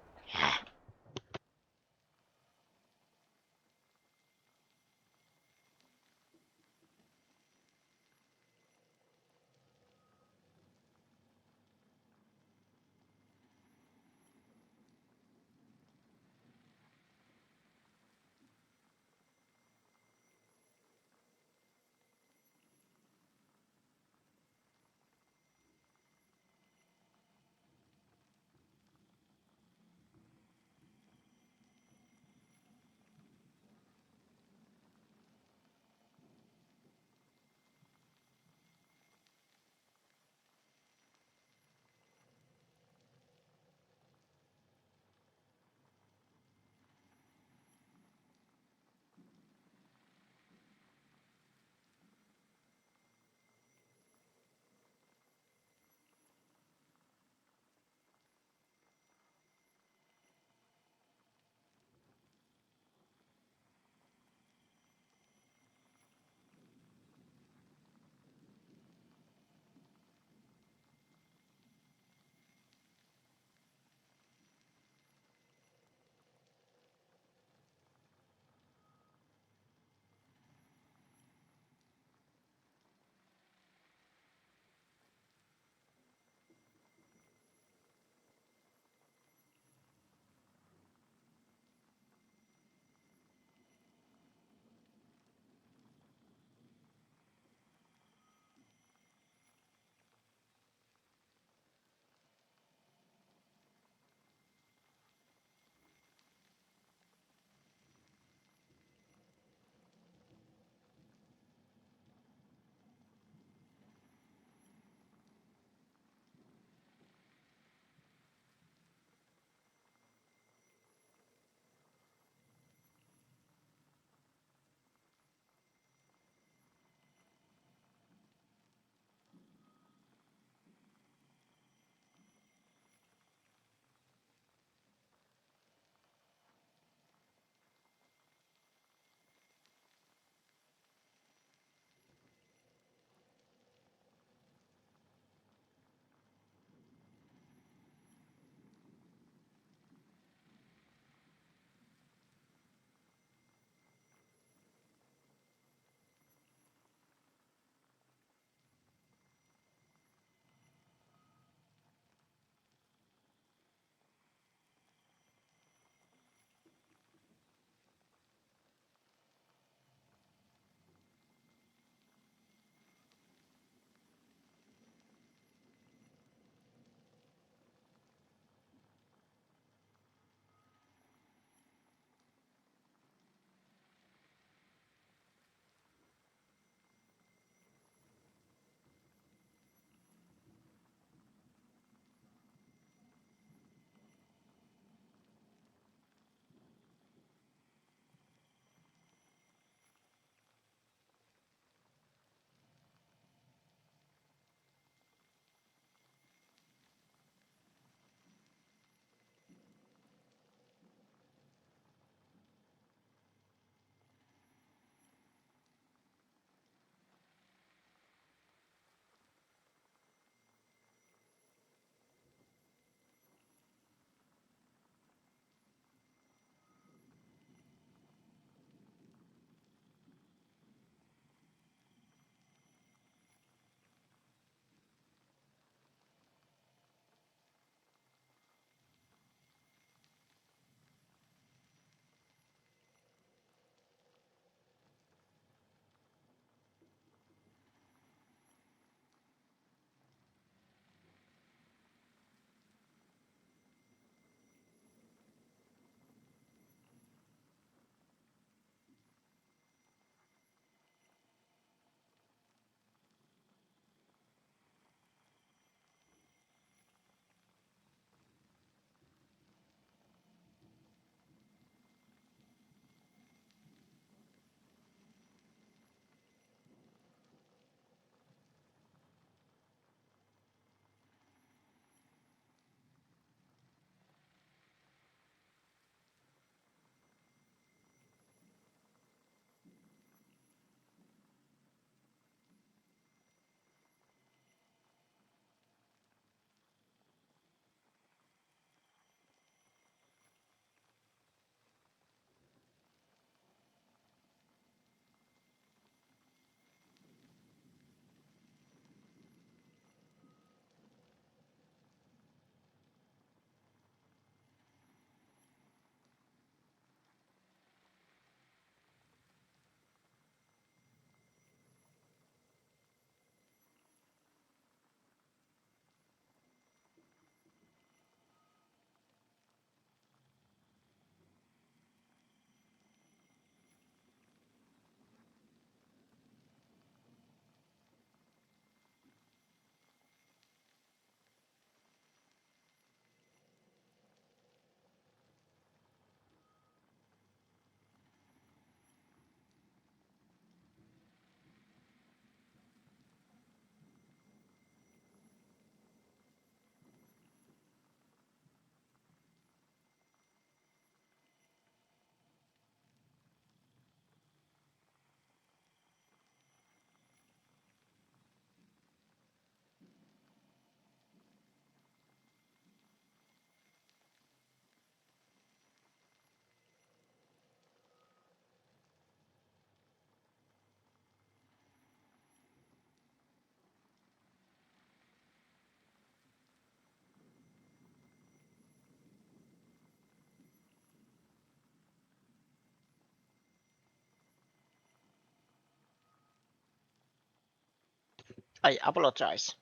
I apologize.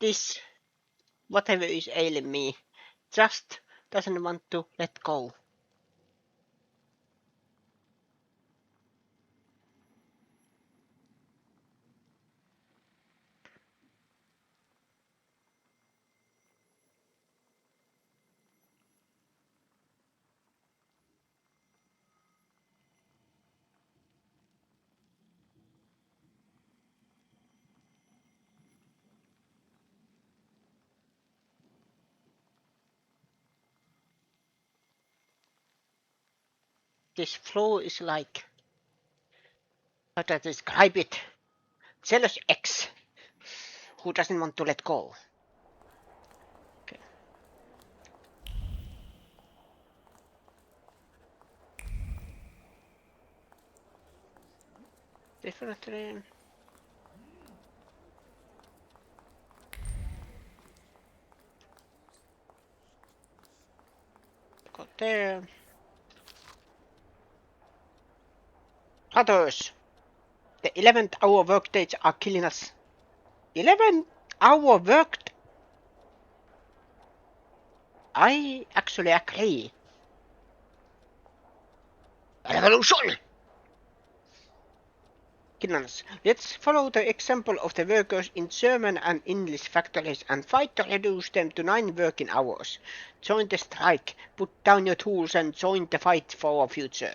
This, whatever is ailing me, just doesn't want to let go. This flow is like, how to describe it? Jealous ex who doesn't want to let go. Okay. Definitely. Got there. Others. The 11th hour workdays are killing us. 11-hour worked. I actually agree. Revolution! Killing us. Let's follow the example of the workers in German and English factories and fight to reduce them to 9 working hours. Join the strike, put down your tools and join the fight for our future.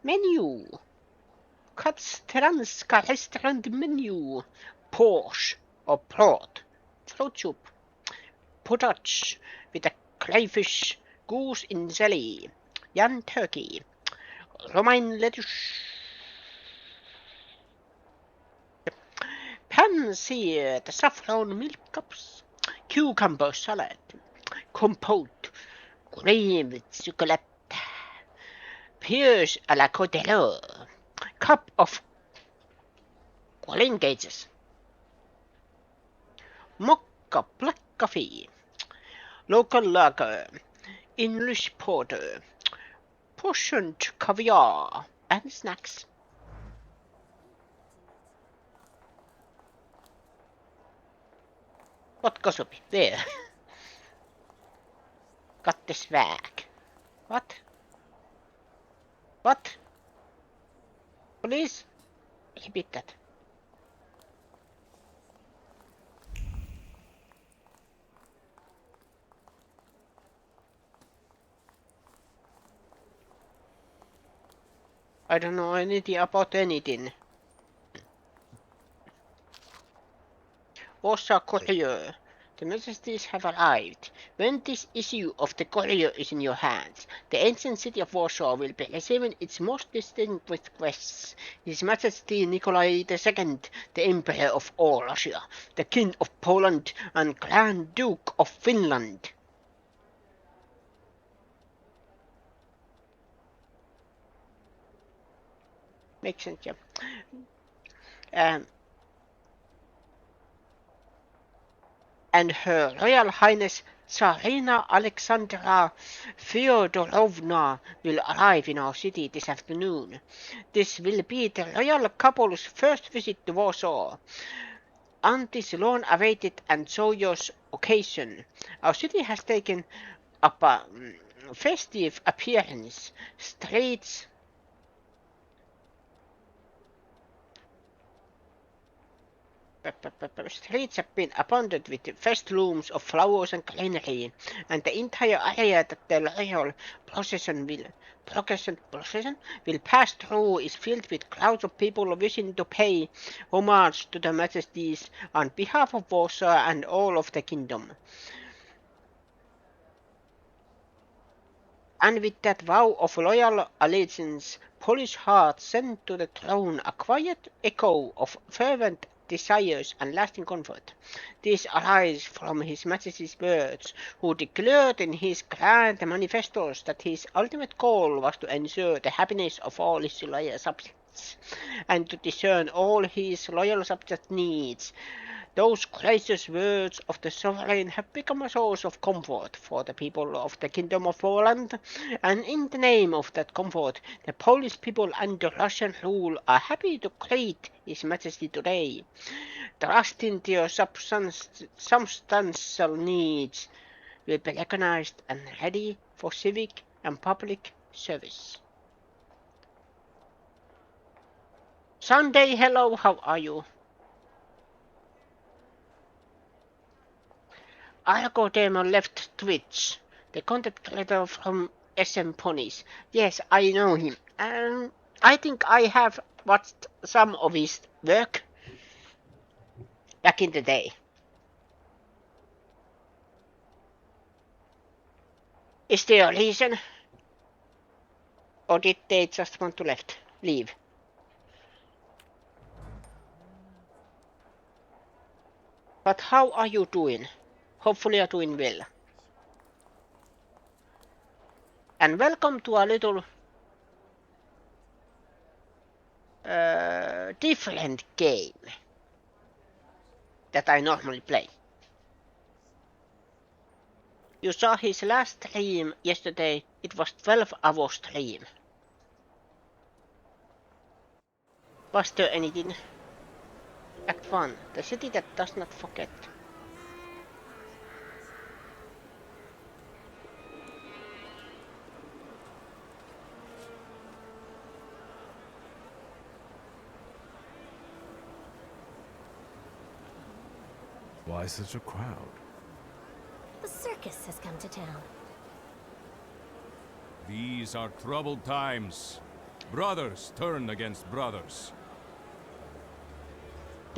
Menu. Katstranska restaurant menu. Porsche or Prot. Fruit soup. Potage with a crayfish. Goose in jelly. Jan turkey. Romaine lettuce. Pan-seared saffron milk cups. Cucumber salad. Compote. Cream with chocolate. Pears à la Cordero. Cup of Colin Gages. Mocha black coffee. Local lager. English porter. Portioned caviar and snacks. What gossip? There. Got the swag. What? What? Please repeat that. I don't know anything about anything. Warsaw Courier. The messages have arrived. When this issue of the Courier is in your hands, the ancient city of Warsaw will be receiving its most distinguished guests. His Majesty Nikolai II, the Emperor of all Russia, the King of Poland, and Grand Duke of Finland. Makes sense, yeah. And Her Royal Highness Tsarina Alexandra Fyodorovna will arrive in our city this afternoon. This will be the royal couple's first visit to Warsaw. On this long-awaited and joyous occasion, our city has taken up a festive appearance. Streets have been abundant with festoons of flowers and greenery, and the entire area that the royal procession will pass through is filled with crowds of people wishing to pay homage to the majesties on behalf of Warsaw and all of the kingdom. And with that vow of loyal allegiance, Polish hearts sent to the throne a quiet echo of fervent desires and lasting comfort. This arise from His Majesty's words, who declared in his grand manifestos that his ultimate goal was to ensure the happiness of all his loyal subjects, and to discern all his loyal subjects' needs. Those gracious words of the sovereign have become a source of comfort for the people of the Kingdom of Poland, and in the name of that comfort, the Polish people under Russian rule are happy to greet His Majesty today. Trusting your substantial needs will be recognized and ready for civic and public service. Sunday, hello, how are you? Argo Demon left Twitch, the content creator from SM Ponies. Yes, I know him. I think I have watched some of his work back in the day. Is there a reason? Or did they just want to leave? But how are you doing? Hopefully you're doing well. And welcome to a little different game that I normally play. You saw his last stream yesterday. It was 12-hour stream. Was there anything? Act 1. The city that does not forget. Why such a crowd? The circus has come to town. These are troubled times. Brothers turn against brothers.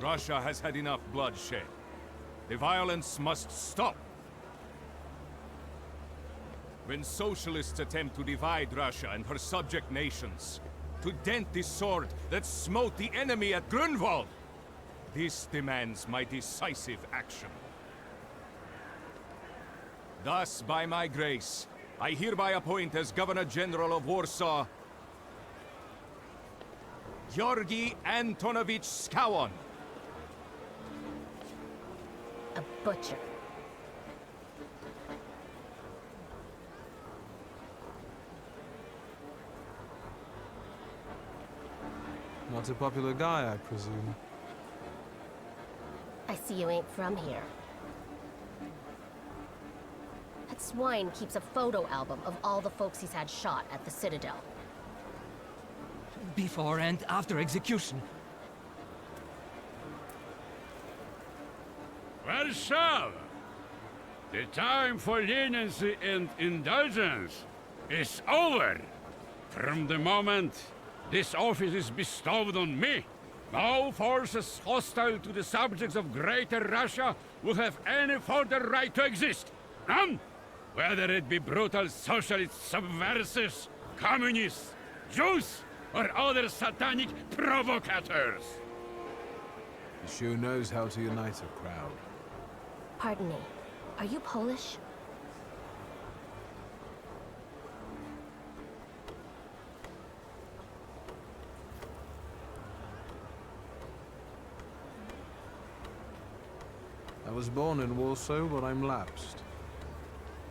Russia has had enough bloodshed. The violence must stop. When socialists attempt to divide Russia and her subject nations, to dent the sword that smote the enemy at Grunwald, this demands my decisive action. Thus, by my grace, I hereby appoint as Governor General of Warsaw Georgi Antonovich Skowon. A butcher. Not a popular guy, I presume. I see you ain't from here. That swine keeps a photo album of all the folks he's had shot at the Citadel. Before and after execution. Warsaw! The time for leniency and indulgence is over. From the moment this office is bestowed on me, no forces hostile to the subjects of Greater Russia will have any further right to exist. None! Whether it be brutal socialist subversives, communists, Jews, or other satanic provocators. He sure knows how to unite a crowd. Pardon me, are you Polish? I was born in Warsaw, but I'm lapsed.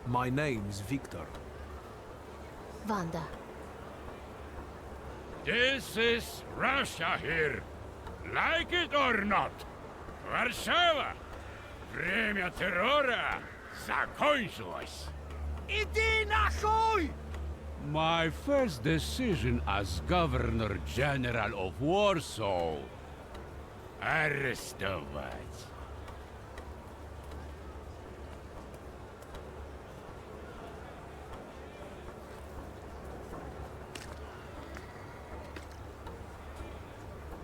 My name's Victor. Wanda. This is Russia here. Like it or not. Warszawa. Время террора закончилось. Иди нахуй! My first decision as Governor General of Warsaw. Arrestować.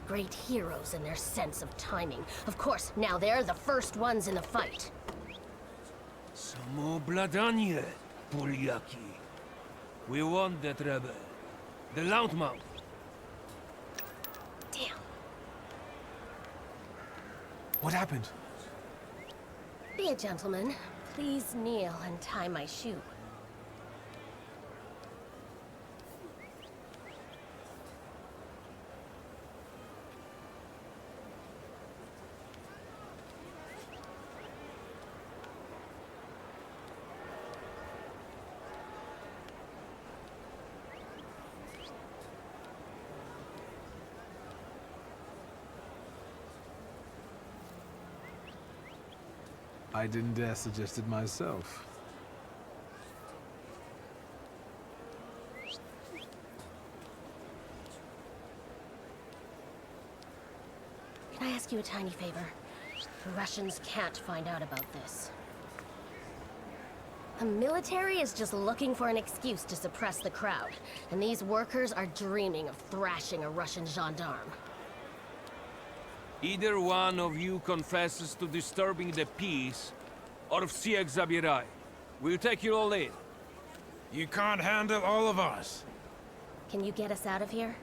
Great heroes in their sense of timing. Of course, now they're the first ones in the fight. Samoobladanie, Polyaki. We want that rebel. The loudmouth. Damn. What happened? Be a gentleman. Please kneel and tie my shoe. I didn't dare suggest it myself. Can I ask you a tiny favor? The Russians can't find out about this. The military is just looking for an excuse to suppress the crowd, and these workers are dreaming of thrashing a Russian gendarme. Either one of you confesses to disturbing the peace, or всех забирай. We'll take you all in. You can't handle all of us. Can you get us out of here?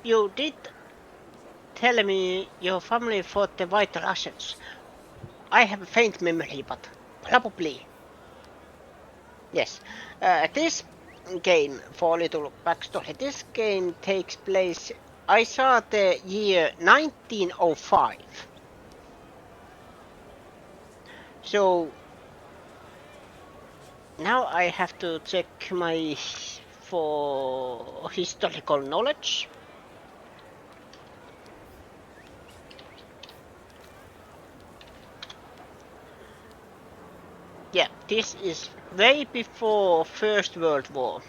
You did tell me your family fought the White Russians. I have a faint memory, but probably. Yes. This game, for a little backstory, this game takes place, I saw the year 1905. So now I have to check my for historical knowledge. Yeah, this is way before First World War.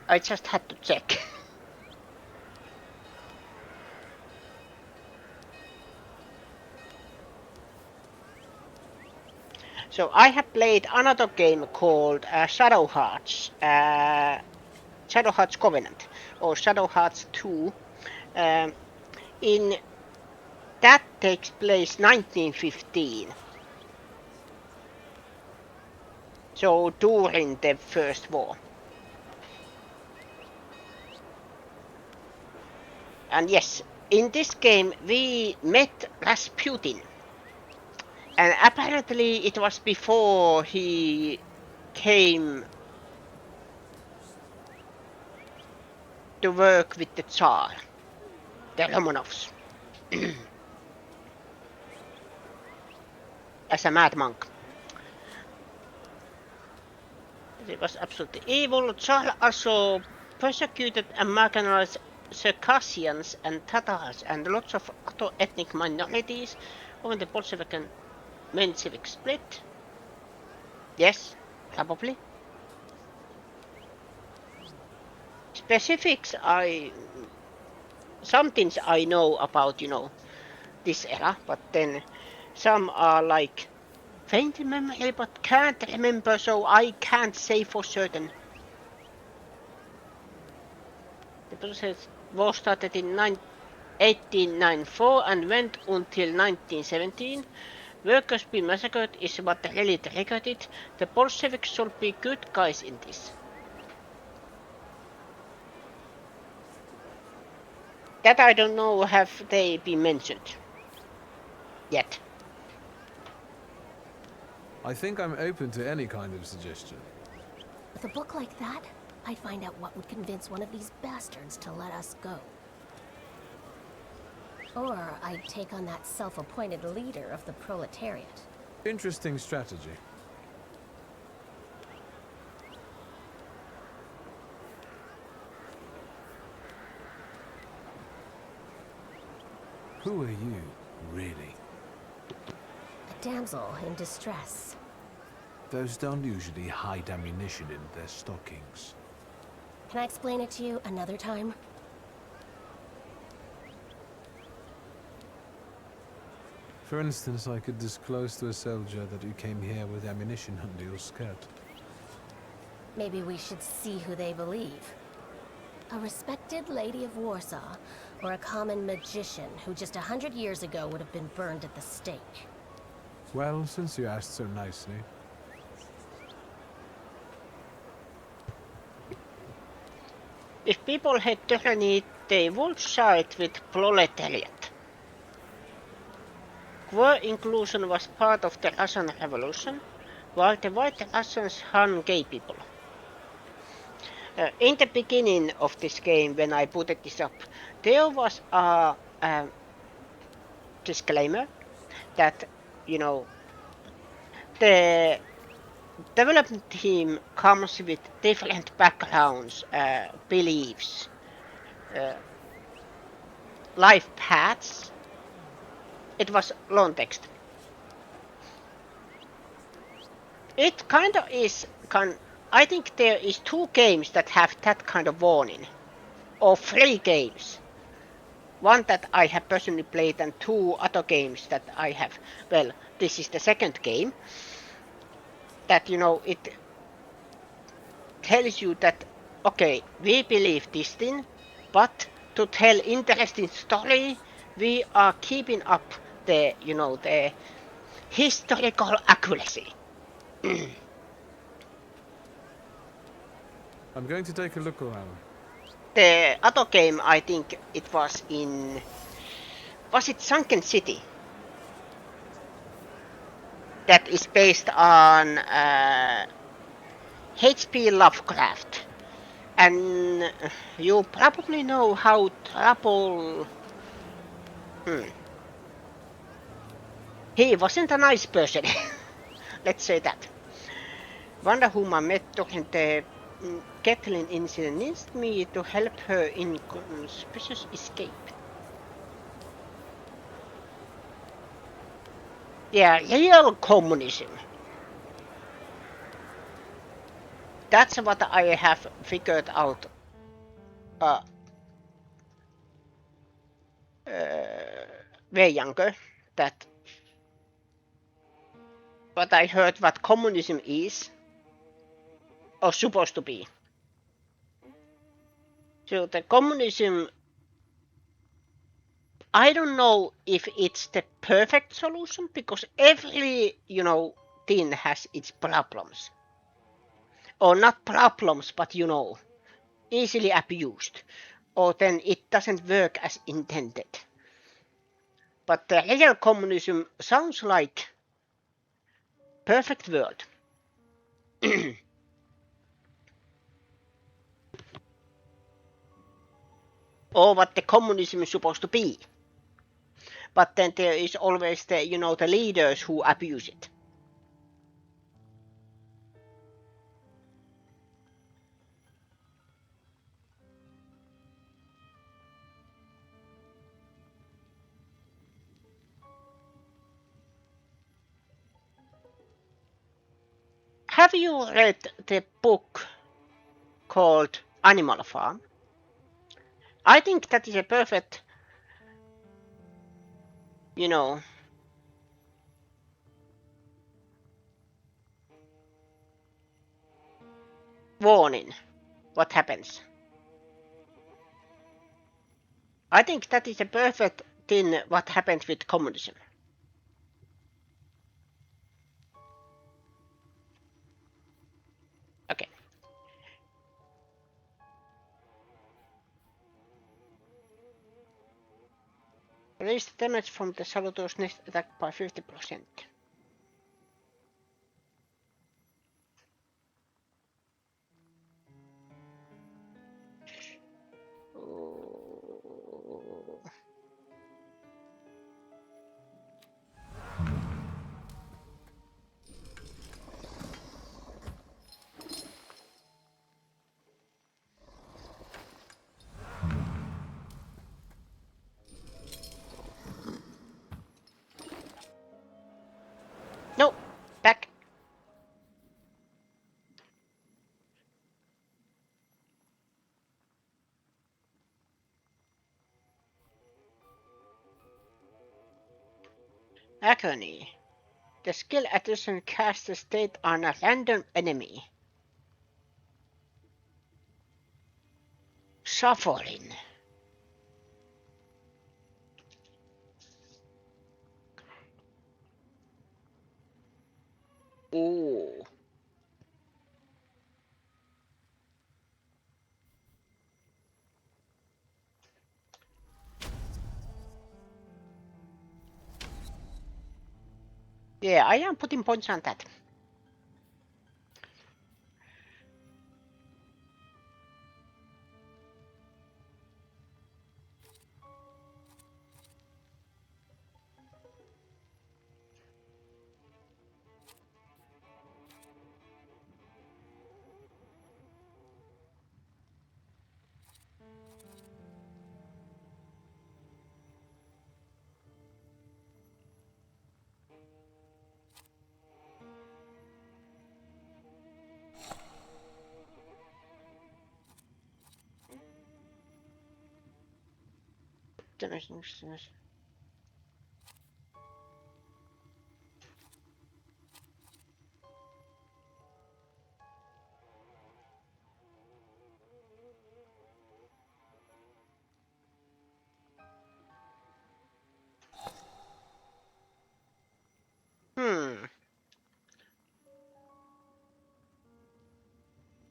I just had to check. So I have played another game called Shadow Hearts Covenant, or Shadow Hearts 2. In that takes place 1915. So during the First War. And yes, in this game we met Rasputin. And apparently it was before he came to work with the Tsar, the Romanovs, as a mad monk. He was absolutely evil. Tsar also persecuted and marginalized Circassians and Tatars and lots of other ethnic minorities when the Bolshevik and Menshevik split. Yes, probably. Specifics some things I know about, this era, but then some are like faint memory but can't remember, so I can't say for certain. The process was started in 1894 and went until 1917. Workers being massacred is what really triggered it. The Bolsheviks should be good guys in this. That I don't know, have they been mentioned yet? I think I'm open to any kind of suggestion. With a book like that, I'd find out what would convince one of these bastards to let us go. Or I'd take on that self-appointed leader of the proletariat. Interesting strategy. Who are you, really? A damsel in distress. Those don't usually hide ammunition in their stockings. Can I explain it to you another time? For instance, I could disclose to a soldier that you came here with ammunition under your skirt. Maybe we should see who they believe. A respected lady of Warsaw, or a common magician who just 100 years ago would have been burned at the stake. Well, since you asked so nicely. If people had tyranny, they would side with proletariat. Queer inclusion was part of the Russian Revolution, while the White Russians hung gay people. In the beginning of this game, when I put this up, there was a disclaimer that, you know, the development team comes with different backgrounds, beliefs, life paths. It was long text. It kind of is. I think there is 2 games that have that kind of warning, or 3 games. One that I have personally played, and 2 other games that I have. Well, this is the second game. That, you know, it tells you that, okay, we believe this thing, but to tell interesting story, we are keeping up the, you know, the historical accuracy. I'm going to take a look around. The other game, I think it was in... Was it Sunken City? That is based on H.P. Lovecraft. And you probably know how trouble... He wasn't a nice person. Let's say that. Wanda, whom I met during the Kathleen incident, needs me to help her in conspicuous escape. Yeah, real communism. That's what I have figured out. Way younger. That what I heard what communism is, or supposed to be. So the communism, I don't know if it's the perfect solution, because every, you know, thing has its problems. Or not problems, but, you know, easily abused. Or then it doesn't work as intended. But the real communism sounds like perfect world. Or what the communism is supposed to be. But then there is always the, you know, the leaders who abuse it. Have you read the book called Animal Farm? I think that is a perfect, you know, warning what happens. I think that is a perfect thing what happens with communism. Okay. Raise the damage from the Salutor's next attack by 50%. Agony. The skill addition casts a state on a random enemy. Suffering. Ooh. Yeah, I am putting points on that.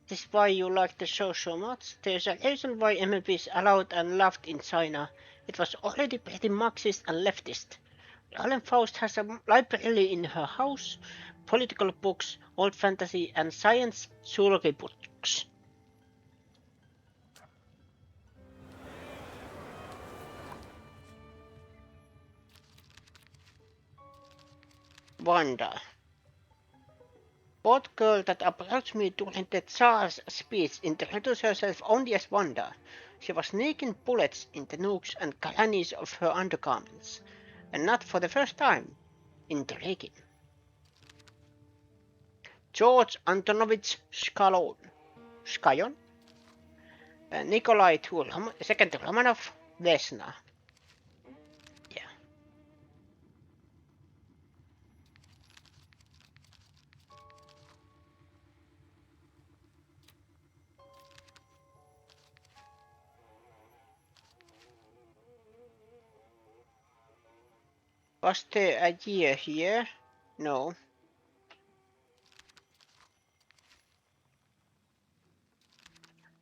This is why you like the show so much. There's a reason why MLB is allowed and loved in China. It was already pretty Marxist and leftist. Alan Faust has a library in her house, political books, old fantasy and science zoology books. Wanda. Both girl that approached me during the Tsar's speech introduced herself only as Wanda. She was sneaking bullets in the nooks and crannies of her undergarments, and not for the first time. Intriguing. George Antonovich Shkayon, Nikolai II, second Romanov, Vesna. Yeah. Was there a year here? No.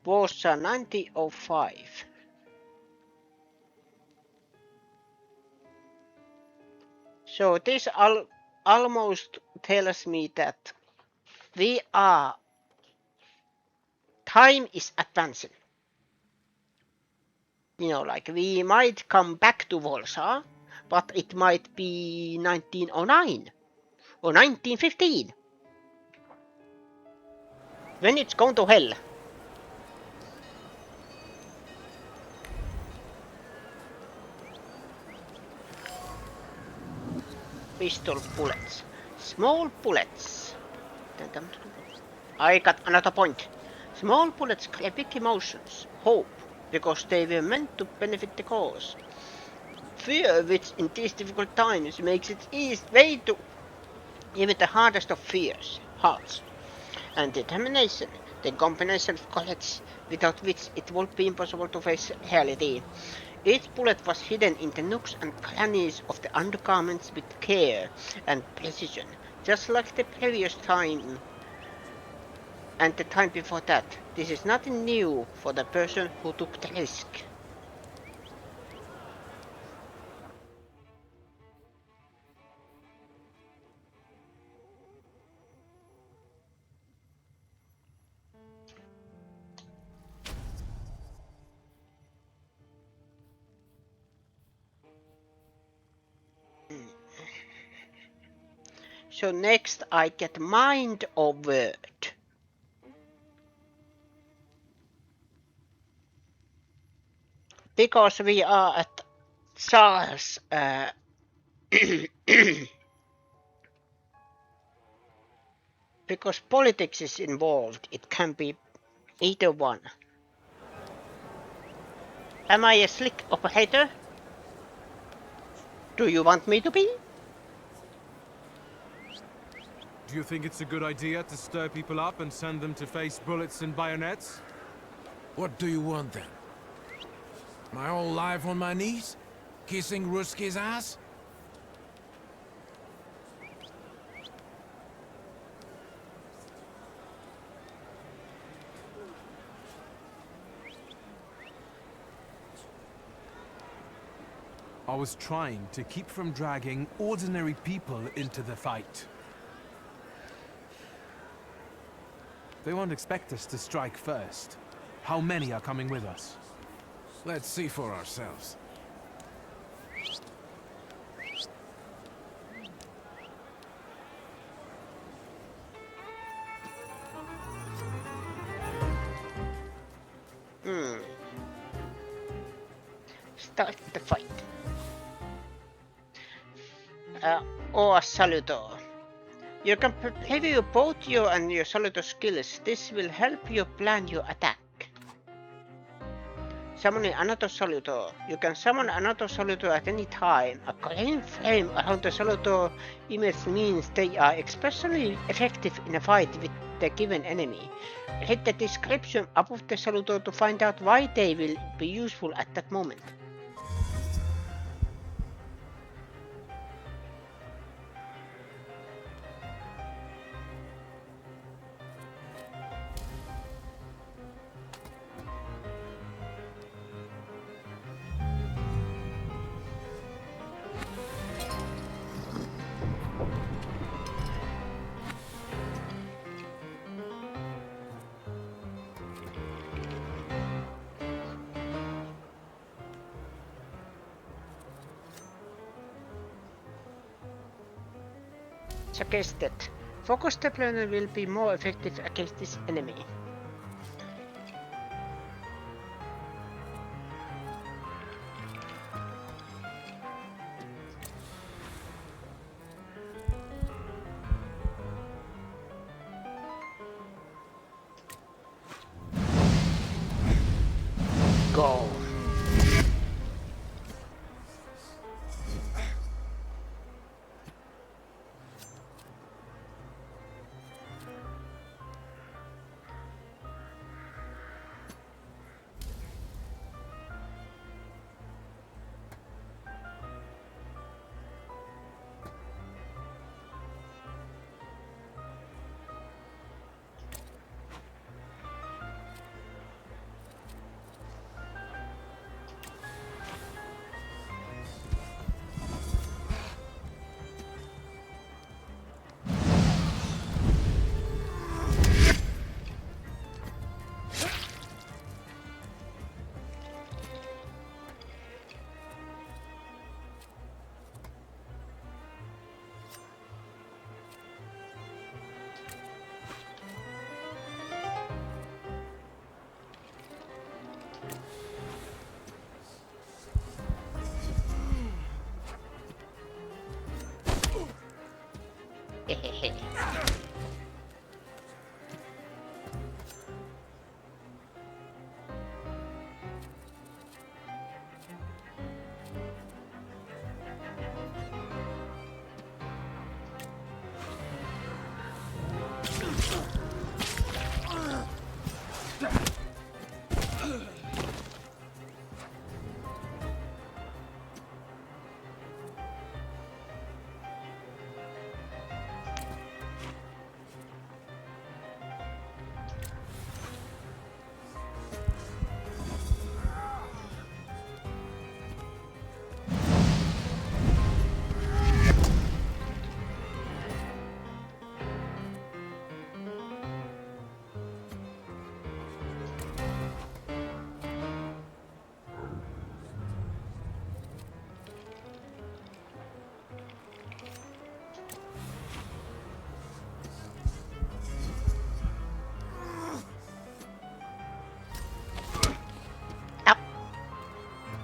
Was 1905. So this almost tells me that time is advancing. You know, like we might come back to Warsaw, but it might be 1909 or 1915. When it's gone to hell. Pistol bullets. Small bullets. I got another point. Small bullets create big emotions. Hope. Because they were meant to benefit the cause. Fear, which in these difficult times makes it way to even the hardest of fears, hearts. And determination, the combination of courage without which it would be impossible to face reality. Each bullet was hidden in the nooks and crannies of the undergarments with care and precision, just like the previous time and the time before that. This is nothing new for the person who took the risk. So next I get mind or word. Because we are at Tsar's because politics is involved, it can be either one. Am I a slick operator? Do you want me to be? Do you think it's a good idea to stir people up and send them to face bullets and bayonets? What do you want then? My whole life on my knees? Kissing Ruski's ass? I was trying to keep from dragging ordinary people into the fight. They won't expect us to strike first. How many are coming with us? Let's see for ourselves. Start the fight. Or Salutor. You can preview both your and your Salutor skills. This will help you plan your attack. Summoning another Salutor. You can summon another Salutor at any time. A green flame around the Salutor image means they are especially effective in a fight with the given enemy. Read the description above the Salutor to find out why they will be useful at that moment. Suggested. Focus deployment will be more effective against this enemy. Go.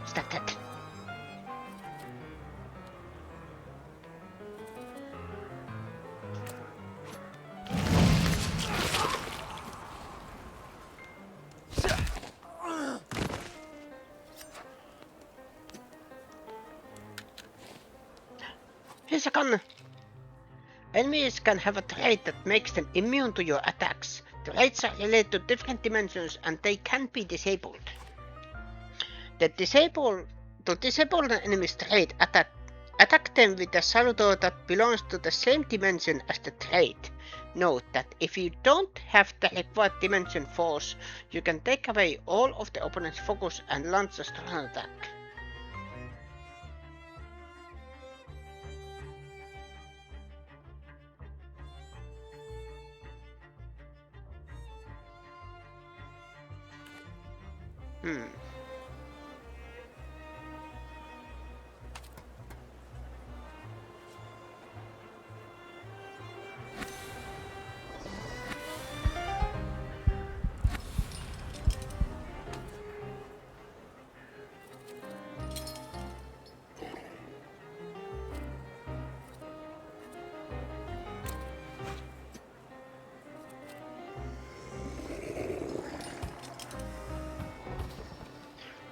Started. Here's a gun. Enemies can have a trait that makes them immune to your attacks. Traits are related to different dimensions and they can be disabled. To disable an enemy's trait, attack them with a salutor that belongs to the same dimension as the trait. Note that if you don't have the required dimension force, you can take away all of the opponent's focus and launch a strong attack.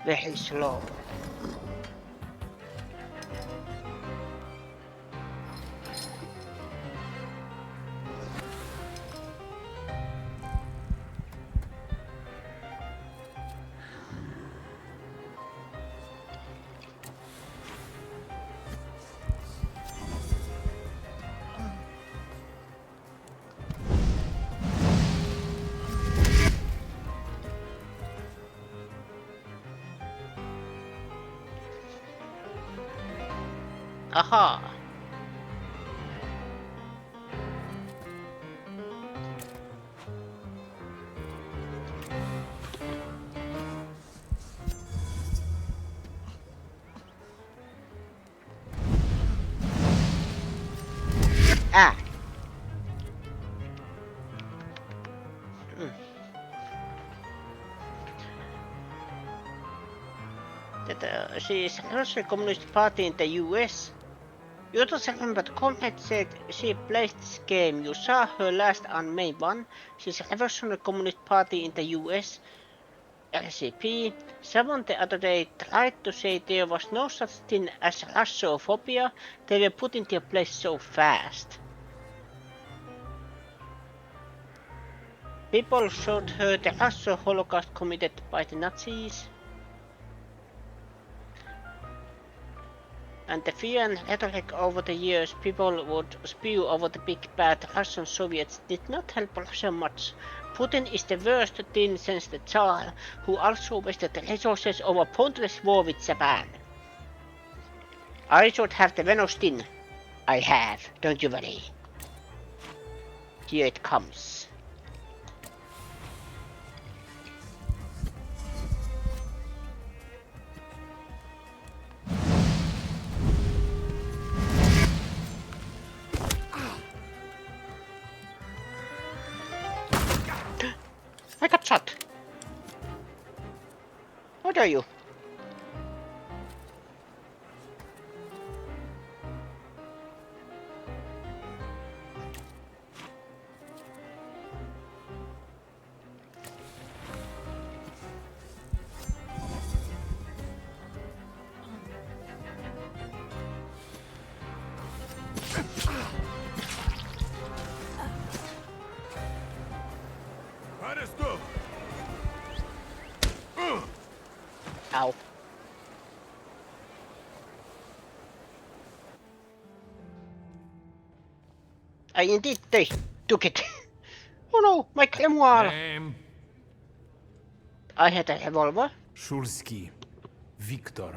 Very slow. Aha! Ah! She is a Russian Communist Party in the US. You just remember the comment said she played this game. You saw her last on May 1. She's a Revolutionary Communist Party in the US. RCP. Someone the other day tried to say there was no such thing as Russophobia. They were put in their place so fast. People showed her the Russo Holocaust committed by the Nazis. And the fear and rhetoric over the years people would spew over the big bad Russian Soviets did not help Russia much. Putin is the worst thing since the Tsar, who also wasted the resources over pointless war with Japan. I should have the Venostin. I have, don't you worry. Here it comes. I got shot. What are you? Ow. I indeed took it. Oh no, my grimoire! Name? I had a revolver. Shulsky. Victor.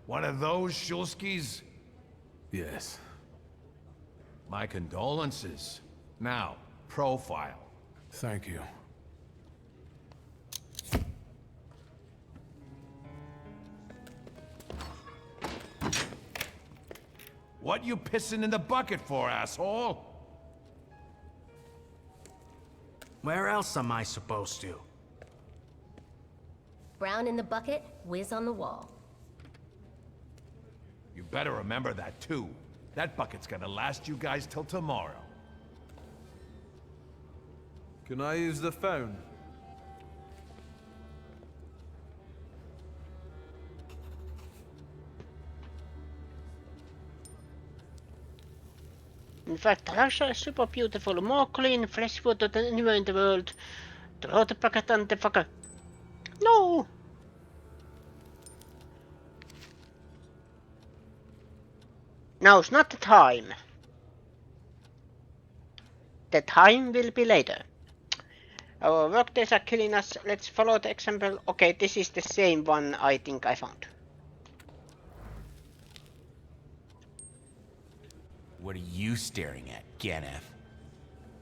One of those Shulskis? Yes. My condolences. Now, profile. Thank you. What you pissing in the bucket for, asshole? Where else am I supposed to? Brown in the bucket, whiz on the wall. You better remember that, too. That bucket's gonna last you guys till tomorrow. Can I use the phone? In fact, Russia is super beautiful, more clean fresh water than anywhere in the world. Throw the bucket on the fucker. No! Now's not the time. The time will be later. Our workdays are killing us. Let's follow the example. Okay, this is the same one I think I found. What are you staring at, Ganef?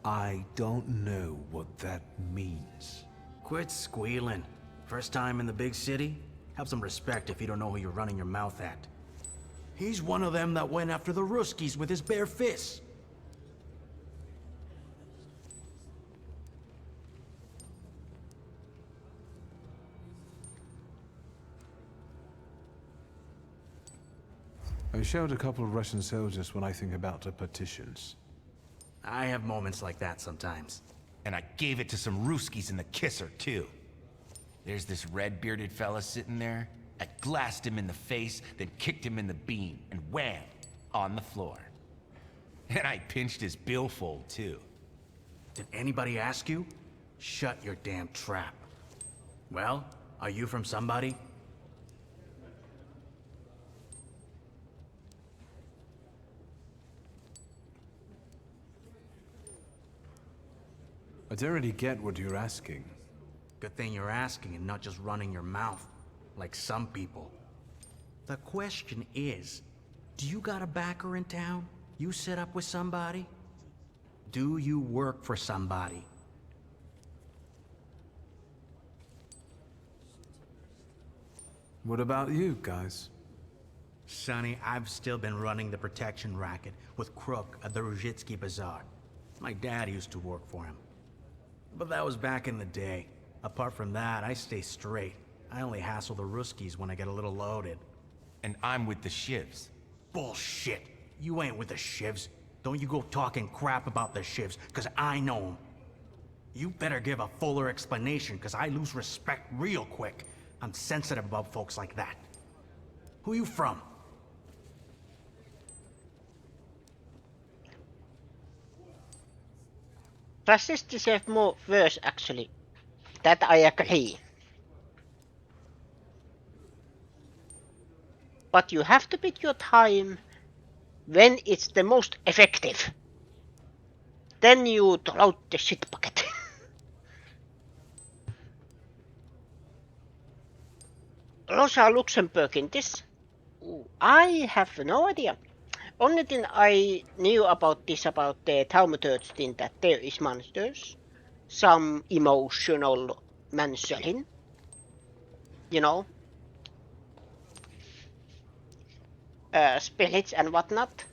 I don't know what that means. Quit squealing. First time in the big city? Have some respect if you don't know who you're running your mouth at. He's one of them that went after the Ruskies with his bare fists. I showed a couple of Russian soldiers when I think about the partitions. I have moments like that sometimes. And I gave it to some Ruskies in the kisser, too. There's this red-bearded fella sitting there. I glassed him in the face, then kicked him in the bean, and wham! On the floor. And I pinched his billfold, too. Did anybody ask you? Shut your damn trap. Well, are you from somebody? I don't really get what you're asking. Good thing you're asking and not just running your mouth, like some people. The question is, do you got a backer in town? You set up with somebody? Do you work for somebody? What about you guys? Sonny, I've still been running the protection racket with Crook at the Ruzhitsky Bazaar. My dad used to work for him. But that was back in the day. Apart from that, I stay straight. I only hassle the Ruskies when I get a little loaded. And I'm with the Shivs. Bullshit! You ain't with the Shivs. Don't you go talking crap about the Shivs, cause I know them. You better give a fuller explanation, cause I lose respect real quick. I'm sensitive about folks like that. Who you from? Racists deserve more worse, actually. That I agree. But you have to pick your time when it's the most effective. Then you throw out the shit bucket. Rosa Luxemburg in this? I have no idea. Only thing I knew about this, about the Thaumaturge thing, that there is monsters, some emotional mentioning, you know, spirits and whatnot.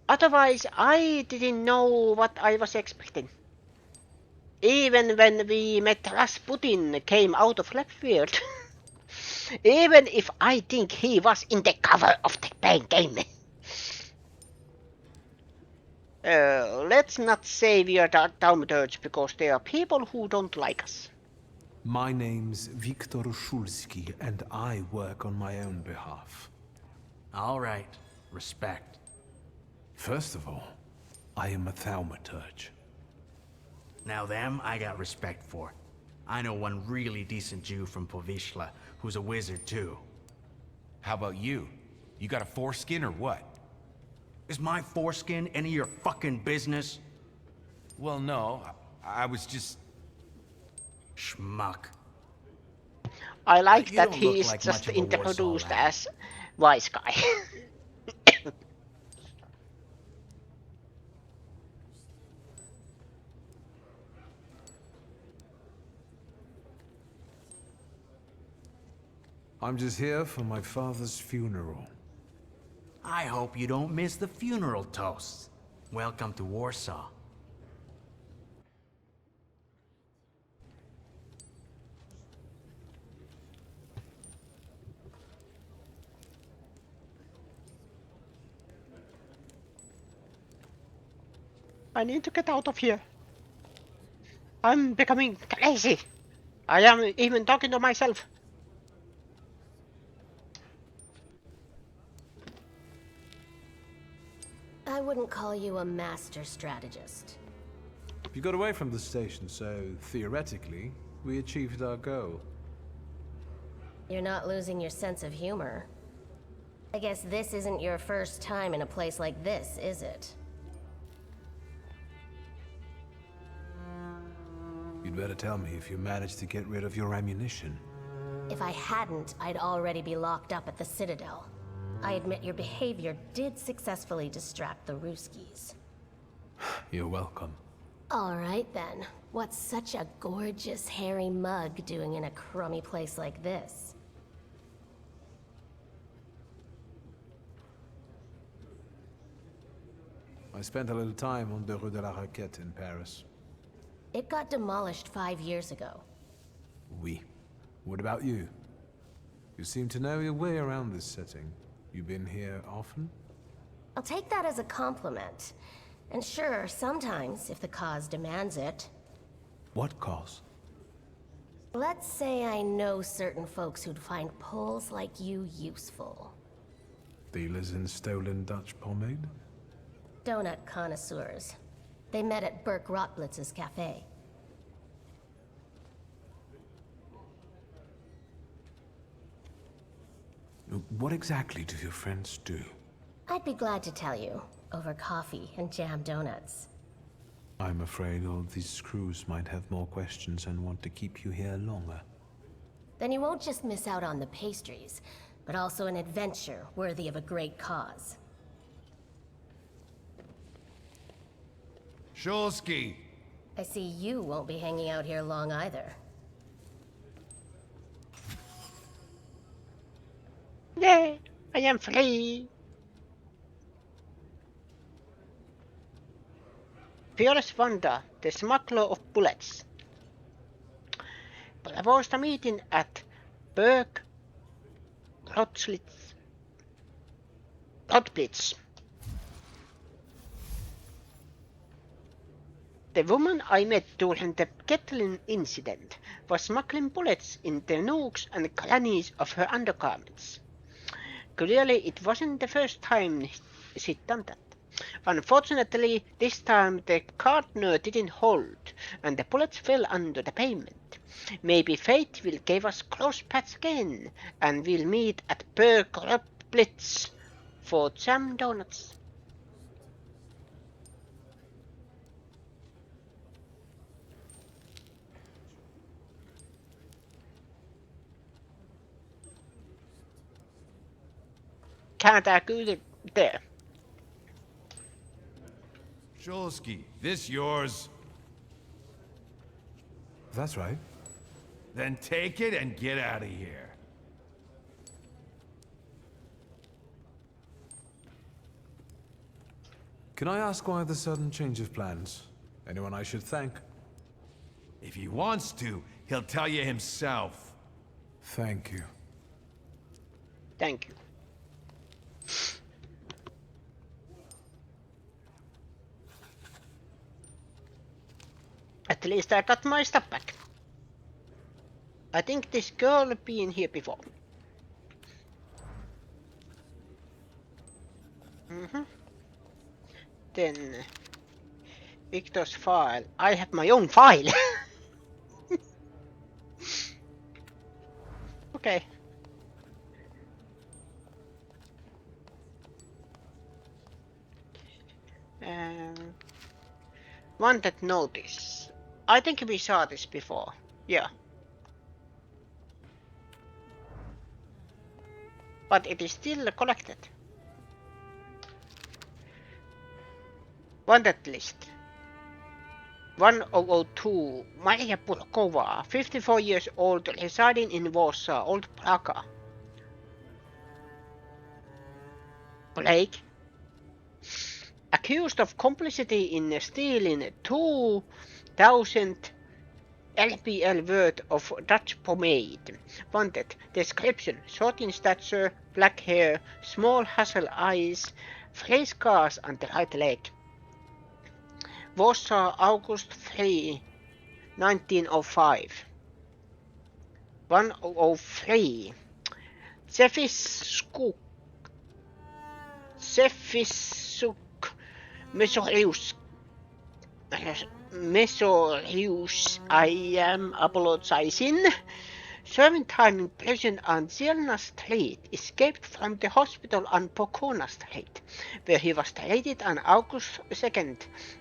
Otherwise, I didn't know what I was expecting. Even when we met Rasputin came out of left field. Even if I think he was in the cover of the pain game. Let's not say we are Thaumaturge because there are people who don't like us. My name's Viktor Shulsky, and I work on my own behalf. All right. Respect. First of all, I am a Thaumaturge. Now them, I got respect for. I know one really decent Jew from Povishla, who's a wizard too. How about you? You got a foreskin or what? Is my foreskin any of your fucking business? Well, no. I was just... Schmuck. I like that he is just introduced as wise guy. I'm just here for my father's funeral. I hope you don't miss the funeral toasts. Welcome to Warsaw. I need to get out of here. I'm becoming crazy. I am even talking to myself. I wouldn't call you a master strategist. You got away from the station, so theoretically, we achieved our goal. You're not losing your sense of humor. I guess this isn't your first time in a place like this, is it? You'd better tell me if you managed to get rid of your ammunition. If I hadn't, I'd already be locked up at the Citadel. I admit your behavior did successfully distract the Ruskies. You're welcome. All right then. What's such a gorgeous, hairy mug doing in a crummy place like this? I spent a little time on the Rue de la Roquette in Paris. It got demolished 5 years ago. Oui. What about you? You seem to know your way around this setting. You been here often? I'll take that as a compliment. And sure, sometimes, if the cause demands it. What cause? Let's say I know certain folks who'd find poles like you useful. Dealers in stolen Dutch pomade? Donut connoisseurs. They met at Burke Rotblitz's cafe. What exactly do your friends do? I'd be glad to tell you, over coffee and jam donuts. I'm afraid all these crews might have more questions and want to keep you here longer. Then you won't just miss out on the pastries, but also an adventure worthy of a great cause. Shulsky! I see you won't be hanging out here long either. Yay! I am free! Fearless Wanda, the smuggler of bullets. Proposed a meeting at Burke Rotblitz. The woman I met during the Kettling incident was smuggling bullets in the nooks and crannies of her undergarments. Clearly, it wasn't the first time she'd done that. Unfortunately, this time the gardener didn't hold, and the bullets fell under the pavement. Maybe fate will give us close paths again, and we'll meet at Burke Blitz for jam donuts. Kääntää kyllä there. Shulsky, this yours? That's right. Then take it and get out of here. Can I ask why the sudden change of plans? Anyone I should thank? If he wants to, he'll tell you himself. Thank you. Thank you. At least I got my stuff back. I think this girl been here before. Then Victor's file. I have my own file. Okay. Wanted notice. I think we saw this before. Yeah. But it is still collected. Wanted list. 1002 Maria Pulkova, 54 years old, residing in Warsaw, Old Praga. Blake. Accused of complicity in stealing 2,000 LPL worth of Dutch pomade. Wanted. Description: short in stature, black hair, small hazel eyes, three scars on the right leg. Warsaw, August 3, 1905. 103. Sefisuk Mesorius. Mesorius, I am apologizing. Serving time in prison on Zielna Street, escaped from the hospital on Pokona Street, where he was treated on August 2nd,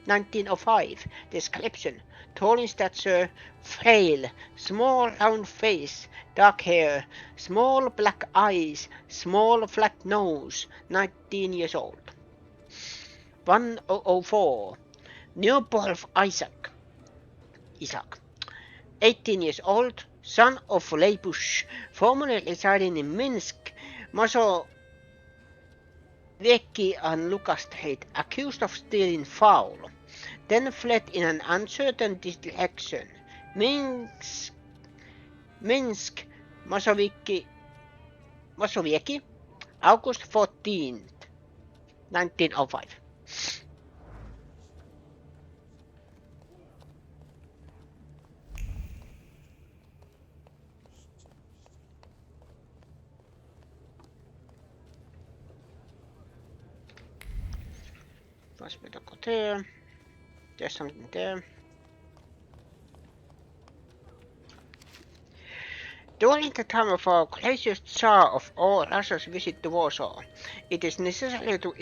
1905. Description: tall in stature, frail, small round face, dark hair, small black eyes, small flat nose, 19 years old. 1004. Newborn Isaac. 18 years old, son of Leibush, formerly residing in Minsk, Mazowiecki on Luka Street, accused of stealing fowl, then fled in an uncertain direction. Minsk, Mazowiecki, August 14th, 1905. Hospital there. There's something there. During the time of our gracious Tsar of all Russia's visit to Warsaw, it is necessary to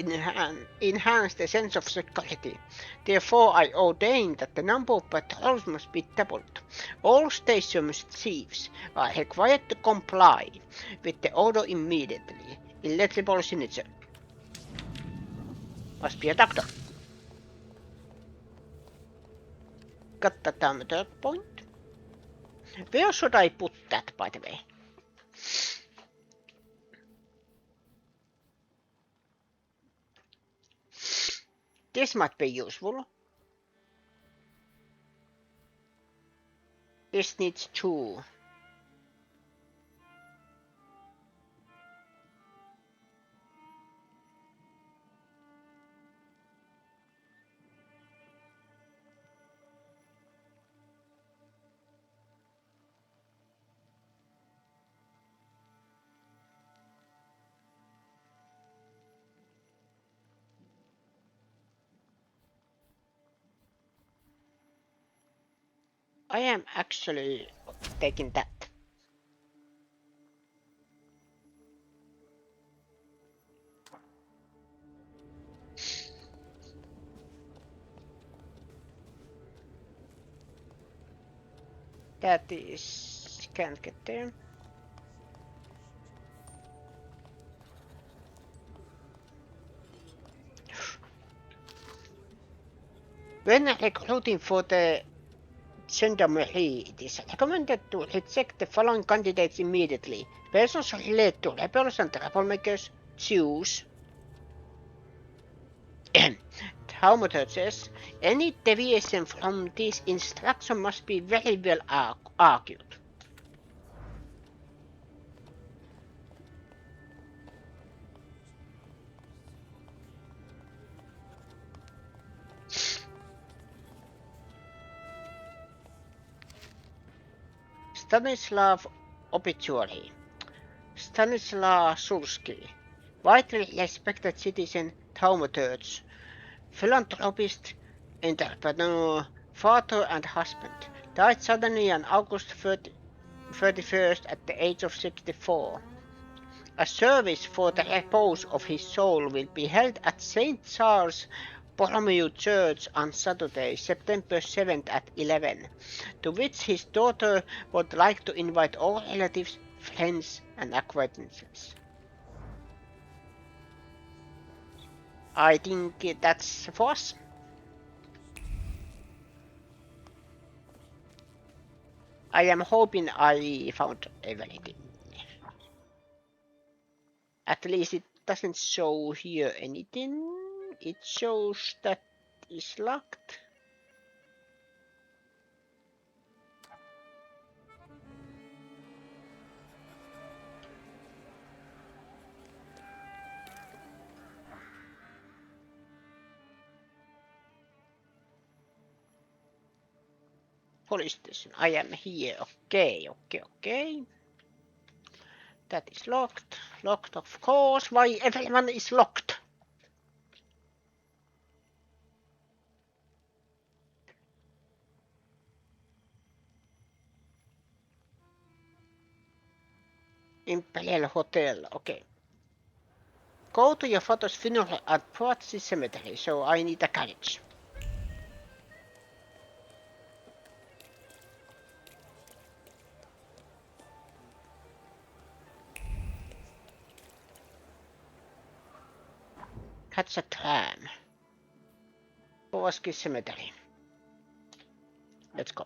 enhance the sense of security. Therefore, I ordain that the number of patrols must be doubled. All station chiefs are required to comply with the order immediately. Illegible signature. Must be a doctor. Got the Thaumaturge point. Where should I put that, by the way? This might be useful. This needs 2. I am actually taking that. That is... can't get there. When recruiting for the gendarmerie, it is recommended to reject the following candidates immediately: persons related to rebels and troublemakers, Jews, Thaumaturges. Any deviation from these instructions must be very well argued. Stanislav Obituary. Stanislav Sulsky, widely respected citizen, Thaumaturge, philanthropist, entrepreneur, father and husband, died suddenly on August 31st at the age of 64. A service for the repose of his soul will be held at St. Charles Borromeo Church on Saturday, September 7th at 11, to which his daughter would like to invite all relatives, friends and acquaintances. I think that's for us. I am hoping I found everything. At least it doesn't show here anything. It shows that it's locked. Police station. I am here. Okay. That is locked. Locked, of course. Why everyone is locked? Belial Hotel, okay. Go to your father's funeral at Portsea Cemetery, so I need a carriage. Catch a tram. Portsea Cemetery. Let's go.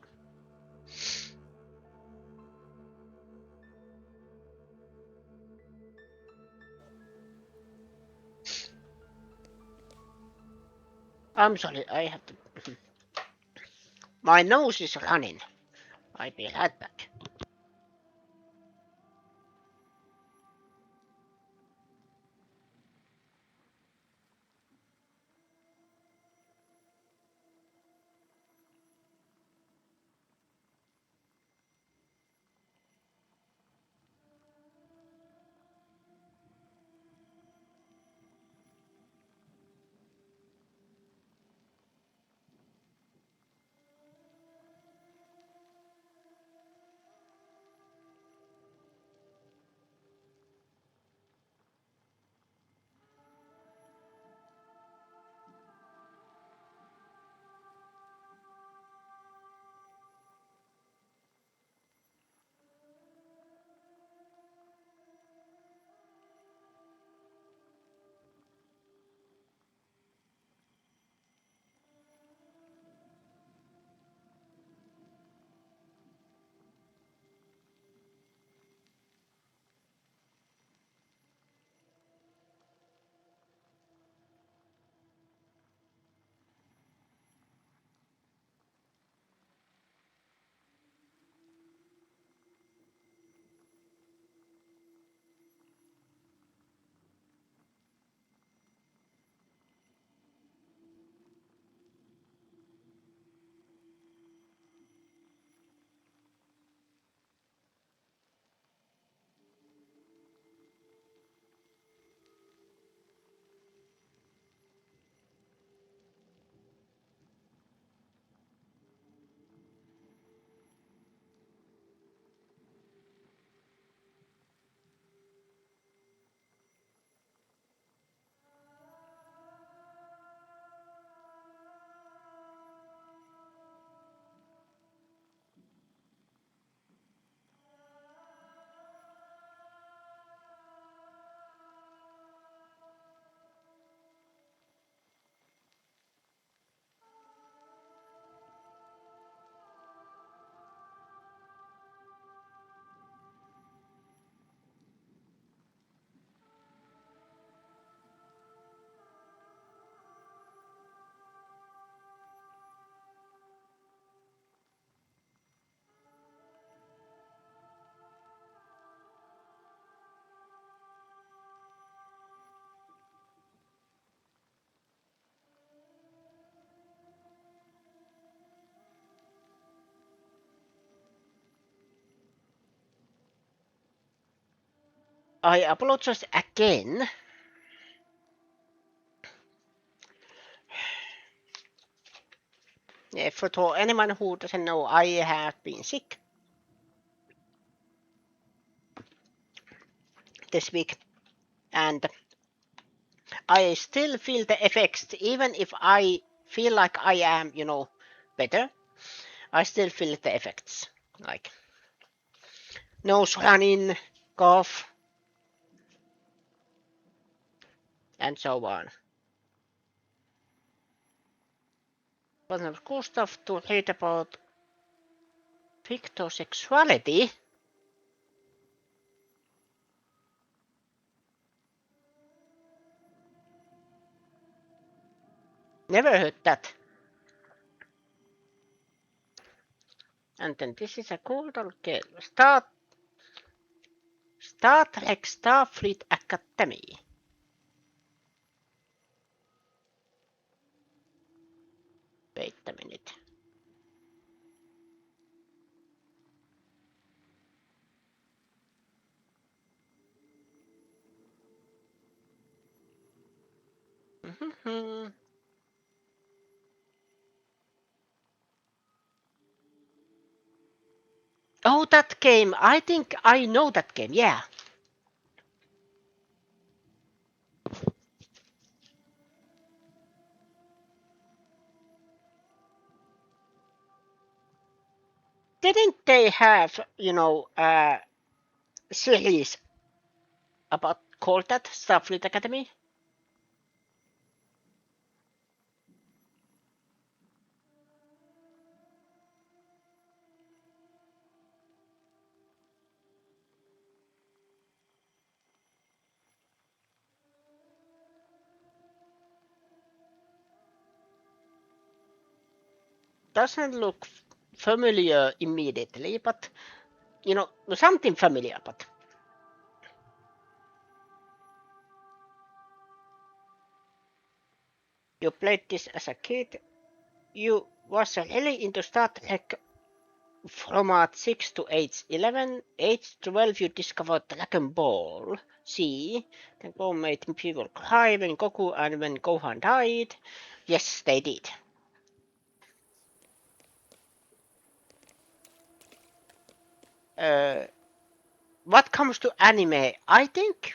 I'm sorry, I have to... My nose is running. I'll be right back. I apologize again. For anyone who doesn't know, I have been sick this week, and I still feel the effects, even if I feel like I am, better. I still feel the effects, like nose running, cough, and so on. But of cool stuff to read about pictosexuality. Never heard that. And then this is a cool little game. Star Trek Starfleet Academy. Wait a minute. Oh, that game. I think I know that game. Yeah. didn't they have, series about called that Starfleet Academy? Doesn't look familiar immediately, but something familiar. But you played this as a kid. You was really into Star Trek from at 6 to age 11. Age 12 you discovered Dragon Ball. See, the Go made people cry when Goku and when Gohan died. Yes, they did. What comes to anime, I think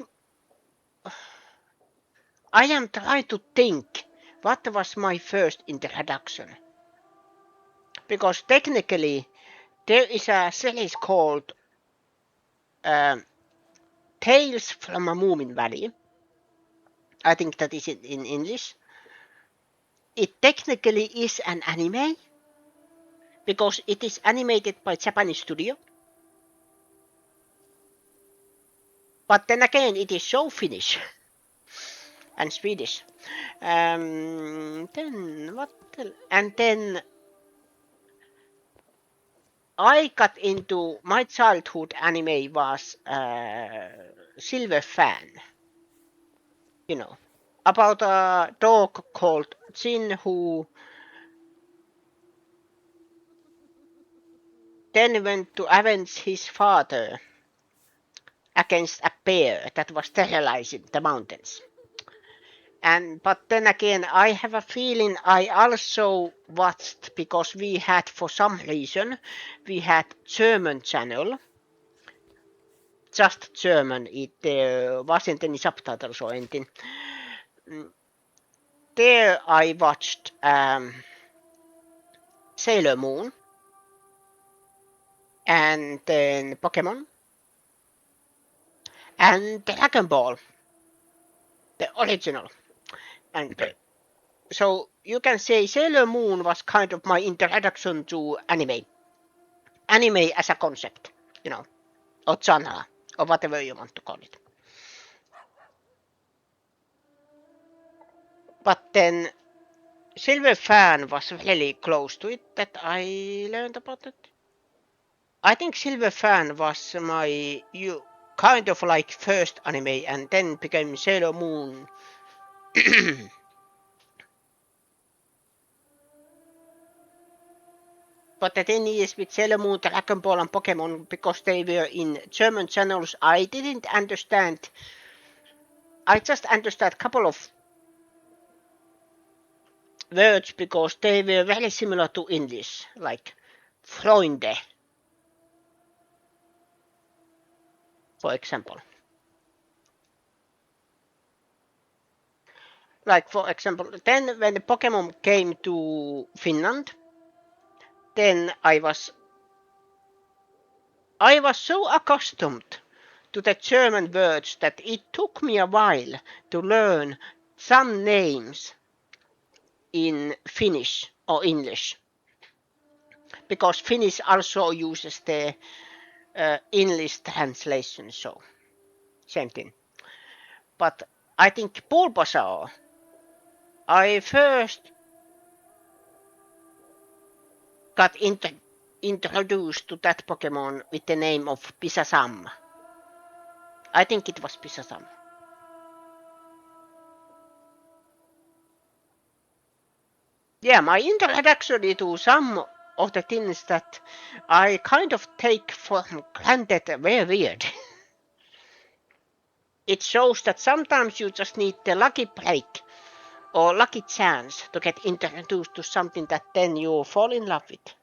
I am trying to think what was my first introduction. Because technically, there is a series called Tales from a Moomin Valley. I think that is in English. It technically is an anime because it is animated by Japanese studio. But then again, it is so Finnish and Swedish. Then what? And then I got into my childhood anime was Silver Fan. About a dog called Jin who then went to avenge his father against a bear that was terrorizing the mountains. But then again, I have a feeling I also watched because we had, for some reason, we had German channel, just German. It wasn't any subtitles or anything. There I watched Sailor Moon and then Pokemon and Dragon Ball, the original. And so you can say Sailor Moon was kind of my introduction to anime. Anime as a concept, or genre, or whatever you want to call it. But then Silver Fan was really close to it that I learned about it. I think Silver Fan was my kind of like first anime and then became Sailor Moon. But the thing is with Sailor Moon, Dragon Ball and Pokemon, because they were in German channels, I didn't understand. I just understood a couple of words because they were very similar to English, like Freunde, for example. Like, for example, then when the Pokemon came to Finland, then I was so accustomed to the German words that it took me a while to learn some names in Finnish or English. Because Finnish also uses the English translation, so same thing. But I think Bulbasaur, I first got introduced to that Pokemon with the name of Bisasam. I think it was Bisasam. Yeah, my introduction to some of the things that I kind of take for granted were weird. It shows that sometimes you just need the lucky break or lucky chance to get introduced to something that then you fall in love with.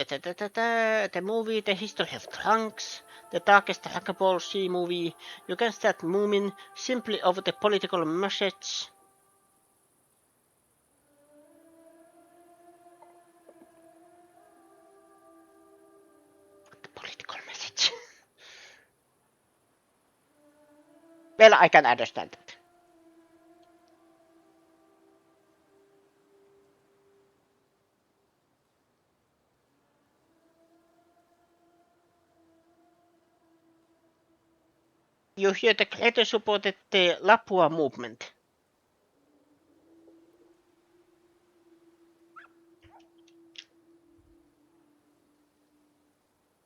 The movie, The History of Trunks, the darkest Dragon Ball Z movie. You can start moving simply over the political message. The political message. Well, I can understand that. You hear the creator supported the Lapua movement.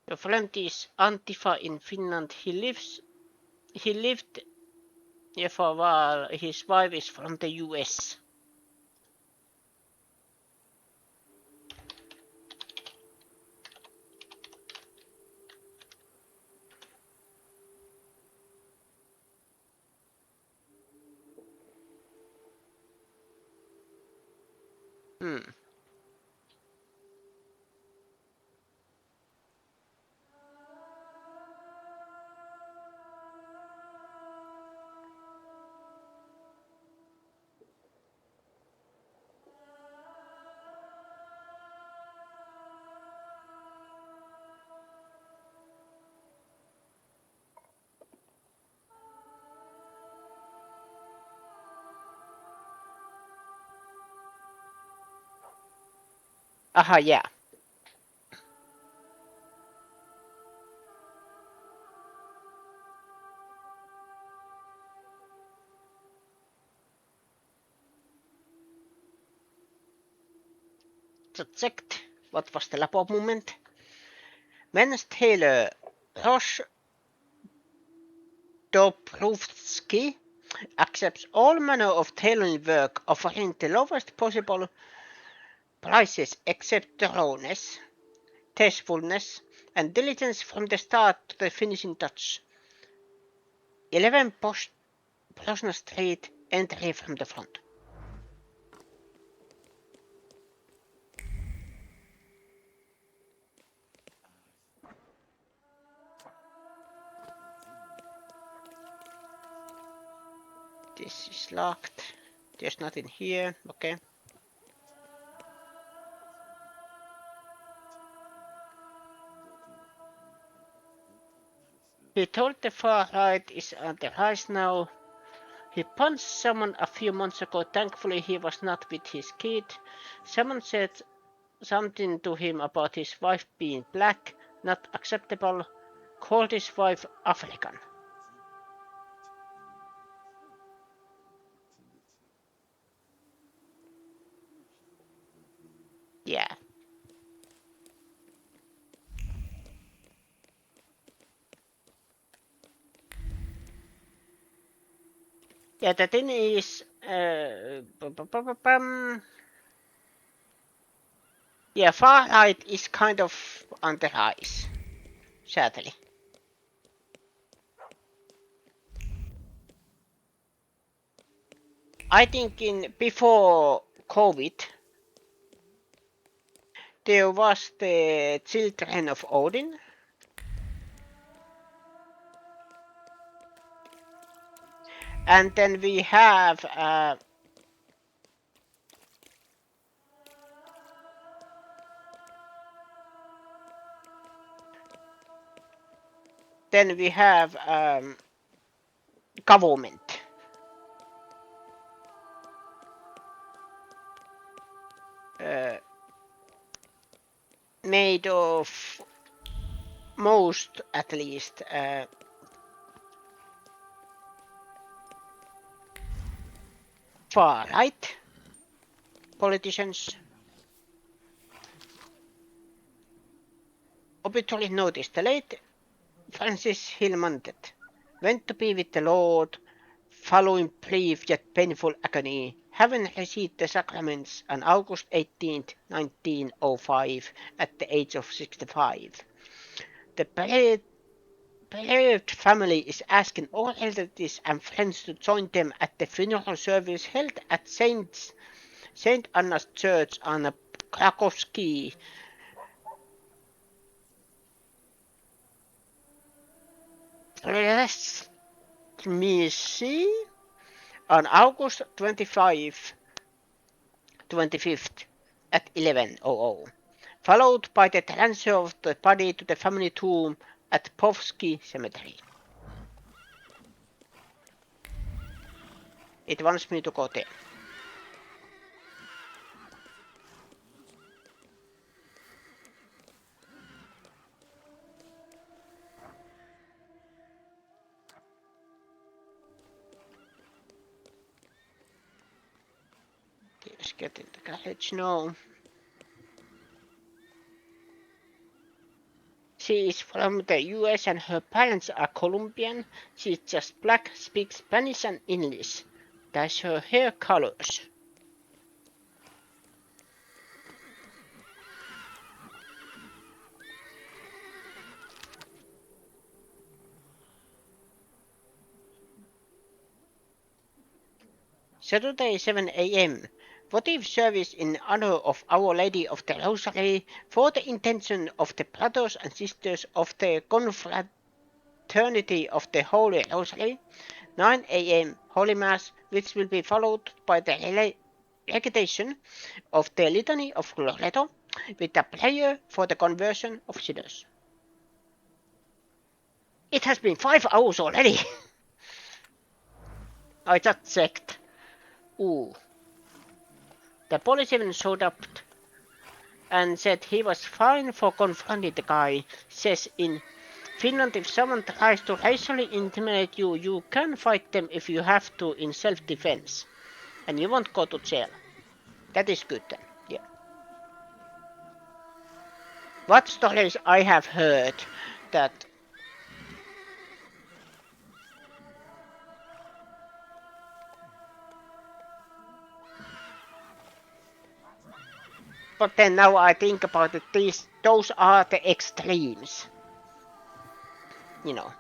Your friend is Antifa in Finland. He lived here for a while. His wife is from the US. Aha, yeah. Just checked. What was the Lapua movement? Men's tailor Rosh Dobrovsky accepts all manner of tailoring work, offering the lowest possible prices except thoroughness, tastefulness, and diligence from the start to the finishing touch. 11 Posner Street, entry from the front. This is locked. There's nothing here. Okay. He told the far right is on the rise now. He punched someone a few months ago. Thankfully, he was not with his kid. Someone said something to him about his wife being black, not acceptable. Called his wife African. Yeah. Yeah, the thing is, yeah, far right is kind of on the rise, sadly. I think before COVID, there was the Children of Odin. And then we have government. Made of most, at least, far right politicians. Obituary notice: the late Francis Hillmandet went to be with the Lord following brief yet painful agony, having received the sacraments on August 18, 1905, at the age of 65. The bereaved family is asking all relatives and friends to join them at the funeral service held at Saint Anna's Church on Krakowski Let me see. On August 25th at 11:00, followed by the transfer of the body to the family tomb at Povsky Cemetery. It wants me to go there. Let's get in the carriage now. She is from the US and her parents are Colombian. She's just black, speaks Spanish and English. That's her hair colors. Saturday 7 a.m. Votive service in honor of Our Lady of the Rosary for the intention of the brothers and sisters of the Confraternity of the Holy Rosary. 9 a.m. Holy Mass, which will be followed by the recitation of the Litany of Loreto with a prayer for the conversion of sinners. It has been 5 hours already. I just checked. Ooh. The policeman showed up and said he was fine for confronting the guy. Says in Finland, if someone tries to racially intimidate you, you can fight them if you have to in self-defense. And you won't go to jail. That is good then, yeah. What stories I have heard that but then now I think about it, those are the extremes. You know.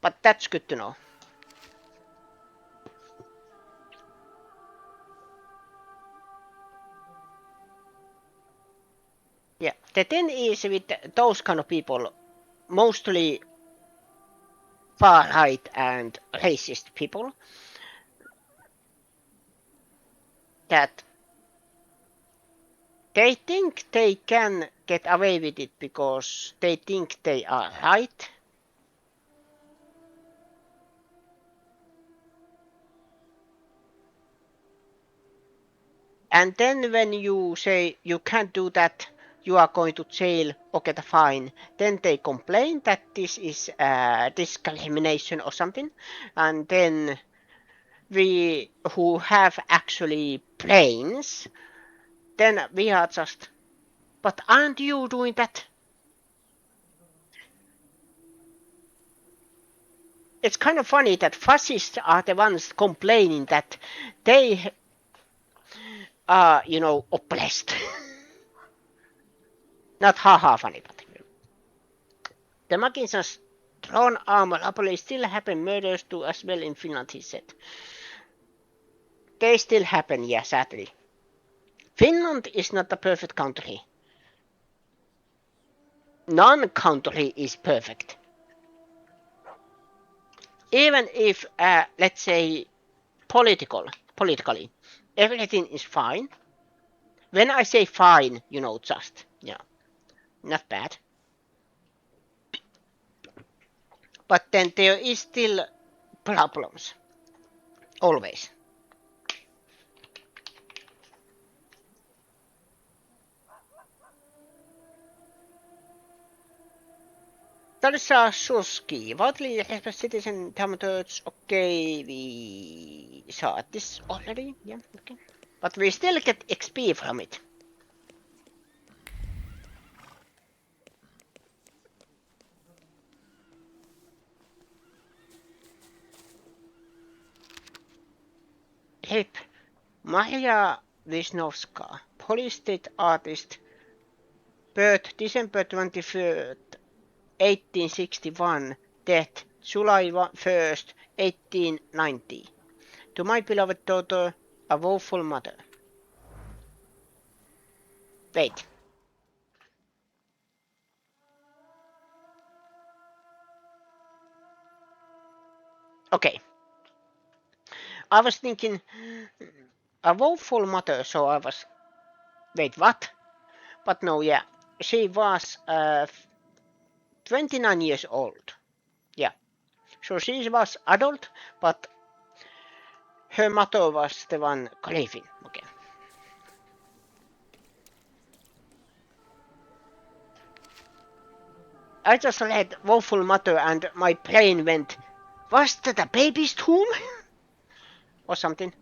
But that's good to know. Yeah, the thing is with those kind of people, mostly far right and racist people, that they think they can get away with it because they think they are right. And then when you say you can't do that, you are going to jail or get a fine, then they complain that this is discrimination or something. And then we who have actually brains, then we are just, but aren't you doing that? It's kind of funny that fascists are the ones complaining that they are, oppressed. Not haha funny, but the Mackinson's strong arm monopoly still happen murders too as well in Finland, he said. They still happen, yeah, sadly. Finland is not a perfect country. None country is perfect. Even if, let's say, politically, everything is fine. When I say fine, just, not bad. But then there is still problems. Always. Tarsa Suski, widely respected citizen Thaumaturge. Okay, we saw this already. Yeah, okay. But we still get XP from it. Hip. Maria Wisnowska, Polish state artist, birth December 23rd, 1861, death July 1st, 1890. To my beloved daughter, a woeful mother. Wait. Okay. I was thinking a woeful mother, so I was. Wait, what? But no, yeah. She was 29 years old. Yeah. So she was adult, but her mother was the one grieving. Okay. I just read woeful mother and my brain went, was that a baby's tomb? Or something.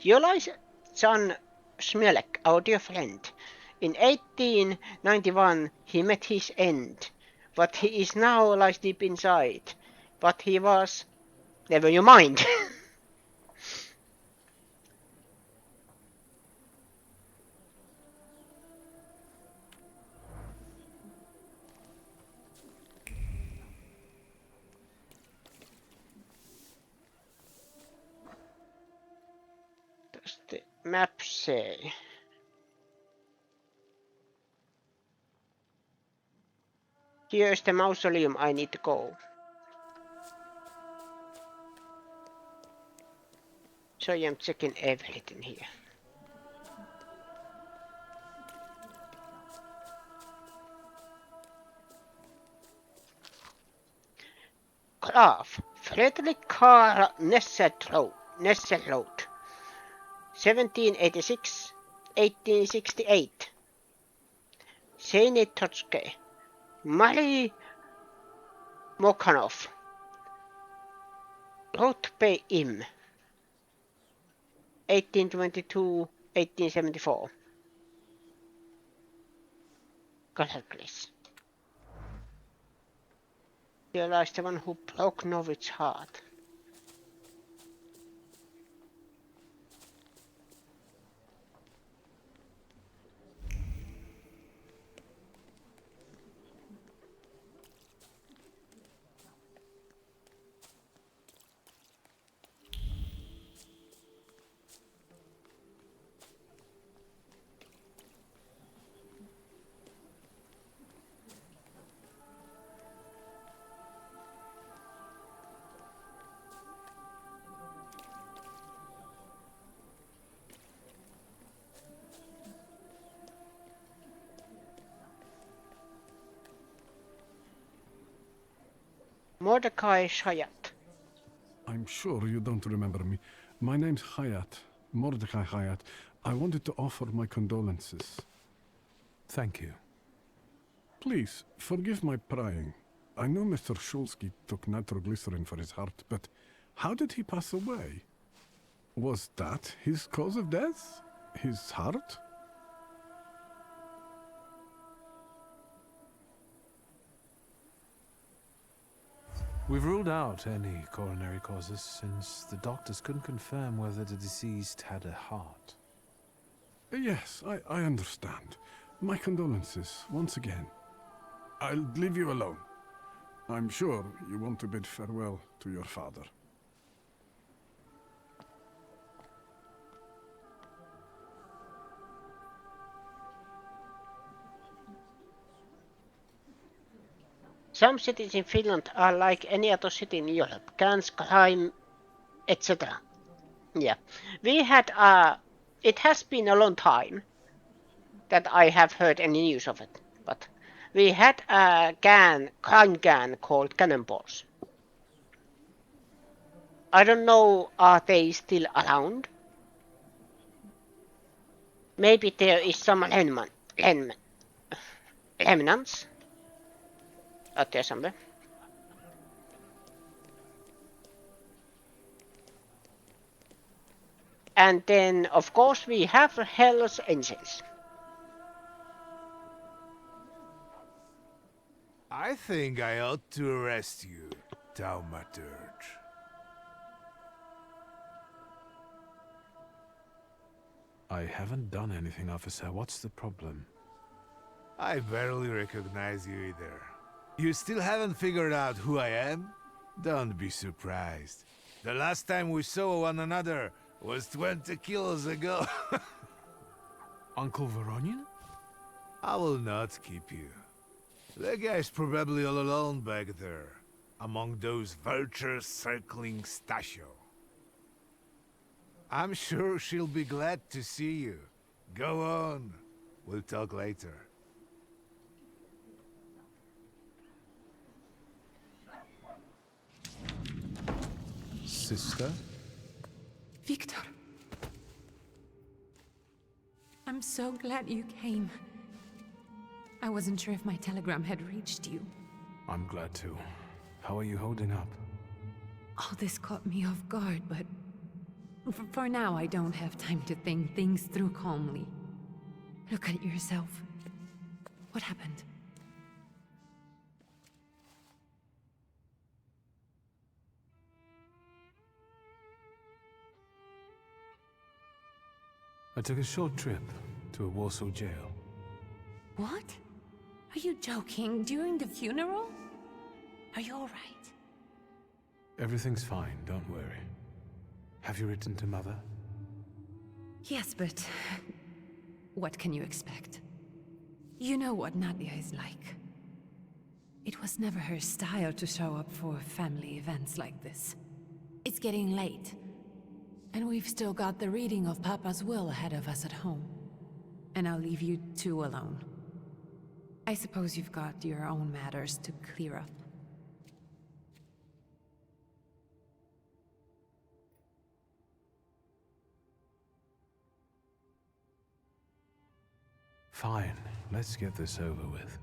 Realize John Smelek, our dear friend. In 1891 he met his end. But he is now lies deep inside. But he was... Never you mind. Does the map say? Here's the mausoleum I need to go. So I'm checking everything here. Graf Frederick Karl Nesselroth, 1786, 1868. Thaumaturge, Marie Mokhanov, wrote by him, 1822, 1874. Calculus. Here lies the one who broke Novich's heart. Mordecai Shayat. I'm sure you don't remember me. My name's Hayat, Mordecai Hayat. I wanted to offer my condolences. Thank you. Please, forgive my prying. I know Mr. Shulsky took nitroglycerin for his heart, but how did he pass away? Was that his cause of death? His heart? We've ruled out any coronary causes since the doctors couldn't confirm whether the deceased had a heart. Yes, I understand. My condolences, once again. I'll leave you alone. I'm sure you want to bid farewell to your father. Some cities in Finland are like any other city in Europe. Gangs, crime, etc. Yeah. We had it has been a long time that I have heard any news of it, but we had a crime gang called Cannonballs. I don't know, are they still around? Maybe there is some remnants out there somewhere. And then, of course, we have Hell's Angels. I think I ought to arrest you, Thaumaturge. I haven't done anything, officer. What's the problem? I barely recognize you either. You still haven't figured out who I am? Don't be surprised. The last time we saw one another was 20 kilos ago. Uncle Voronian? I will not keep you. The guy's probably all alone back there. among those vultures circling Stasio. I'm sure she'll be glad to see you. Go on. We'll talk later. Sister? Victor. I'm so glad you came. I wasn't sure if my telegram had reached you. I'm glad too. How are you holding up? All this caught me off guard, but for now I don't have time to think things through calmly. Look at yourself. What happened? I took a short trip to a Warsaw jail. What? Are you joking? During the funeral? Are you alright? Everything's fine, don't worry. Have you written to Mother? Yes, but what can you expect? You know what Nadia is like. It was never her style to show up for family events like this. It's getting late, and we've still got the reading of Papa's will ahead of us at home. And I'll leave you two alone. I suppose you've got your own matters to clear up. Fine, let's get this over with.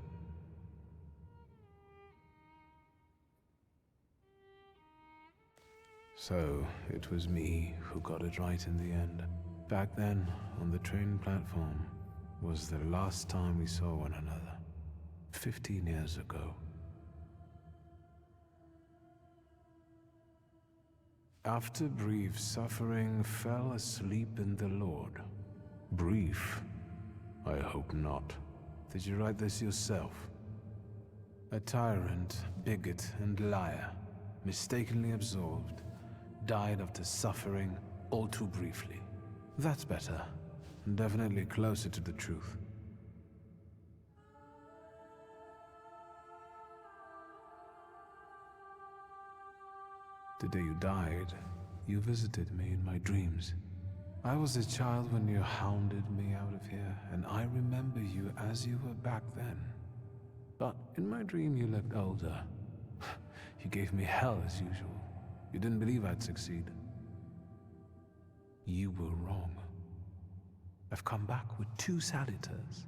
So, it was me who got it right in the end. Back then, on the train platform, was the last time we saw one another. 15 years ago. After brief suffering, fell asleep in the Lord. Brief? I hope not. Did you write this yourself? A tyrant, bigot, and liar, mistakenly absolved, died after suffering all too briefly. That's better, and definitely closer to the truth. The day you died, you visited me in my dreams. I was a child when you hounded me out of here, and I remember you as you were back then. But in my dream you looked older. You gave me hell as usual. You didn't believe I'd succeed. You were wrong. I've come back with 2 salutars.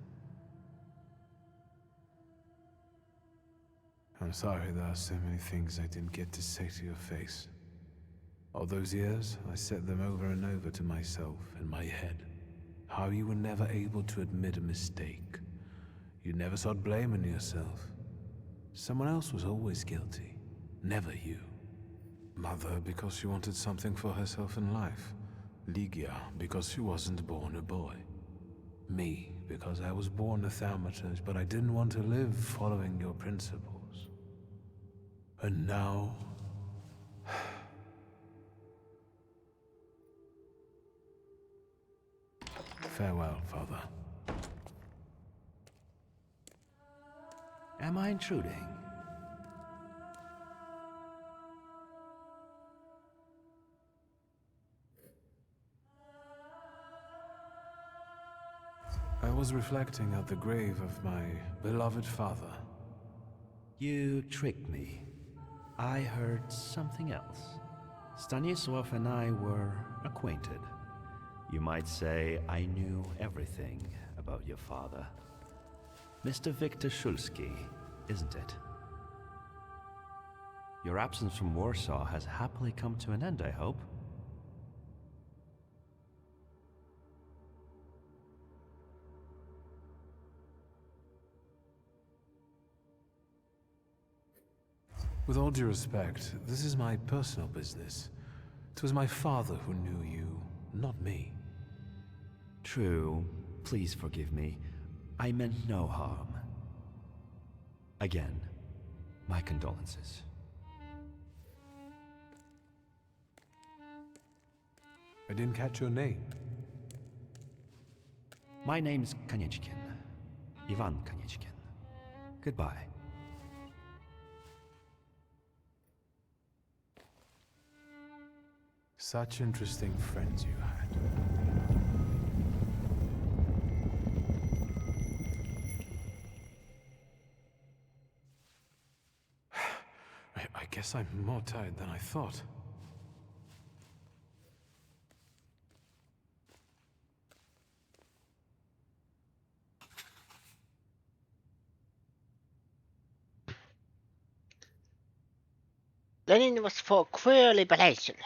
I'm sorry there are so many things I didn't get to say to your face. All those years, I said them over and over to myself in my head. How you were never able to admit a mistake. You never sought blame in yourself. Someone else was always guilty, never you. Mother because she wanted something for herself in life. Ligia because she wasn't born a boy. Me because I was born a Thaumaturge, but I didn't want to live following your principles. And now... Farewell, Father. Am I intruding? I was reflecting at the grave of my beloved father. You tricked me. I heard something else. Stanisław and I were acquainted. You might say I knew everything about your father. Mr. Victor Szulski, isn't it? Your absence from Warsaw has happily come to an end, I hope. With all due respect, this is my personal business. It was my father who knew you, not me. True. Please forgive me. I meant no harm. Again, my condolences. I didn't catch your name. My name's Kanieczkin. Ivan Kanieczkin. Goodbye. Such interesting friends you had. I guess I'm more tired than I thought. Lenin was for queer liberation.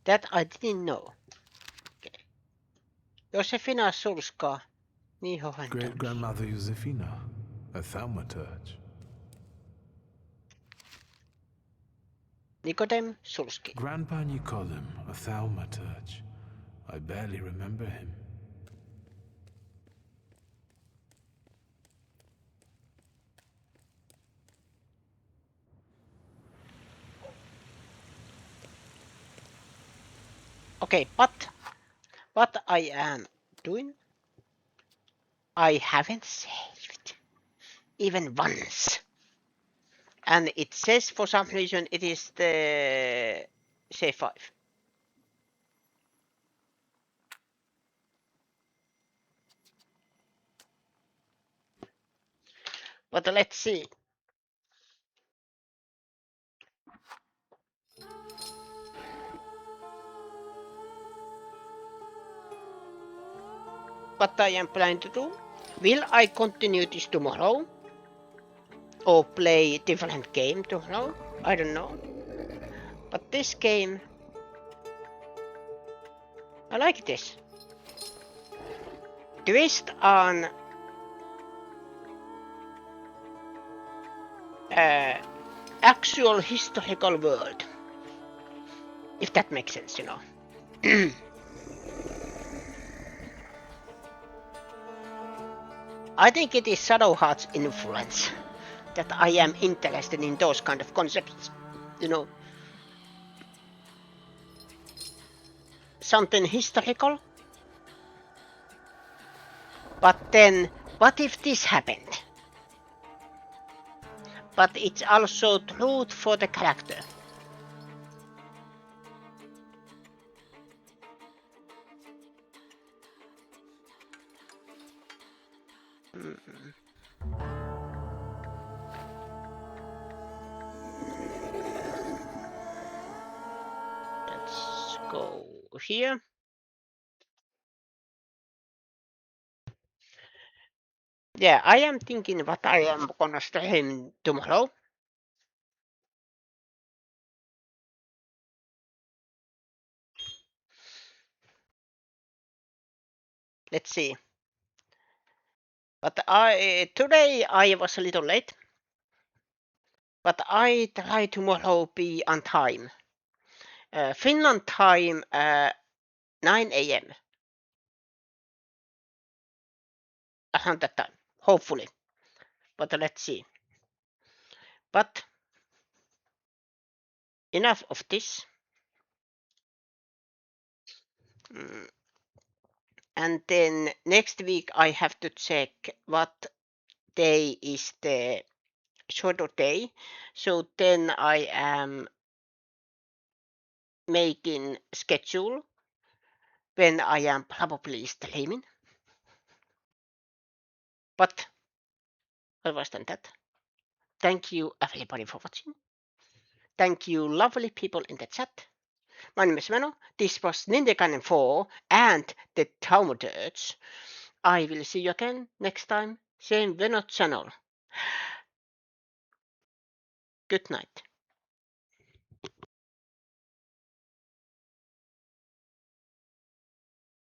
That I didn't know. Okay. Josefina Sulska, Great-grandmother Josefina, a thaumaturge. Nikodem Sulski. Grandpa Nikodem, a thaumaturge. I barely remember him. Okay, but what I am doing, I haven't saved even once. And it says for some reason it is the save 5. But let's see. What I am planning to do. Will I continue this tomorrow? Or play different game tomorrow? I don't know. But this game, I like this. Twist on actual historical world. If that makes sense, you know. I think it is Shadowheart's influence that I am interested in those kind of concepts, you know. Something historical. But then, what if this happened? But it's also truth for the character. Let's go here. Yeah, I am thinking what I am gonna stream tomorrow. Let's see. But today I was a little late. But I try tomorrow be on time. Finland time 9 a.m. around that time, hopefully. But let's see. But enough of this. And then next week I have to check what day is the shadow day. So then I am making schedule when I am probably streaming. But otherwise than that, thank you everybody for watching. Thank you lovely people in the chat. My name is Meno. This was Ninjagan 4 and the Thaumaturge. I will see you again next time. Same Veno channel. Good night.